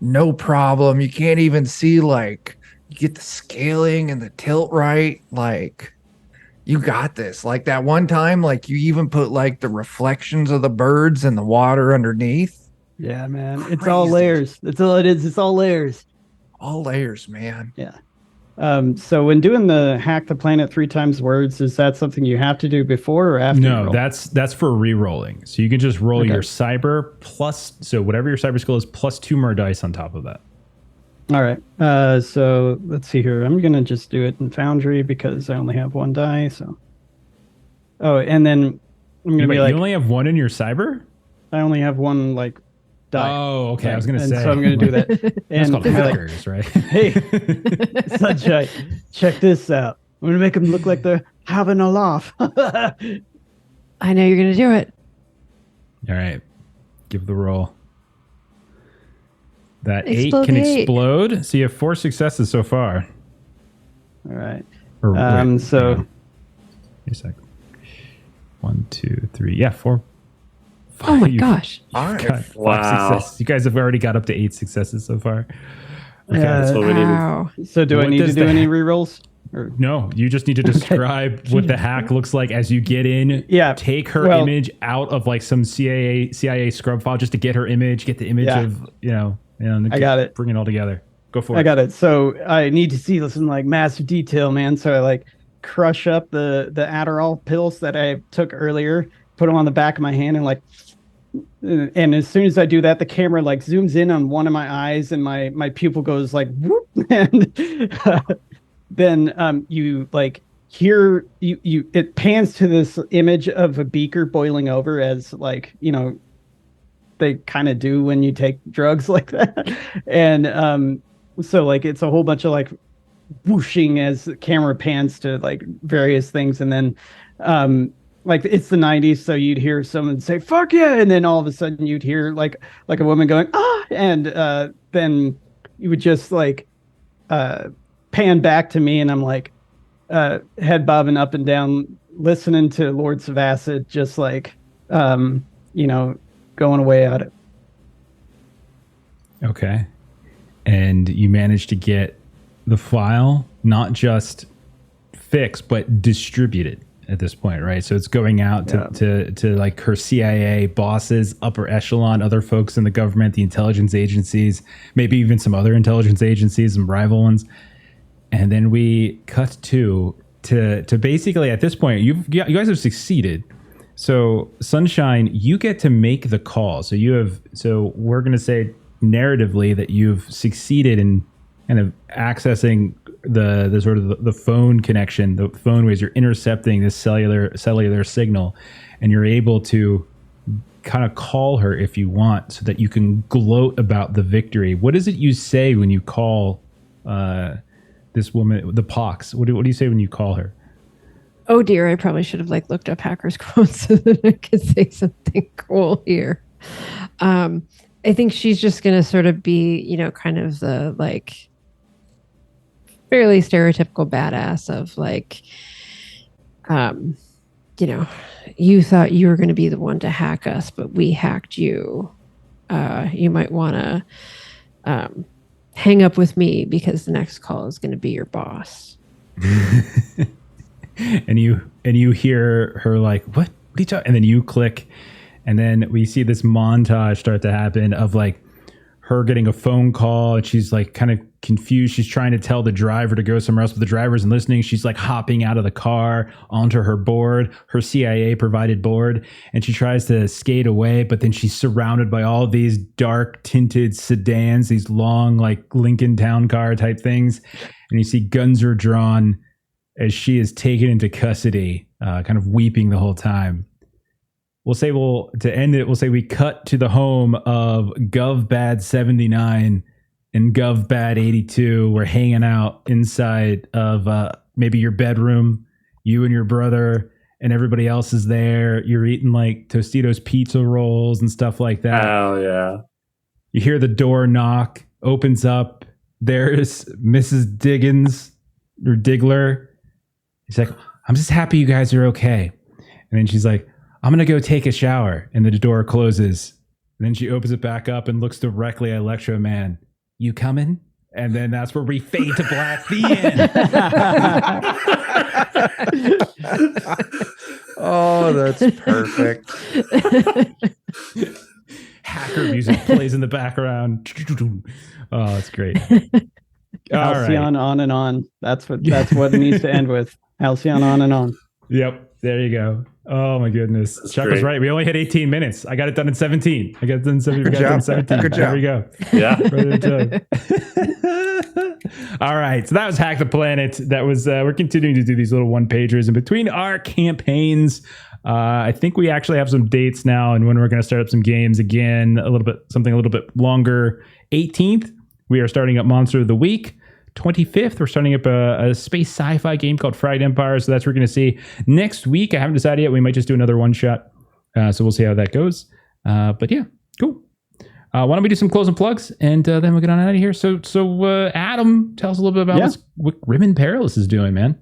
S3: no problem. You can't even see, like, you get the scaling and the tilt right. Like, you got this. Like, that one time, like, you even put like the reflections of the birds in the water underneath.
S5: Yeah, man.
S3: Crazy.
S5: It's all layers. That's all it is. It's all layers.
S3: All layers, man.
S5: Yeah. So when doing the hack the planet 3 times words, is that something you have to do before or after?
S1: No, that's for re-rolling. So you can just roll your cyber plus, so whatever your cyber skill is, plus 2 more dice on top of that.
S5: All right. So let's see here. I'm gonna just do it in Foundry because I only have 1 die. So. Oh, and then I'm gonna be like,
S1: you only have 1 in your cyber?
S5: I only have 1 like die.
S1: Oh, okay.
S5: Right?
S1: I was gonna say.
S5: So I'm gonna do that.
S1: That's
S5: And
S1: called hackers, right?
S5: Hey, Sunshine, check this out. I'm gonna make them look like they're having a laugh.
S4: I know you're gonna do it.
S1: All right. Give the roll. That
S4: Explode
S1: 8 can
S4: 8.
S1: explode. So you have 4 successes so far.
S5: All right.
S1: Or wait,
S5: So.
S1: Wait a sec. 1, 2, 3. Yeah, 4.
S4: Oh my gosh.
S1: Got 5
S2: Wow.
S1: successes. You guys have already got up to 8 successes so far. Okay.
S2: That's what we needed.
S4: Wow.
S5: So do I
S1: What
S5: need to
S1: does
S5: do
S1: the
S5: any
S1: hack-
S5: rerolls? Or?
S1: No, you just need to describe what the hack looks like as you get in.
S5: Yeah.
S1: Take her image out of like some CIA scrub file just to get her image, get the image of,
S5: I got it.
S1: Bring it all together. Go for it.
S5: I got it. So I need to see this in like massive detail, man. So I like crush up the Adderall pills that I took earlier, put them on the back of my hand, and like, and as soon as I do that, the camera like zooms in on one of my eyes, and my pupil goes like whoop, and then you like hear you it pans to this image of a beaker boiling over, as like, they kind of do when you take drugs like that. And so like it's a whole bunch of like whooshing as the camera pans to like various things, and then like it's the 90s, so you'd hear someone say fuck yeah, and then all of a sudden you'd hear like a woman going ah, and then you would just like pan back to me, and I'm like head bobbing up and down listening to Lords of Acid, just like going away at it.
S1: Okay. And you managed to get the file not just fixed, but distributed at this point, right? So it's going out to like her CIA bosses, upper echelon, other folks in the government, the intelligence agencies, maybe even some other intelligence agencies, some rival ones. And then we cut to basically at this point, you guys have succeeded. So Sunshine, you get to make the call. So we're going to say narratively that you've succeeded in kind of accessing the sort of the phone connection, the phone waves. You're intercepting this cellular signal, and you're able to kind of call her if you want, so that you can gloat about the victory. What is it you say when you call this woman, the Pox? What do you say when you call her?
S4: Oh dear, I probably should have like looked up hackers quotes so that I could say something cool here. I think she's just going to sort of be, kind of the like fairly stereotypical badass of like, you thought you were going to be the one to hack us, but we hacked you. You might want to hang up with me because the next call is going to be your boss.
S1: And you hear her like, what are you talking? And then you click, and then we see this montage start to happen of like her getting a phone call, and she's like kind of confused. She's trying to tell the driver to go somewhere else, but the driver isn't listening. She's like hopping out of the car onto her board, her CIA provided board, and she tries to skate away, but then she's surrounded by all these dark tinted sedans, these long like Lincoln Town Car type things, and you see guns are drawn as she is taken into custody, kind of weeping the whole time. To end it, we'll say we cut to the home of GovBad 79 and GovBad 82. We're hanging out inside of maybe your bedroom, you and your brother, and everybody else is there. You're eating like Tostitos pizza rolls and stuff like that.
S2: Oh, yeah.
S1: You hear the door knock, opens up. There's Mrs. Diggler. She's like, I'm just happy you guys are okay. And then she's like, I'm going to go take a shower. And the door closes. And then she opens it back up and looks directly at Electro Man. You coming? And then that's where we fade to black. The end.
S3: Oh, that's perfect.
S1: Hacker music plays in the background. Oh, it's great. All
S5: Halcyon
S1: right.
S5: on and on. That's what it needs to end with. Halcyon on and on.
S1: Yep. There you go. Oh my goodness.
S2: That's
S1: Chuck was
S2: great.
S1: right. We only had 18 minutes. I got it done in 17. I got it done in 17.
S3: Good
S1: We got it done in
S3: job.
S1: 17.
S3: Good
S1: There
S3: job.
S1: we go.
S2: Yeah.
S1: Right on time. All right. So that was Hack the Planet. That was, we're continuing to do these little one pagers in between our campaigns. I think we actually have some dates now and when we're going to start up some games again, something a little bit longer. 18th, we are starting up Monster of the Week. 25th, we're starting up a space sci-fi game called Fried Empire. So that's what we're going to see next week. I haven't decided yet. We might just do another one shot. So we'll see how that goes. But yeah, cool. Why don't we do some closing plugs and then we'll get on out of here. So Adam, tell us a little bit about what Ribbon Perilous is doing, man.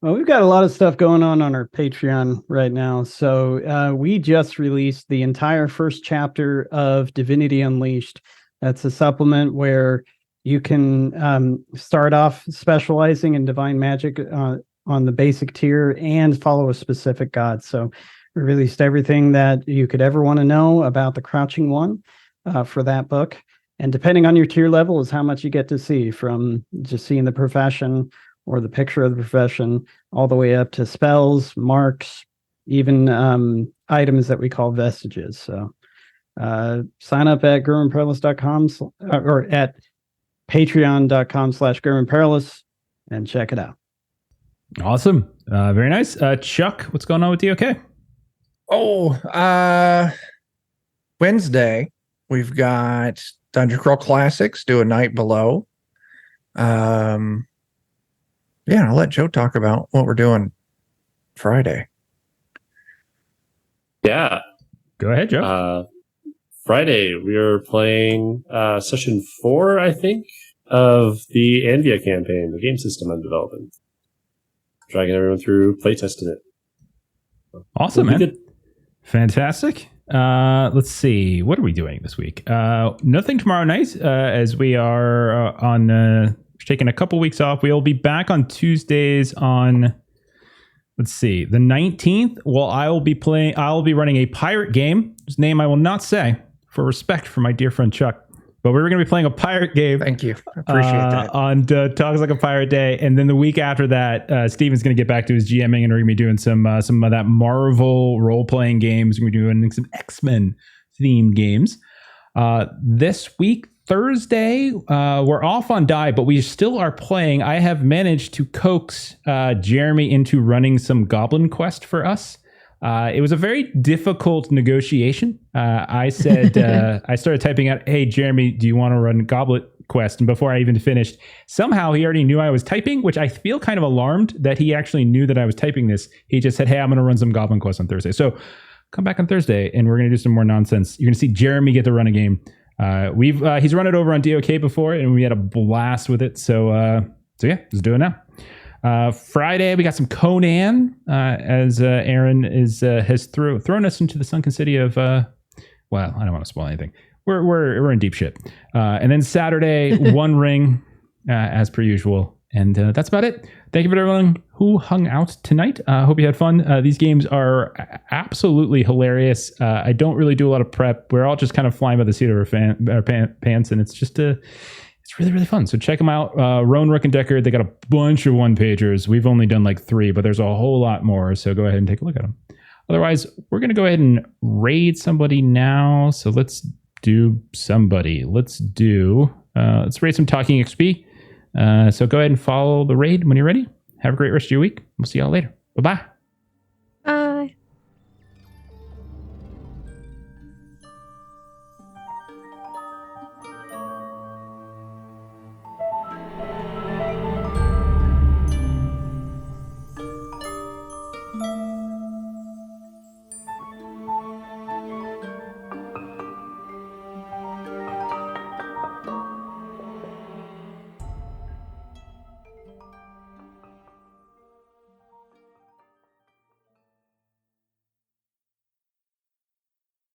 S5: Well, we've got a lot of stuff going on our Patreon right now. So we just released the entire first chapter of Divinity Unleashed. That's a supplement where you can start off specializing in divine magic on the basic tier and follow a specific god. So we released everything that you could ever want to know about the Crouching One for that book. And depending on your tier level is how much you get to see, from just seeing the profession or the picture of the profession all the way up to spells, marks, even items that we call vestiges. So sign up at GerwinPerilous.com or at patreon.com/GerwinPerilous and check it out.
S1: Awesome. Very nice. Chuck, what's going on with DOK?
S3: Wednesday, we've got Dungeon Crawl Classics, do a night below. I'll let Joe talk about what we're doing Friday.
S2: Yeah.
S1: Go ahead, Joe.
S2: Friday, we are playing session 4, I think, of the Anvia campaign, the game system I'm developing. Dragging everyone through, playtesting it.
S1: Awesome, man. Good. Fantastic. Let's see. What are we doing this week? Nothing tomorrow night, as we are taking a couple weeks off. We'll be back on Tuesdays on, let's see, the 19th. Well, I will be running a pirate game, whose name I will not say for respect for my dear friend Chuck. But we're going to be playing a pirate game.
S3: Thank you. I appreciate that.
S1: On Talks Like a Pirate Day. And then the week after that, Steven's going to get back to his GMing and we're going to be doing some of that Marvel role-playing games. We're going to be doing some X-Men themed games. This week, Thursday, we're off on die, but we still are playing. I have managed to coax Jeremy into running some Goblin Quest for us. It was a very difficult negotiation. I said, I started typing out, "Hey, Jeremy, do you want to run Goblet Quest?" And before I even finished, somehow he already knew I was typing, which I feel kind of alarmed that he actually knew that I was typing this. He just said, "Hey, I'm going to run some Goblin Quest on Thursday." So come back on Thursday and we're going to do some more nonsense. You're going to see Jeremy get to run a game. He's run it over on DOK before and we had a blast with it. So yeah, let's do it now. Friday, we got some Conan, as Aaron has thrown us into the sunken city of, well, I don't want to spoil anything. We're in deep shit. And then Saturday, One Ring, as per usual. And that's about it. Thank you for everyone who hung out tonight. Hope you had fun. These games are absolutely hilarious. I don't really do a lot of prep. We're all just kind of flying by the seat of our pants, and it's just it's really, really fun. So check them out. Rowan, Rook, and Decard, they got a bunch of one-pagers. We've only done like 3, but there's a whole lot more. So go ahead and take a look at them. Otherwise, we're going to go ahead and raid somebody now. So let's do somebody. Let's raid some Talking XP. So go ahead and follow the raid when you're ready. Have a great rest of your week. We'll see y'all later. Bye-bye.